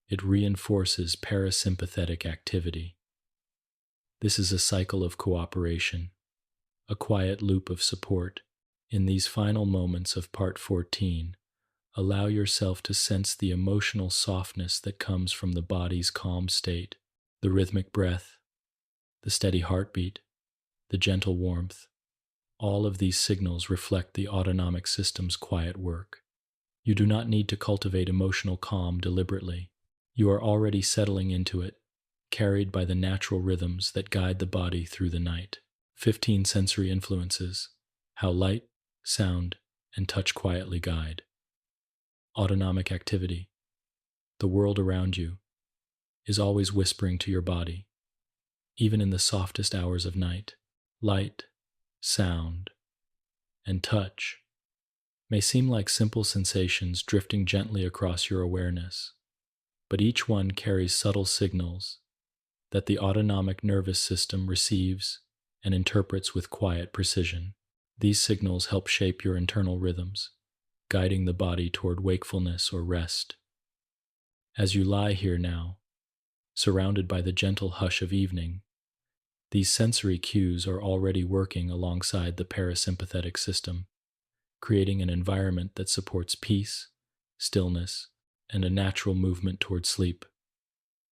it reinforces parasympathetic activity. This is a cycle of cooperation, a quiet loop of support. In these final moments of Part 14, allow yourself to sense the emotional softness that comes from the body's calm state, the rhythmic breath, the steady heartbeat, the gentle warmth. All of these signals reflect the autonomic system's quiet work. You do not need to cultivate emotional calm deliberately. You are already settling into it, carried by the natural rhythms that guide the body through the night. 15 sensory influences: how light, sound, and touch quietly guide. Autonomic activity. The world around you is always whispering to your body, even in the softest hours of night. Light, sound, and touch may seem like simple sensations drifting gently across your awareness, but each one carries subtle signals that the autonomic nervous system receives and interprets with quiet precision. These signals help shape your internal rhythms, guiding the body toward wakefulness or rest. As you lie here now, surrounded by the gentle hush of evening, these sensory cues are already working alongside the parasympathetic system, creating an environment that supports peace, stillness, and a natural movement toward sleep.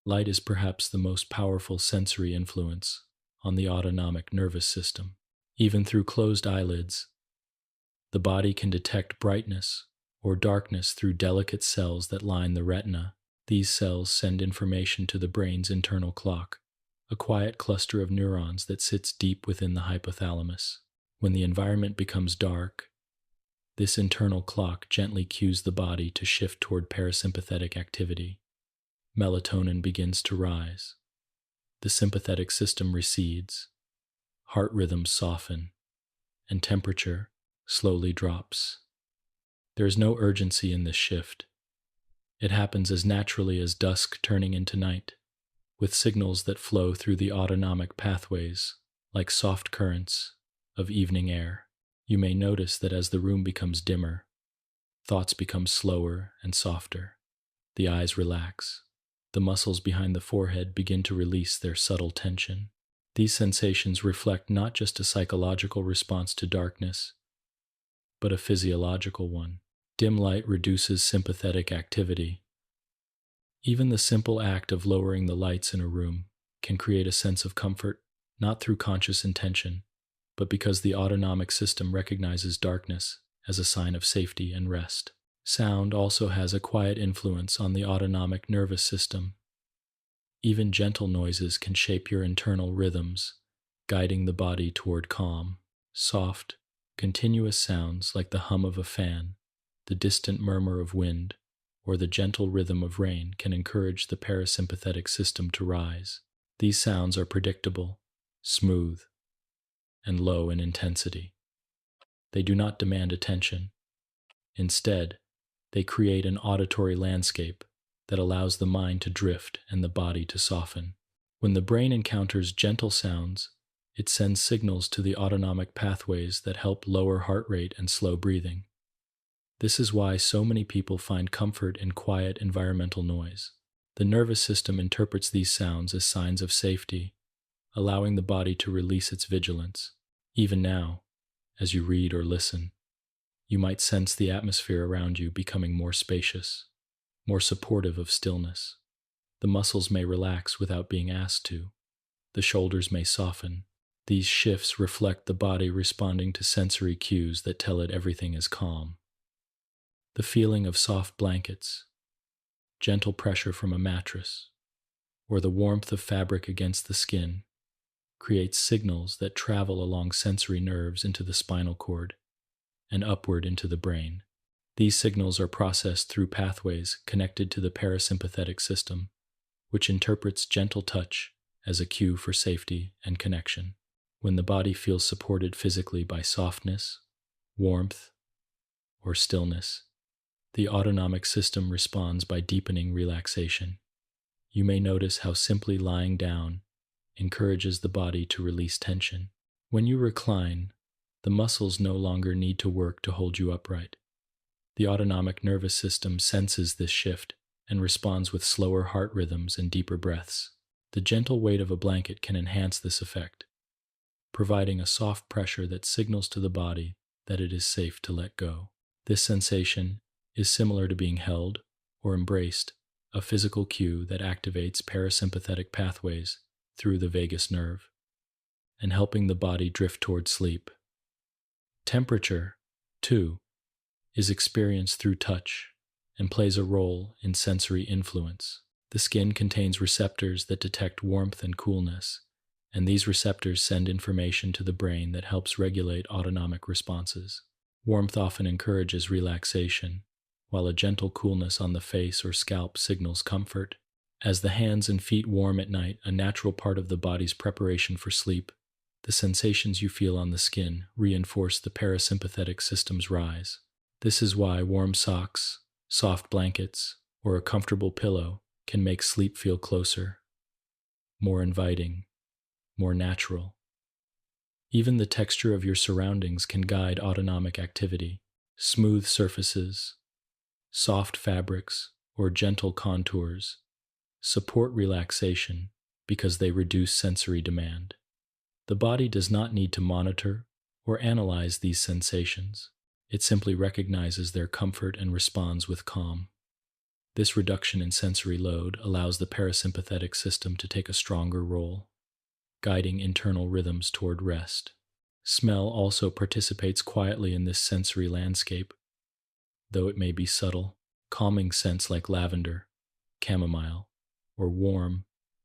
Light is perhaps the most powerful sensory influence, on the autonomic nervous system. Even through closed eyelids, the body can detect brightness or darkness through delicate cells that line the retina. These cells send information to the brain's internal clock, a quiet cluster of neurons that sits deep within the hypothalamus. When the environment becomes dark, this internal clock gently cues the body to shift toward parasympathetic activity. Melatonin begins to rise. The sympathetic system recedes. Heart rhythms soften, and temperature slowly drops. There is no urgency in this shift. It happens as naturally as dusk turning into night, with signals that flow through the autonomic pathways like soft currents of evening air. You may notice that as the room becomes dimmer, thoughts become slower and softer. The eyes relax. The muscles behind the forehead begin to release their subtle tension. These sensations reflect not just a psychological response to darkness, but a physiological one. Dim light reduces sympathetic activity. Even the simple act of lowering the lights in a room can create a sense of comfort, not through conscious intention, but because the autonomic system recognizes darkness as a sign of safety and rest. Sound also has a quiet influence on the autonomic nervous system. Even gentle noises can shape your internal rhythms, guiding the body toward calm. Soft, continuous sounds like the hum of a fan, the distant murmur of wind, or the gentle rhythm of rain can encourage the parasympathetic system to rise. These sounds are predictable, smooth, and low in intensity. They do not demand attention. Instead, they create an auditory landscape that allows the mind to drift and the body to soften. When the brain encounters gentle sounds, it sends signals to the autonomic pathways that help lower heart rate and slow breathing. This is why so many people find comfort in quiet environmental noise. The nervous system interprets these sounds as signs of safety, allowing the body to release its vigilance. Even now, as you read or listen, you might sense the atmosphere around you becoming more spacious, more supportive of stillness. The muscles may relax without being asked to. The shoulders may soften. These shifts reflect the body responding to sensory cues that tell it everything is calm. The feeling of soft blankets, gentle pressure from a mattress, or the warmth of fabric against the skin creates signals that travel along sensory nerves into the spinal cord and upward into the brain. These signals are processed through pathways connected to the parasympathetic system, which interprets gentle touch as a cue for safety and connection. When the body feels supported physically by softness, warmth, or stillness, the autonomic system responds by deepening relaxation. You may notice how simply lying down encourages the body to release tension. When you recline, the muscles no longer need to work to hold you upright. The autonomic nervous system senses this shift and responds with slower heart rhythms and deeper breaths. The gentle weight of a blanket can enhance this effect, providing a soft pressure that signals to the body that it is safe to let go. This sensation is similar to being held or embraced, a physical cue that activates parasympathetic pathways through the vagus nerve, and helping the body drift toward sleep. Temperature, too, is experienced through touch and plays a role in sensory influence. The skin contains receptors that detect warmth and coolness, and these receptors send information to the brain that helps regulate autonomic responses. Warmth often encourages relaxation, while a gentle coolness on the face or scalp signals comfort. As the hands and feet warm at night, a natural part of the body's preparation for sleep, the sensations you feel on the skin reinforce the parasympathetic system's rise. This is why warm socks, soft blankets, or a comfortable pillow can make sleep feel closer, more inviting, more natural. Even the texture of your surroundings can guide autonomic activity. Smooth surfaces, soft fabrics, or gentle contours support relaxation because they reduce sensory demand. The body does not need to monitor or analyze these sensations. It simply recognizes their comfort and responds with calm. This reduction in sensory load allows the parasympathetic system to take a stronger role, guiding internal rhythms toward rest. Smell also participates quietly in this sensory landscape, though it may be subtle. Calming scents like lavender, chamomile, or warm,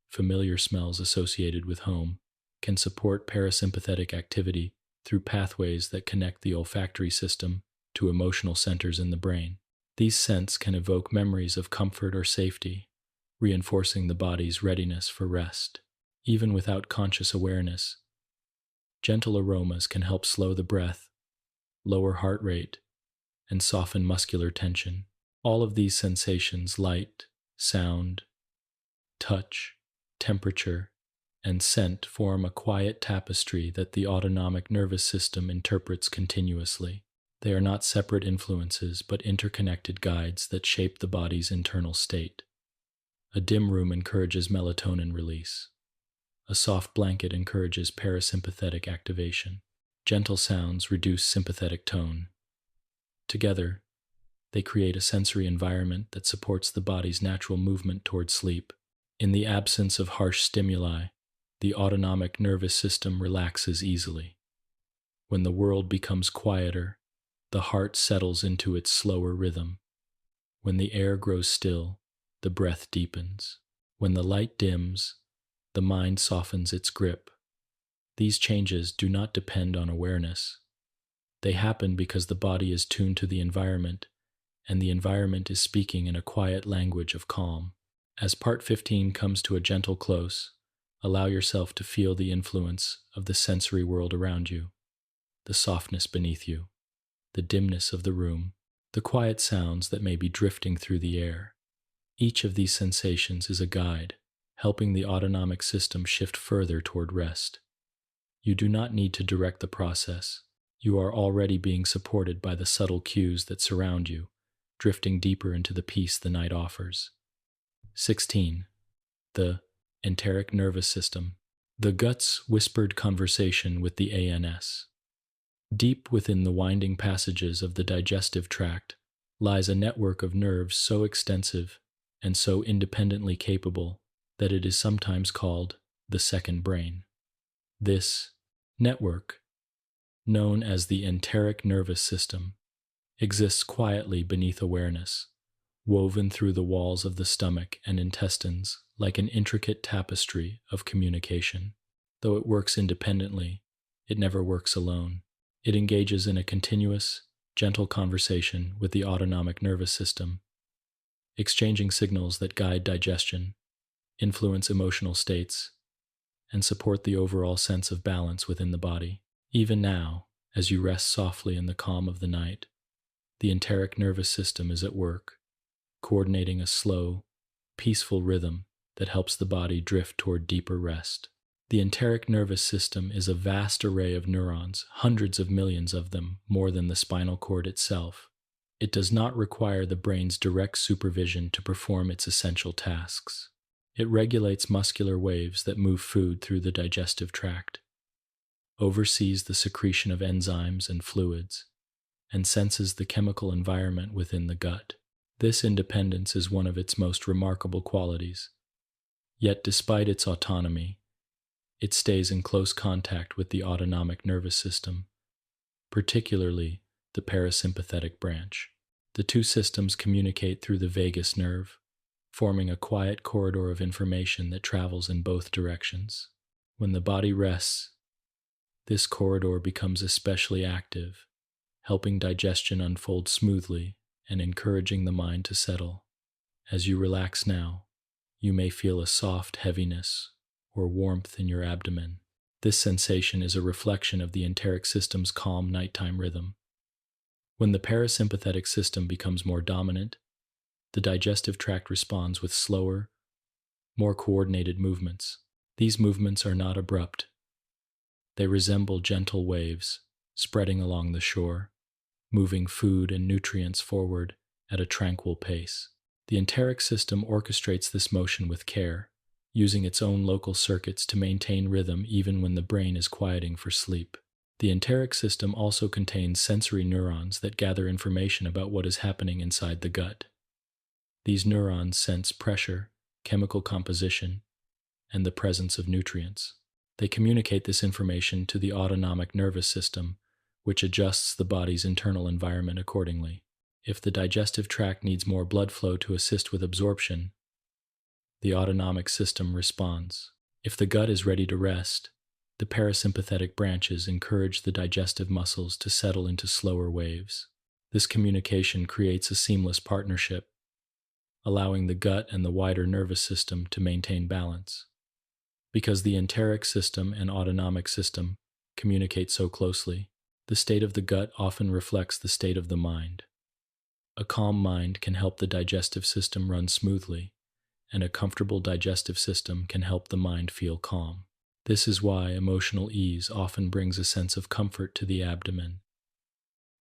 familiar smells associated with home can support parasympathetic activity through pathways that connect the olfactory system to emotional centers in the brain. These scents can evoke memories of comfort or safety, reinforcing the body's readiness for rest. Even without conscious awareness, gentle aromas can help slow the breath, lower heart rate, and soften muscular tension. All of these sensations, light, sound, touch, temperature, and scent, form a quiet tapestry that the autonomic nervous system interprets continuously. They are not separate influences, but interconnected guides that shape the body's internal state. A dim room encourages melatonin release. A soft blanket encourages parasympathetic activation. Gentle sounds reduce sympathetic tone. Together, they create a sensory environment that supports the body's natural movement toward sleep. In the absence of harsh stimuli, the autonomic nervous system relaxes easily. When the world becomes quieter, the heart settles into its slower rhythm. When the air grows still, the breath deepens. When the light dims, the mind softens its grip. These changes do not depend on awareness. They happen because the body is tuned to the environment, and the environment is speaking in a quiet language of calm. As part 15 comes to a gentle close, allow yourself to feel the influence of the sensory world around you, the softness beneath you, the dimness of the room, the quiet sounds that may be drifting through the air. Each of these sensations is a guide, helping the autonomic system shift further toward rest. You do not need to direct the process. You are already being supported by the subtle cues that surround you, drifting deeper into the peace the night offers. 16. The enteric nervous system. The gut's whispered conversation with the ANS. Deep within the winding passages of the digestive tract lies a network of nerves so extensive and so independently capable that it is sometimes called the second brain. This network, known as the enteric nervous system, exists quietly beneath awareness, woven through the walls of the stomach and intestines like an intricate tapestry of communication. Though it works independently, it never works alone. It engages in a continuous, gentle conversation with the autonomic nervous system, exchanging signals that guide digestion, influence emotional states, and support the overall sense of balance within the body. Even now, as you rest softly in the calm of the night, the enteric nervous system is at work, coordinating a slow, peaceful rhythm that helps the body drift toward deeper rest. The enteric nervous system is a vast array of neurons, hundreds of millions of them, more than the spinal cord itself. It does not require the brain's direct supervision to perform its essential tasks. It regulates muscular waves that move food through the digestive tract, oversees the secretion of enzymes and fluids, and senses the chemical environment within the gut. This independence is one of its most remarkable qualities. Yet despite its autonomy, it stays in close contact with the autonomic nervous system, particularly the parasympathetic branch. The two systems communicate through the vagus nerve, forming a quiet corridor of information that travels in both directions. When the body rests, this corridor becomes especially active, helping digestion unfold smoothly and encouraging the mind to settle. As you relax now, you may feel a soft heaviness or warmth in your abdomen. This sensation is a reflection of the enteric system's calm nighttime rhythm. When the parasympathetic system becomes more dominant, the digestive tract responds with slower, more coordinated movements. These movements are not abrupt. They resemble gentle waves spreading along the shore, moving food and nutrients forward at a tranquil pace. The enteric system orchestrates this motion with care, using its own local circuits to maintain rhythm even when the brain is quieting for sleep. The enteric system also contains sensory neurons that gather information about what is happening inside the gut. These neurons sense pressure, chemical composition, and the presence of nutrients. They communicate this information to the autonomic nervous system, which adjusts the body's internal environment accordingly. If the digestive tract needs more blood flow to assist with absorption, the autonomic system responds. If the gut is ready to rest, the parasympathetic branches encourage the digestive muscles to settle into slower waves. This communication creates a seamless partnership, allowing the gut and the wider nervous system to maintain balance. Because the enteric system and autonomic system communicate so closely, the state of the gut often reflects the state of the mind. A calm mind can help the digestive system run smoothly, and a comfortable digestive system can help the mind feel calm. This is why emotional ease often brings a sense of comfort to the abdomen,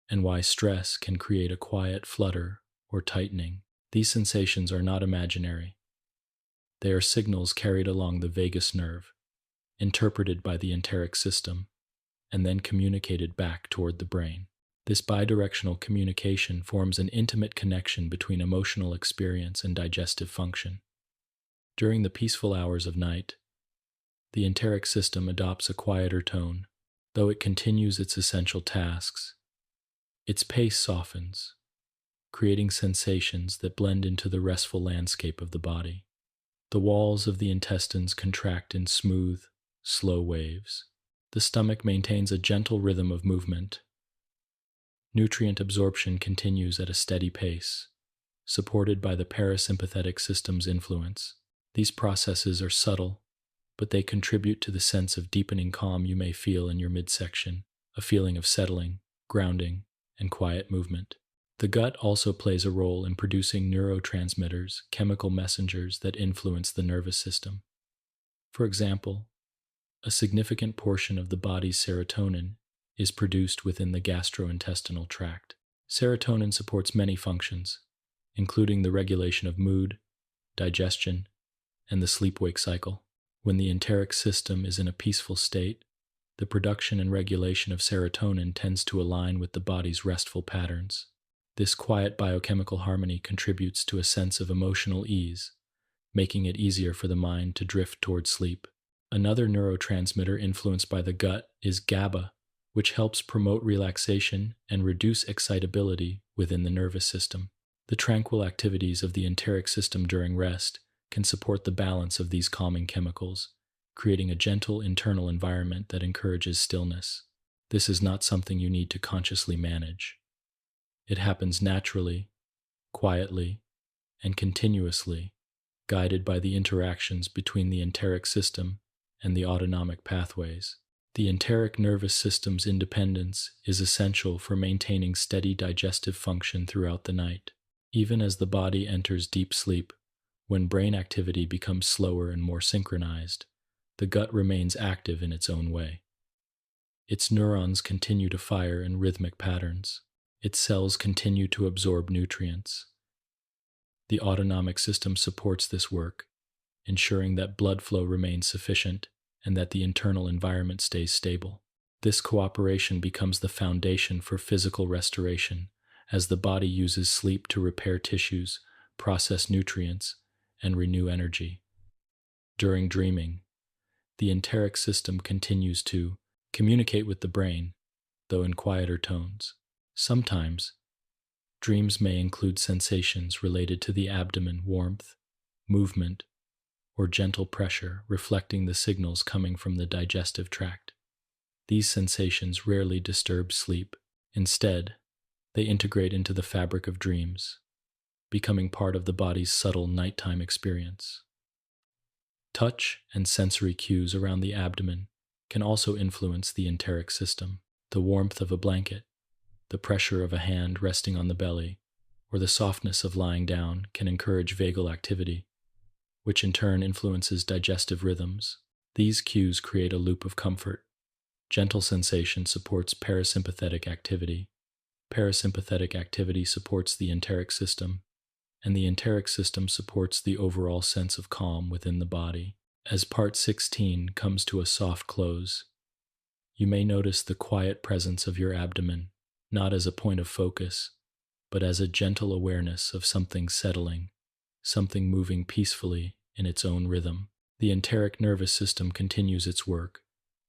and why stress can create a quiet flutter or tightening. These sensations are not imaginary. They are signals carried along the vagus nerve, interpreted by the enteric system, and then communicated back toward the brain. This bidirectional communication forms an intimate connection between emotional experience and digestive function. During the peaceful hours of night, the enteric system adopts a quieter tone, though it continues its essential tasks. Its pace softens, creating sensations that blend into the restful landscape of the body. The walls of the intestines contract in smooth, slow waves. The stomach maintains a gentle rhythm of movement. Nutrient absorption continues at a steady pace, supported by the parasympathetic system's influence. These processes are subtle, but they contribute to the sense of deepening calm you may feel in your midsection, a feeling of settling, grounding, and quiet movement. The gut also plays a role in producing neurotransmitters, chemical messengers that influence the nervous system. For example, a significant portion of the body's serotonin is produced within the gastrointestinal tract. Serotonin supports many functions, including the regulation of mood, digestion, and the sleep-wake cycle. When the enteric system is in a peaceful state, the production and regulation of serotonin tends to align with the body's restful patterns. This quiet biochemical harmony contributes to a sense of emotional ease, making it easier for the mind to drift toward sleep. Another neurotransmitter influenced by the gut is GABA, which helps promote relaxation and reduce excitability within the nervous system. The tranquil activities of the enteric system during rest can support the balance of these calming chemicals, creating a gentle internal environment that encourages stillness. This is not something you need to consciously manage. It happens naturally, quietly, and continuously, guided by the interactions between the enteric system and the autonomic pathways. The enteric nervous system's independence is essential for maintaining steady digestive function throughout the night. Even as the body enters deep sleep, when brain activity becomes slower and more synchronized, the gut remains active in its own way. Its neurons continue to fire in rhythmic patterns. Its cells continue to absorb nutrients. The autonomic system supports this work, ensuring that blood flow remains sufficient and that the internal environment stays stable. This cooperation becomes the foundation for physical restoration, as the body uses sleep to repair tissues, process nutrients, and renew energy. During dreaming, the enteric system continues to communicate with the brain, though in quieter tones. Sometimes, dreams may include sensations related to the abdomen, warmth, movement, or gentle pressure, reflecting the signals coming from the digestive tract. These sensations rarely disturb sleep. Instead, they integrate into the fabric of dreams, becoming part of the body's subtle nighttime experience. Touch and sensory cues around the abdomen can also influence the enteric system. The warmth of a blanket, the pressure of a hand resting on the belly, or the softness of lying down can encourage vagal activity, which in turn influences digestive rhythms. These cues create a loop of comfort. Gentle sensation supports parasympathetic activity. Parasympathetic activity supports the enteric system, and the enteric system supports the overall sense of calm within the body. As part 16 comes to a soft close, you may notice the quiet presence of your abdomen, not as a point of focus, but as a gentle awareness of something settling, something moving peacefully in its own rhythm. The enteric nervous system continues its work,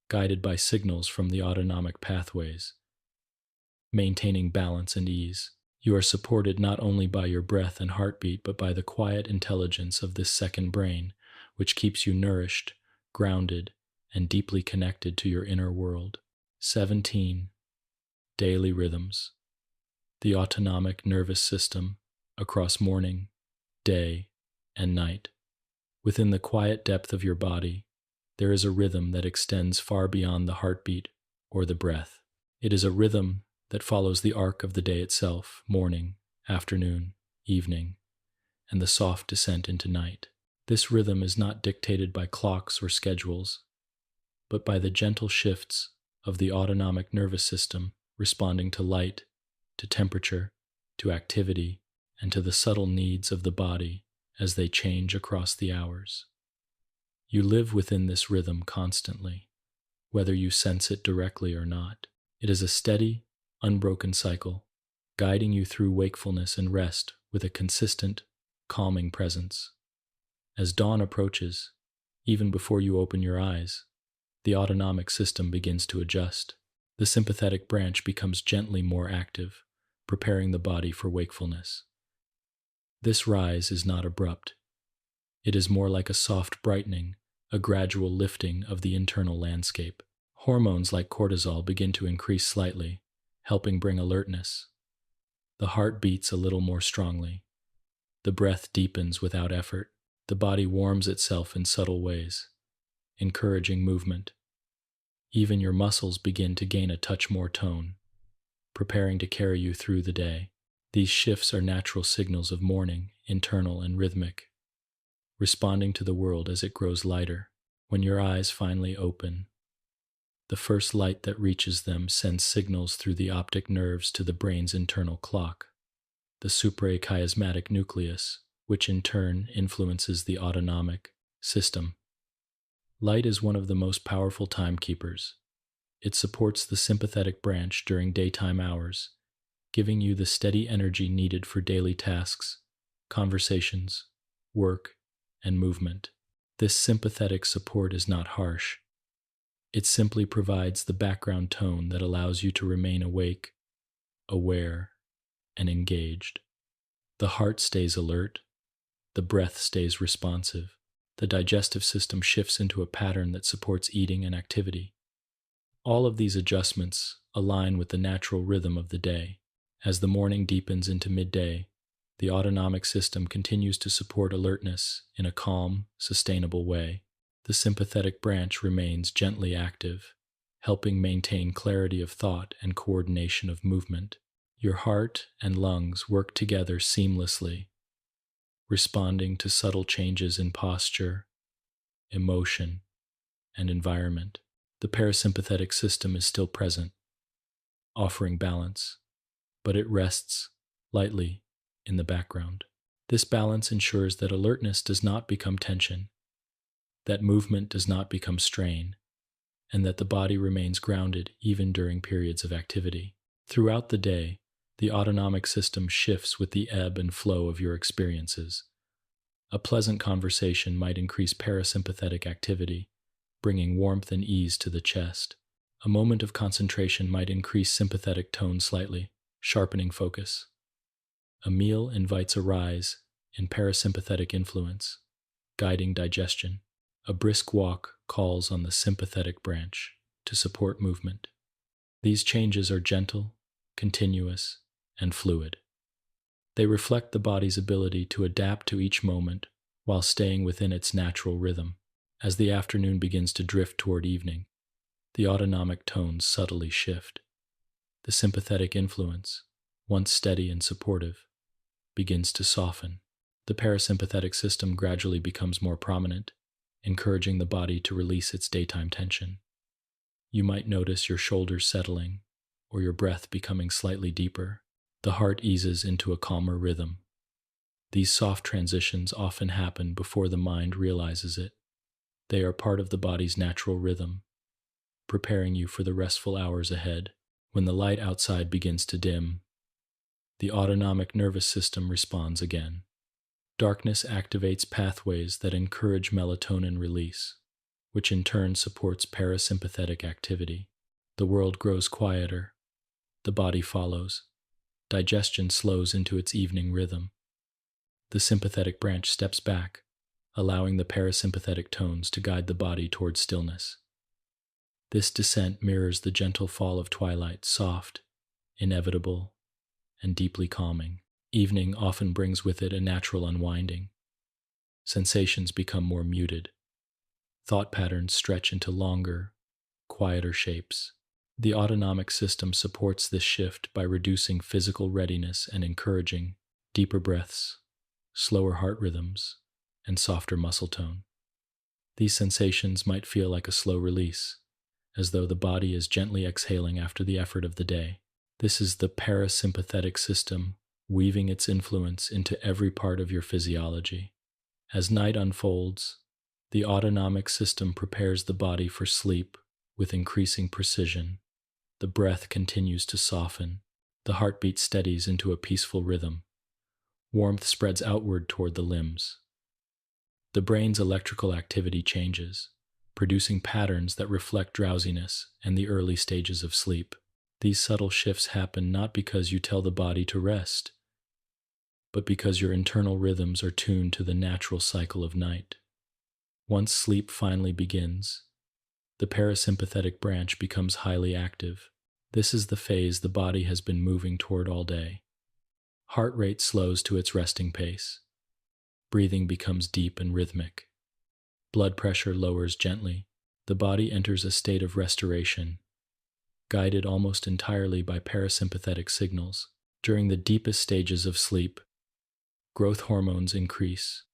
guided by signals from the autonomic pathways, maintaining balance and ease. You are supported not only by your breath and heartbeat, but by the quiet intelligence of this second brain, which keeps you nourished, grounded, and deeply connected to your inner world. 17. Daily rhythms. The autonomic nervous system, across morning, day, and night. Within the quiet depth of your body, there is a rhythm that extends far beyond the heartbeat or the breath. It is a rhythm that follows the arc of the day itself, morning, afternoon, evening, and the soft descent into night. This rhythm is not dictated by clocks or schedules, but by the gentle shifts of the autonomic nervous system responding to light, to temperature, to activity, and to the subtle needs of the body as they change across the hours. You live within this rhythm constantly, whether you sense it directly or not. It is a steady, unbroken cycle, guiding you through wakefulness and rest with a consistent, calming presence. As dawn approaches, even before you open your eyes, the autonomic system begins to adjust. The sympathetic branch becomes gently more active, preparing the body for wakefulness. This rise is not abrupt. It is more like a soft brightening, a gradual lifting of the internal landscape. Hormones like cortisol begin to increase slightly, helping bring alertness. The heart beats a little more strongly. The breath deepens without effort. The body warms itself in subtle ways, encouraging movement. Even your muscles begin to gain a touch more tone, preparing to carry you through the day. These shifts are natural signals of morning, internal and rhythmic, responding to the world as it grows lighter. When your eyes finally open, the first light that reaches them sends signals through the optic nerves to the brain's internal clock, the suprachiasmatic nucleus, which in turn influences the autonomic system. Light is one of the most powerful timekeepers. It supports the sympathetic branch during daytime hours, giving you the steady energy needed for daily tasks, conversations, work, and movement. This sympathetic support is not harsh. It simply provides the background tone that allows you to remain awake, aware, and engaged. The heart stays alert. The breath stays responsive. The digestive system shifts into a pattern that supports eating and activity. All of these adjustments align with the natural rhythm of the day. As the morning deepens into midday, the autonomic system continues to support alertness in a calm, sustainable way. The sympathetic branch remains gently active, helping maintain clarity of thought and coordination of movement. Your heart and lungs work together seamlessly, responding to subtle changes in posture, emotion, and environment. The parasympathetic system is still present, offering balance, but it rests lightly in the background. This balance ensures that alertness does not become tension, that movement does not become strain, and that the body remains grounded even during periods of activity. Throughout the day, the autonomic system shifts with the ebb and flow of your experiences. A pleasant conversation might increase parasympathetic activity, bringing warmth and ease to the chest. A moment of concentration might increase sympathetic tone slightly, sharpening focus. A meal invites a rise in parasympathetic influence, guiding digestion. A brisk walk calls on the sympathetic branch to support movement. These changes are gentle, continuous, and fluid. They reflect the body's ability to adapt to each moment while staying within its natural rhythm. As the afternoon begins to drift toward evening, the autonomic tones subtly shift. The sympathetic influence, once steady and supportive, begins to soften. The parasympathetic system gradually becomes more prominent, encouraging the body to release its daytime tension. You might notice your shoulders settling or your breath becoming slightly deeper. The heart eases into a calmer rhythm. These soft transitions often happen before the mind realizes it. They are part of the body's natural rhythm, preparing you for the restful hours ahead. When the light outside begins to dim, the autonomic nervous system responds again. Darkness activates pathways that encourage melatonin release, which in turn supports parasympathetic activity. The world grows quieter, the body follows, digestion slows into its evening rhythm. The sympathetic branch steps back, allowing the parasympathetic tones to guide the body towards stillness. This descent mirrors the gentle fall of twilight, soft, inevitable, and deeply calming. Evening often brings with it a natural unwinding. Sensations become more muted. Thought patterns stretch into longer, quieter shapes. The autonomic system supports this shift by reducing physical readiness and encouraging deeper breaths, slower heart rhythms, and softer muscle tone. These sensations might feel like a slow release, as though the body is gently exhaling after the effort of the day. This is the parasympathetic system weaving its influence into every part of your physiology. As night unfolds, the autonomic system prepares the body for sleep with increasing precision. The breath continues to soften. The heartbeat steadies into a peaceful rhythm. Warmth spreads outward toward the limbs. The brain's electrical activity changes, producing patterns that reflect drowsiness and the early stages of sleep. These subtle shifts happen not because you tell the body to rest, but because your internal rhythms are tuned to the natural cycle of night. Once sleep finally begins, the parasympathetic branch becomes highly active. This is the phase the body has been moving toward all day. Heart rate slows to its resting pace. Breathing becomes deep and rhythmic. Blood pressure lowers gently. The body enters a state of restoration, guided almost entirely by parasympathetic signals. During the deepest stages of sleep, growth hormones increase,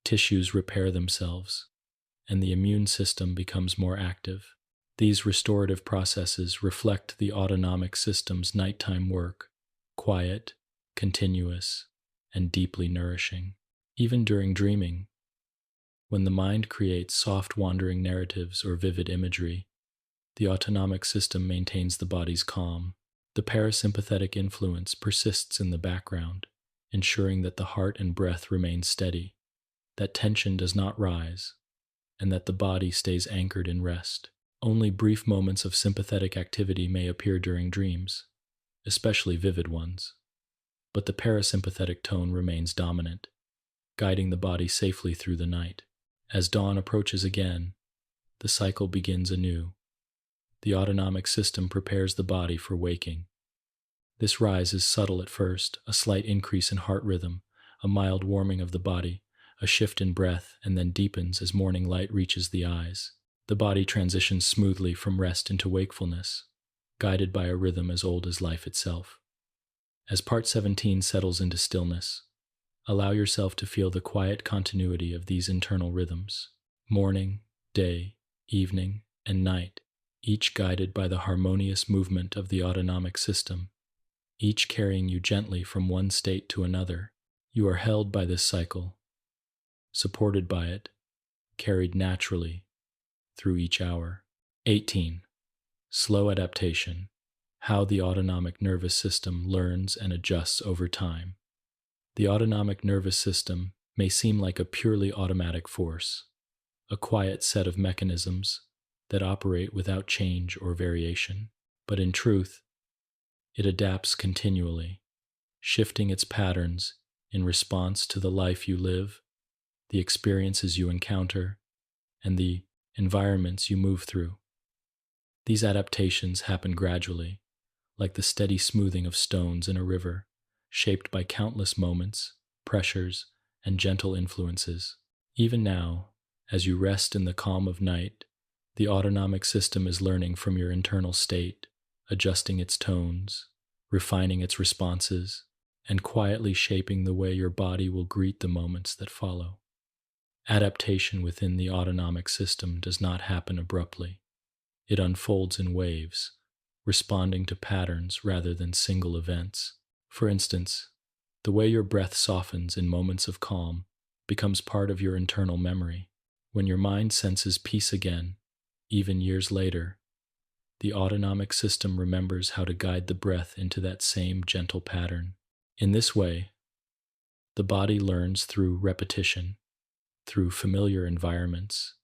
tissues repair themselves, and the immune system becomes more active. These restorative processes reflect the autonomic system's nighttime work, quiet, continuous, and deeply nourishing. Even during dreaming, when the mind creates soft wandering narratives or vivid imagery, the autonomic system maintains the body's calm. The parasympathetic influence persists in the background, ensuring that the heart and breath remain steady, that tension does not rise, and that the body stays anchored in rest. Only brief moments of sympathetic activity may appear during dreams, especially vivid ones, but the parasympathetic tone remains dominant, guiding the body safely through the night. As dawn approaches again, the cycle begins anew. The autonomic system prepares the body for waking. This rise is subtle at first, a slight increase in heart rhythm, a mild warming of the body, a shift in breath, and then deepens as morning light reaches the eyes. The body transitions smoothly from rest into wakefulness, guided by a rhythm as old as life itself. As part 17 settles into stillness, allow yourself to feel the quiet continuity of these internal rhythms. Morning, day, evening, and night, each guided by the harmonious movement of the autonomic system, each carrying you gently from one state to another. You are held by this cycle, supported by it, carried naturally through each hour. 18. Slow adaptation. How the autonomic nervous system learns and adjusts over time. The autonomic nervous system may seem like a purely automatic force, a quiet set of mechanisms that operate without change or variation. But in truth, it adapts continually, shifting its patterns in response to the life you live, the experiences you encounter, and the environments you move through. These adaptations happen gradually, like the steady smoothing of stones in a river, shaped by countless moments, pressures, and gentle influences. Even now, as you rest in the calm of night, the autonomic system is learning from your internal state, adjusting its tones, refining its responses, and quietly shaping the way your body will greet the moments that follow. Adaptation within the autonomic system does not happen abruptly. It unfolds in waves, responding to patterns rather than single events. For instance, the way your breath softens in moments of calm becomes part of your internal memory. When your mind senses peace again, even years later, the autonomic system remembers how to guide the breath into that same gentle pattern. In this way, The body learns through repetition, through familiar environments,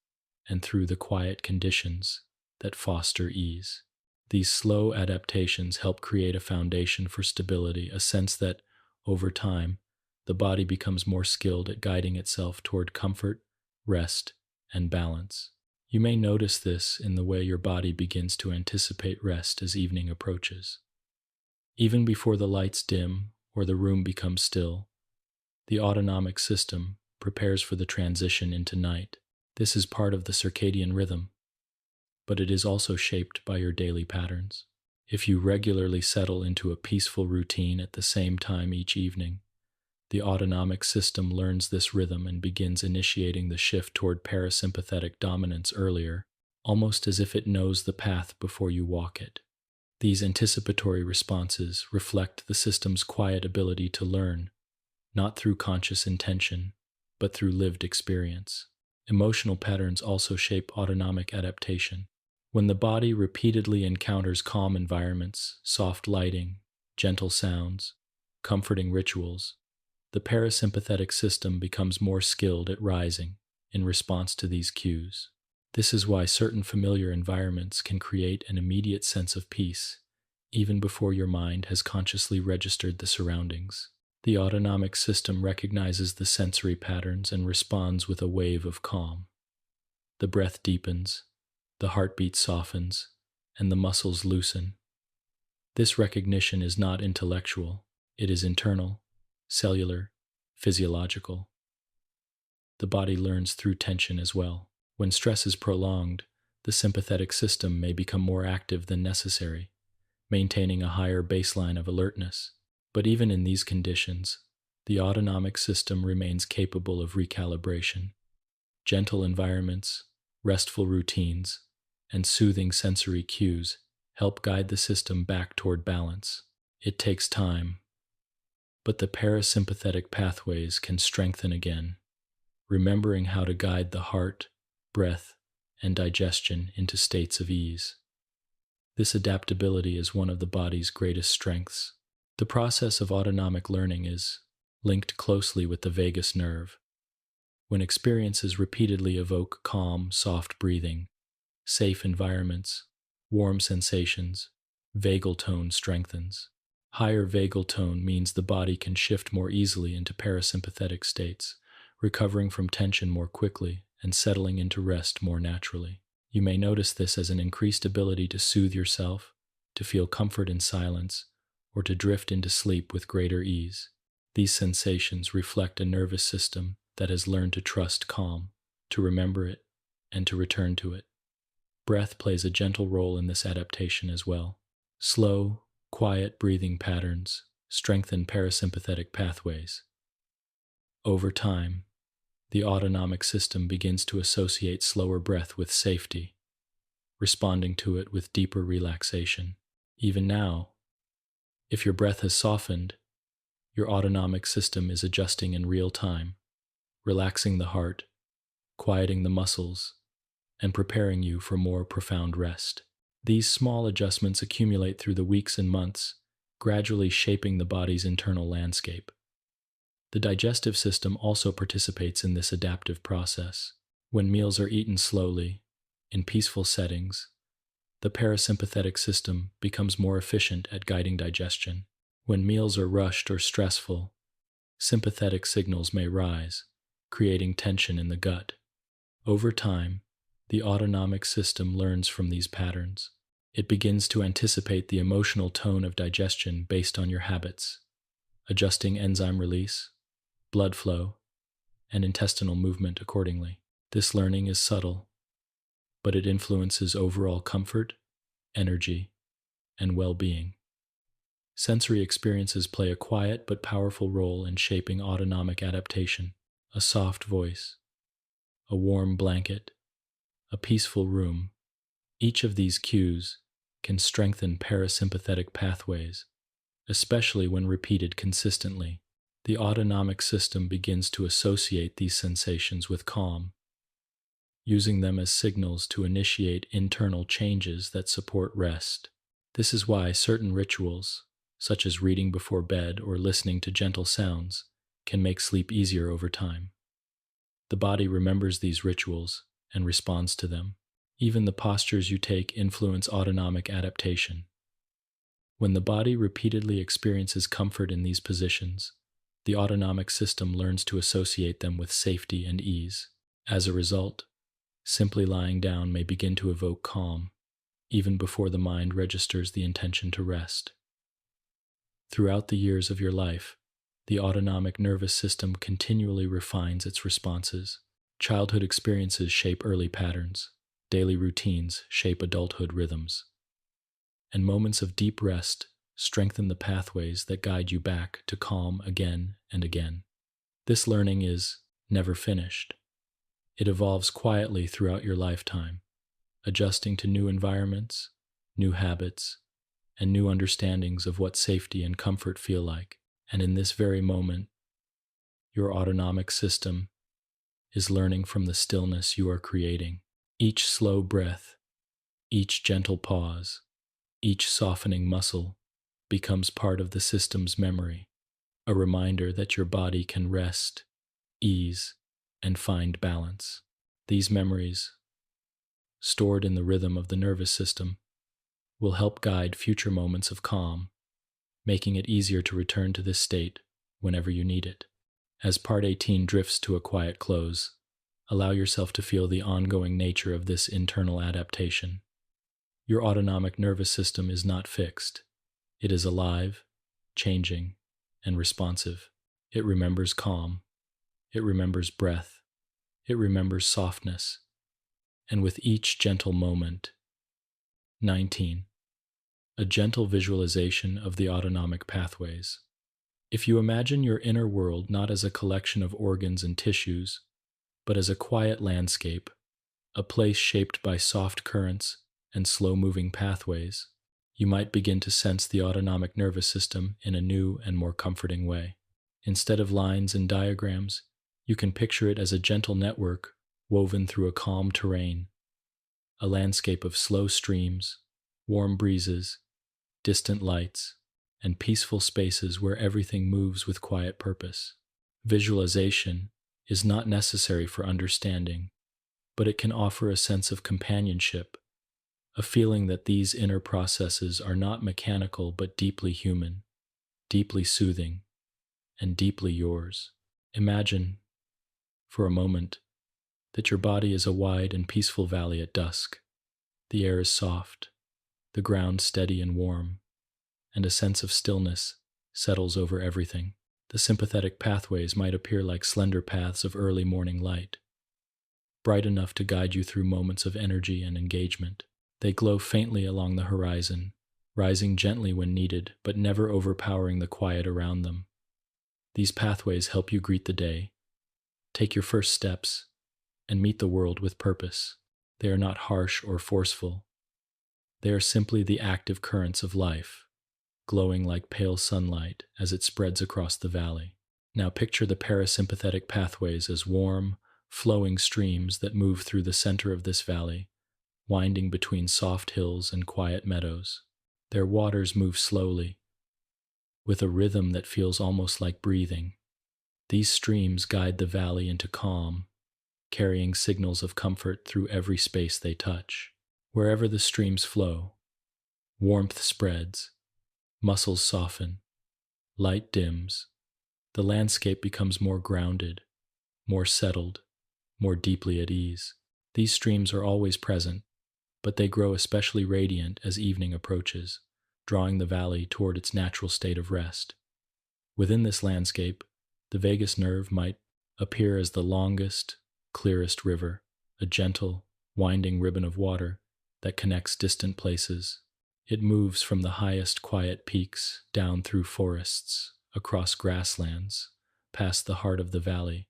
and through the quiet conditions that foster ease. These slow adaptations help create a foundation for stability, a sense that, over time, the body becomes more skilled at guiding itself toward comfort, rest, and balance. You may notice this in the way your body begins to anticipate rest as evening approaches. Even before the lights dim or the room becomes still, the autonomic system prepares for the transition into night. This is part of the circadian rhythm, but it is also shaped by your daily patterns. If you regularly settle into a peaceful routine at the same time each evening, the autonomic system learns this rhythm and begins initiating the shift toward parasympathetic dominance earlier, almost as if it knows the path before you walk it. These anticipatory responses reflect the system's quiet ability to learn, not through conscious intention, but through lived experience. Emotional patterns also shape autonomic adaptation. When the body repeatedly encounters calm environments, soft lighting, gentle sounds, comforting rituals, the parasympathetic system becomes more skilled at rising in response to these cues. This is why certain familiar environments can create an immediate sense of peace, even before your mind has consciously registered the surroundings. The autonomic system recognizes the sensory patterns and responds with a wave of calm. The breath deepens, the heartbeat softens, and the muscles loosen. This recognition is not intellectual, it is internal, cellular, physiological. The body learns through tension as well. When stress is prolonged, the sympathetic system may become more active than necessary, maintaining a higher baseline of alertness. But even in these conditions, the autonomic system remains capable of recalibration. Gentle environments, restful routines, and soothing sensory cues help guide the system back toward balance. It takes time, but the parasympathetic pathways can strengthen again, remembering how to guide the heart, breath, and digestion into states of ease. This adaptability is one of the body's greatest strengths. The process of autonomic learning is linked closely with the vagus nerve. When experiences repeatedly evoke calm, soft breathing, safe environments, warm sensations, vagal tone strengthens. Higher vagal tone means the body can shift more easily into parasympathetic states, recovering from tension more quickly and settling into rest more naturally. You may notice this as an increased ability to soothe yourself, to feel comfort in silence, or to drift into sleep with greater ease. These sensations reflect a nervous system that has learned to trust calm, to remember it, and to return to it. Breath plays a gentle role in this adaptation as well. Slow, quiet breathing patterns strengthen parasympathetic pathways. Over time, the autonomic system begins to associate slower breath with safety, responding to it with deeper relaxation. Even now, if your breath has softened, your autonomic system is adjusting in real time, relaxing the heart, quieting the muscles, and preparing you for more profound rest. These small adjustments accumulate through the weeks and months, gradually shaping the body's internal landscape. The digestive system also participates in this adaptive process. When meals are eaten slowly, in peaceful settings, the parasympathetic system becomes more efficient at guiding digestion. When meals are rushed or stressful, sympathetic signals may rise, creating tension in the gut. Over time, the autonomic system learns from these patterns. It begins to anticipate the emotional tone of digestion based on your habits, adjusting enzyme release, blood flow, and intestinal movement accordingly. This learning is subtle, but it influences overall comfort, energy, and well-being. Sensory experiences play a quiet but powerful role in shaping autonomic adaptation. A soft voice, a warm blanket, a peaceful room. Each of these cues can strengthen parasympathetic pathways, especially when repeated consistently. The autonomic system begins to associate these sensations with calm, using them as signals to initiate internal changes that support rest. This is why certain rituals, such as reading before bed or listening to gentle sounds, can make sleep easier over time. The body remembers these rituals and responds to them. Even the postures you take influence autonomic adaptation. When the body repeatedly experiences comfort in these positions, the autonomic system learns to associate them with safety and ease. As a result, simply lying down may begin to evoke calm, even before the mind registers the intention to rest. Throughout the years of your life, the autonomic nervous system continually refines its responses. Childhood experiences shape early patterns, daily routines shape adulthood rhythms, and moments of deep rest strengthen the pathways that guide you back to calm again and again. This learning is never finished. It evolves quietly throughout your lifetime, adjusting to new environments, new habits, and new understandings of what safety and comfort feel like. And in this very moment, your autonomic system is learning from the stillness you are creating. Each slow breath, each gentle pause, each softening muscle becomes part of the system's memory, a reminder that your body can rest, ease, and find balance. These memories, stored in the rhythm of the nervous system, will help guide future moments of calm, making it easier to return to this state whenever you need it. As Part 18 drifts to a quiet close, allow yourself to feel the ongoing nature of this internal adaptation. Your autonomic nervous system is not fixed. It is alive, changing, and responsive. It remembers calm. It remembers breath. It remembers softness. And with each gentle moment, 19. A gentle visualization of the autonomic pathways. If you imagine your inner world not as a collection of organs and tissues, but as a quiet landscape, a place shaped by soft currents and slow-moving pathways, you might begin to sense the autonomic nervous system in a new and more comforting way. Instead of lines and diagrams, you can picture it as a gentle network woven through a calm terrain, a landscape of slow streams, warm breezes, distant lights, and peaceful spaces where everything moves with quiet purpose. Visualization is not necessary for understanding, but it can offer a sense of companionship, a feeling that these inner processes are not mechanical but deeply human, deeply soothing, and deeply yours. Imagine, for a moment, that your body is a wide and peaceful valley at dusk. The air is soft, the ground steady and warm, and a sense of stillness settles over everything. The sympathetic pathways might appear like slender paths of early morning light, bright enough to guide you through moments of energy and engagement. They glow faintly along the horizon, rising gently when needed, but never overpowering the quiet around them. These pathways help you greet the day, take your first steps, and meet the world with purpose. They are not harsh or forceful. They are simply the active currents of life, glowing like pale sunlight as it spreads across the valley. Now picture the parasympathetic pathways as warm, flowing streams that move through the center of this valley, winding between soft hills and quiet meadows. Their waters move slowly, with a rhythm that feels almost like breathing. These streams guide the valley into calm, carrying signals of comfort through every space they touch. Wherever the streams flow, warmth spreads, muscles soften, light dims, the landscape becomes more grounded, more settled, more deeply at ease. These streams are always present, but they grow especially radiant as evening approaches, drawing the valley toward its natural state of rest. Within this landscape, the vagus nerve might appear as the longest, clearest river, a gentle, winding ribbon of water that connects distant places. It moves from the highest quiet peaks down through forests, across grasslands, past the heart of the valley,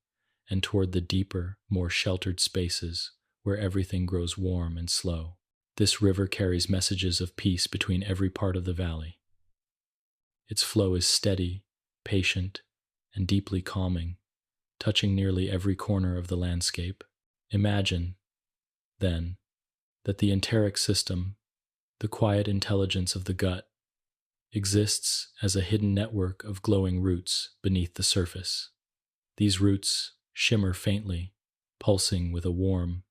and toward the deeper, more sheltered spaces where everything grows warm and slow. This river carries messages of peace between every part of the valley. Its flow is steady, patient, and deeply calming, touching nearly every corner of the landscape. Imagine, then, that the enteric system, the quiet intelligence of the gut, exists as a hidden network of glowing roots beneath the surface. These roots shimmer faintly, pulsing with a warm,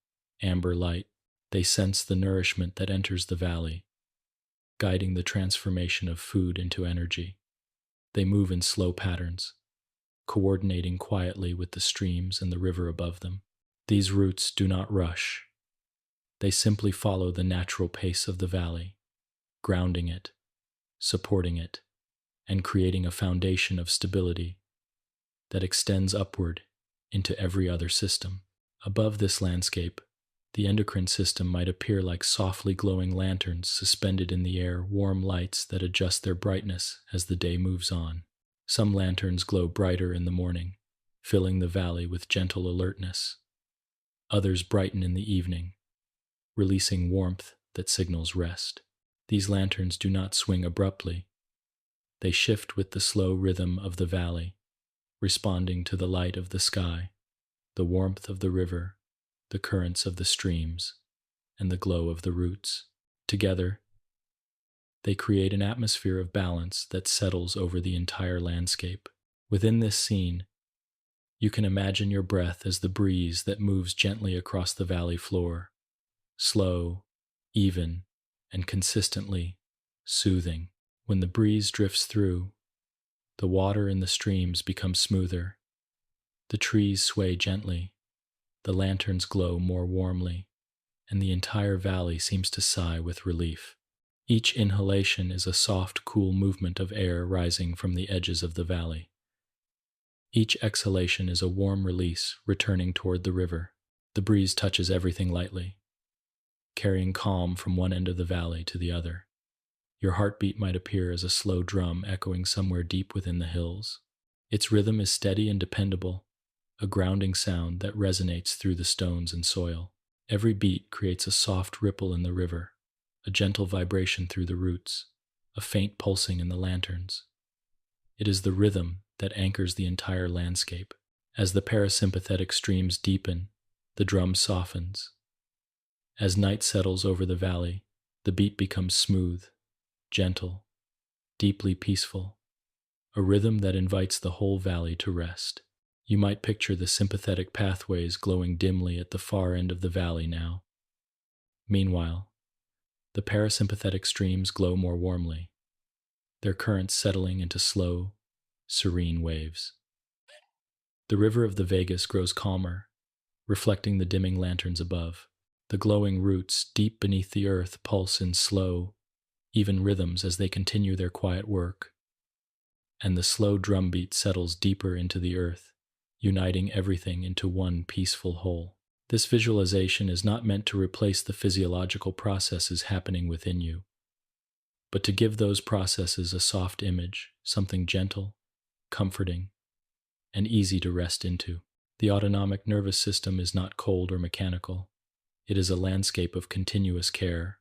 amber light. They sense the nourishment that enters the valley, guiding the transformation of food into energy. They move in slow patterns, coordinating quietly with the streams and the river above them. These roots do not rush. They simply follow the natural pace of the valley, grounding it, supporting it, and creating a foundation of stability that extends upward into every other system. Above this landscape, the endocrine system might appear like softly glowing lanterns suspended in the air, warm lights that adjust their brightness as the day moves on. Some lanterns glow brighter in the morning, filling the valley with gentle alertness. Others brighten in the evening, releasing warmth that signals rest. These lanterns do not swing abruptly. They shift with the slow rhythm of the valley, responding to the light of the sky, the warmth of the river, the currents of the streams, and the glow of the roots. Together, they create an atmosphere of balance that settles over the entire landscape. Within this scene, you can imagine your breath as the breeze that moves gently across the valley floor, slow, even, and consistently soothing. When the breeze drifts through, the water in the streams becomes smoother, the trees sway gently, the lanterns glow more warmly, and the entire valley seems to sigh with relief. Each inhalation is a soft, cool movement of air rising from the edges of the valley. Each exhalation is a warm release returning toward the river. The breeze touches everything lightly, carrying calm from one end of the valley to the other. Your heartbeat might appear as a slow drum echoing somewhere deep within the hills. Its rhythm is steady and dependable, a grounding sound that resonates through the stones and soil. Every beat creates a soft ripple in the river, a gentle vibration through the roots, a faint pulsing in the lanterns. It is the rhythm that anchors the entire landscape. As the parasympathetic streams deepen, the drum softens. As night settles over the valley, the beat becomes smooth, gentle, deeply peaceful, a rhythm that invites the whole valley to rest. You might picture the sympathetic pathways glowing dimly at the far end of the valley now. Meanwhile, the parasympathetic streams glow more warmly, their currents settling into slow, serene waves. The river of the Vegas grows calmer, reflecting the dimming lanterns above. The glowing roots deep beneath the earth pulse in slow, even rhythms as they continue their quiet work, and the slow drumbeat settles deeper into the earth, uniting everything into one peaceful whole. This visualization is not meant to replace the physiological processes happening within you, but to give those processes a soft image, something gentle, comforting, and easy to rest into. The autonomic nervous system is not cold or mechanical. It is a landscape of continuous care.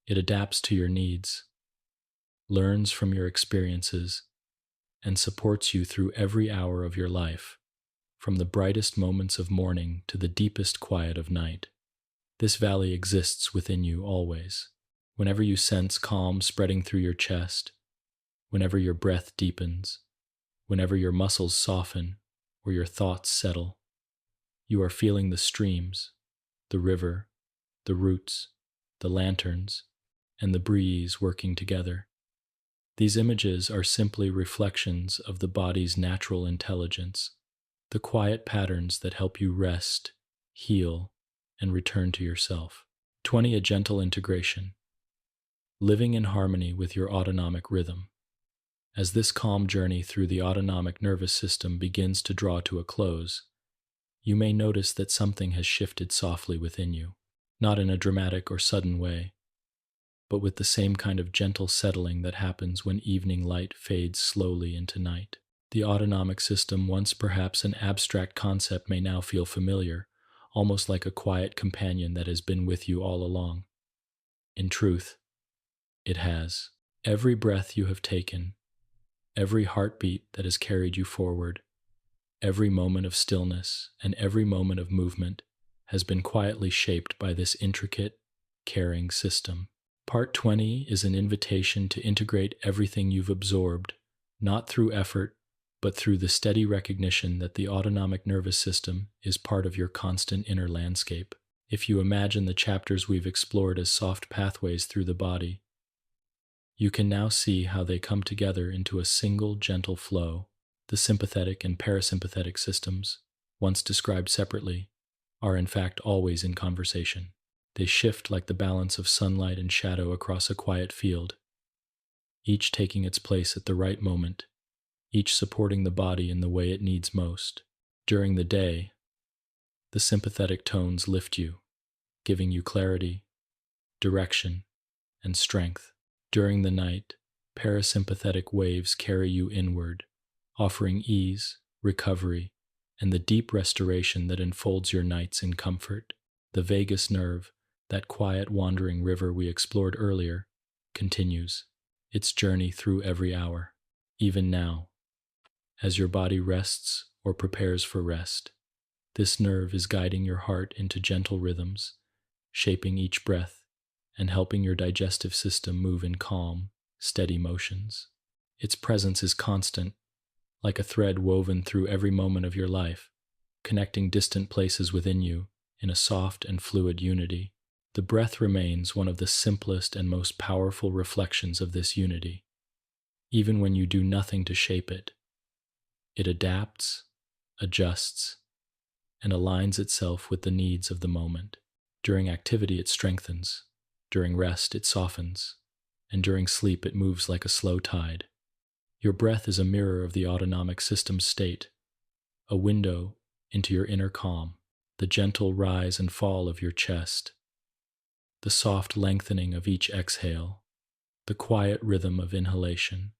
It adapts to your needs, learns from your experiences, and supports you through every hour of your life, from the brightest moments of morning to the deepest quiet of night. This valley exists within you always. Whenever you sense calm spreading through your chest, whenever your breath deepens, whenever your muscles soften or your thoughts settle, you are feeling the streams, the river, the roots, the lanterns, and the breeze working together. These images are simply reflections of the body's natural intelligence, the quiet patterns that help you rest, heal, and return to yourself. 20. A gentle integration. Living in harmony with your autonomic rhythm. As this calm journey through the autonomic nervous system begins to draw to a close, you may notice that something has shifted softly within you, not in a dramatic or sudden way, but with the same kind of gentle settling that happens when evening light fades slowly into night. The autonomic system, once perhaps an abstract concept, may now feel familiar, almost like a quiet companion that has been with you all along. In truth, it has. Every breath you have taken, every heartbeat that has carried you forward, every moment of stillness and every moment of movement has been quietly shaped by this intricate, caring system. Part 20 is an invitation to integrate everything you've absorbed, not through effort, but through the steady recognition that the autonomic nervous system is part of your constant inner landscape. If you imagine the chapters we've explored as soft pathways through the body, you can now see how they come together into a single gentle flow. The sympathetic and parasympathetic systems, once described separately, are in fact always in conversation. They shift like the balance of sunlight and shadow across a quiet field, each taking its place at the right moment, each supporting the body in the way it needs most. During the day, the sympathetic tones lift you, giving you clarity, direction, and strength. During the night, parasympathetic waves carry you inward, offering ease, recovery, and the deep restoration that enfolds your nights in comfort. The vagus nerve, that quiet wandering river we explored earlier, continues its journey through every hour. Even now, as your body rests or prepares for rest, this nerve is guiding your heart into gentle rhythms, shaping each breath and helping your digestive system move in calm, steady motions. Its presence is constant, like a thread woven through every moment of your life, connecting distant places within you in a soft and fluid unity. The breath remains one of the simplest and most powerful reflections of this unity. Even when you do nothing to shape it, it adapts, adjusts, and aligns itself with the needs of the moment. During activity, it strengthens. During rest, it softens. And during sleep, it moves like a slow tide. Your breath is a mirror of the autonomic system's state, a window into your inner calm, the gentle rise and fall of your chest, the soft lengthening of each exhale, the quiet rhythm of inhalation.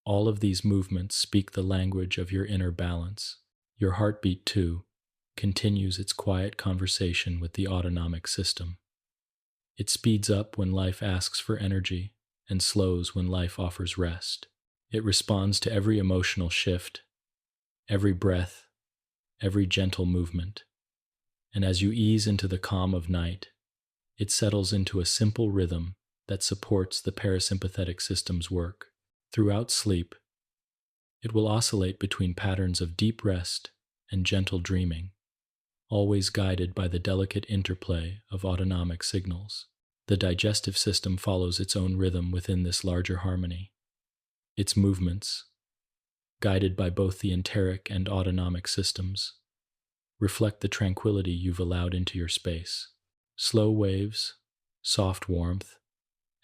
All of these movements speak the language of your inner balance. Your heartbeat, too, continues its quiet conversation with the autonomic system. It speeds up when life asks for energy and slows when life offers rest. It responds to every emotional shift, every breath, every gentle movement. And as you ease into the calm of night, it settles into a simple rhythm that supports the parasympathetic system's work. Throughout sleep, it will oscillate between patterns of deep rest and gentle dreaming, always guided by the delicate interplay of autonomic signals. The digestive system follows its own rhythm within this larger harmony. Its movements, guided by both the enteric and autonomic systems, reflect the tranquility you've allowed into your space. Slow waves, soft warmth,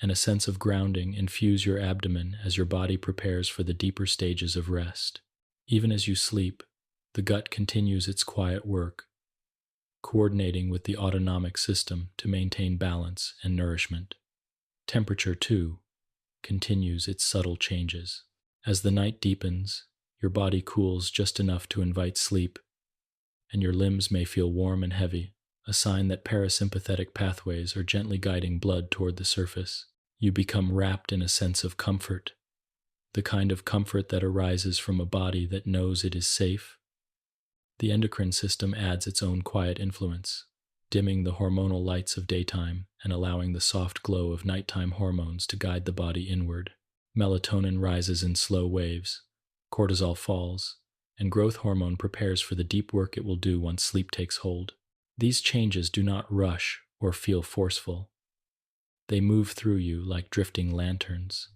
and a sense of grounding infuse your abdomen as your body prepares for the deeper stages of rest. Even as you sleep, the gut continues its quiet work, coordinating with the autonomic system to maintain balance and nourishment. Temperature, too, continues its subtle changes. As the night deepens, your body cools just enough to invite sleep, and your limbs may feel warm and heavy, a sign that parasympathetic pathways are gently guiding blood toward the surface. You become wrapped in a sense of comfort, the kind of comfort that arises from a body that knows it is safe. The endocrine system adds its own quiet influence, dimming the hormonal lights of daytime and allowing the soft glow of nighttime hormones to guide the body inward. Melatonin rises in slow waves, cortisol falls, and growth hormone prepares for the deep work it will do once sleep takes hold. These changes do not rush or feel forceful. They move through you like drifting lanterns,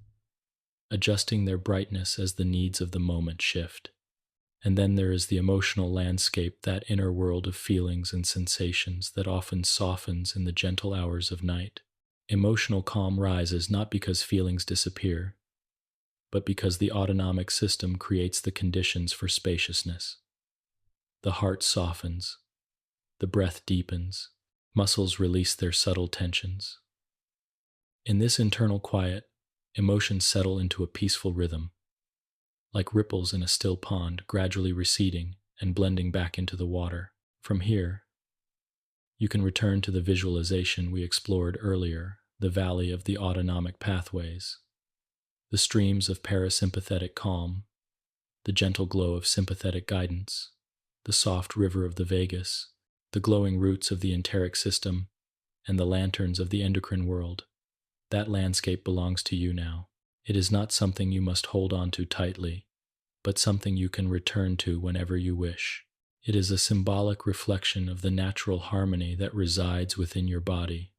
adjusting their brightness as the needs of the moment shift. And then there is the emotional landscape, that inner world of feelings and sensations that often softens in the gentle hours of night. Emotional calm rises not because feelings disappear, but because the autonomic system creates the conditions for spaciousness. The heart softens, the breath deepens, muscles release their subtle tensions. In this internal quiet, emotions settle into a peaceful rhythm, like ripples in a still pond, gradually receding and blending back into the water. From here, you can return to the visualization we explored earlier, the valley of the autonomic pathways, the streams of parasympathetic calm, the gentle glow of sympathetic guidance, the soft river of the vagus, the glowing roots of the enteric system, and the lanterns of the endocrine world. That landscape belongs to you now. It is not something you must hold on to tightly, but something you can return to whenever you wish. It is a symbolic reflection of the natural harmony that resides within your body,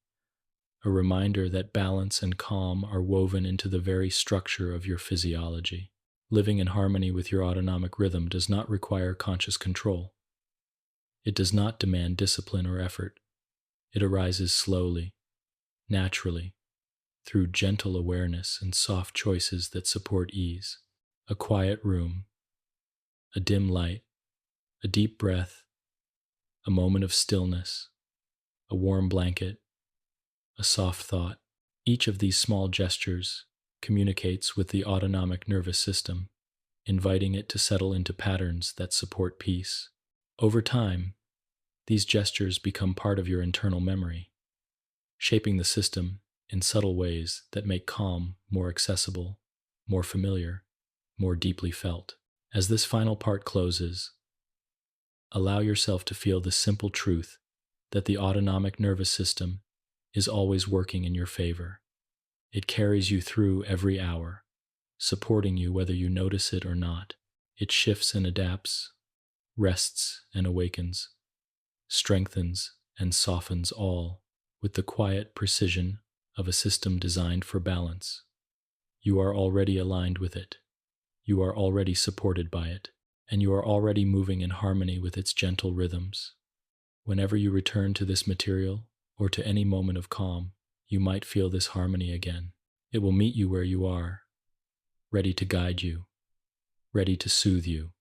a reminder that balance and calm are woven into the very structure of your physiology. Living in harmony with your autonomic rhythm does not require conscious control. It does not demand discipline or effort. It arises slowly, naturally, through gentle awareness and soft choices that support ease. A quiet room, a dim light, a deep breath, a moment of stillness, a warm blanket, a soft thought. Each of these small gestures communicates with the autonomic nervous system, inviting it to settle into patterns that support peace. Over time, these gestures become part of your internal memory, shaping the system in subtle ways that make calm more accessible, more familiar, more deeply felt. As this final part closes, allow yourself to feel the simple truth that the autonomic nervous system is always working in your favor. It carries you through every hour, supporting you whether you notice it or not. It shifts and adapts, rests and awakens, strengthens and softens, all with the quiet precision of a system designed for balance. You are already aligned with it. You are already supported by it, and you are already moving in harmony with its gentle rhythms. Whenever you return to this material, or to any moment of calm, you might feel this harmony again. It will meet you where you are, ready to guide you, ready to soothe you,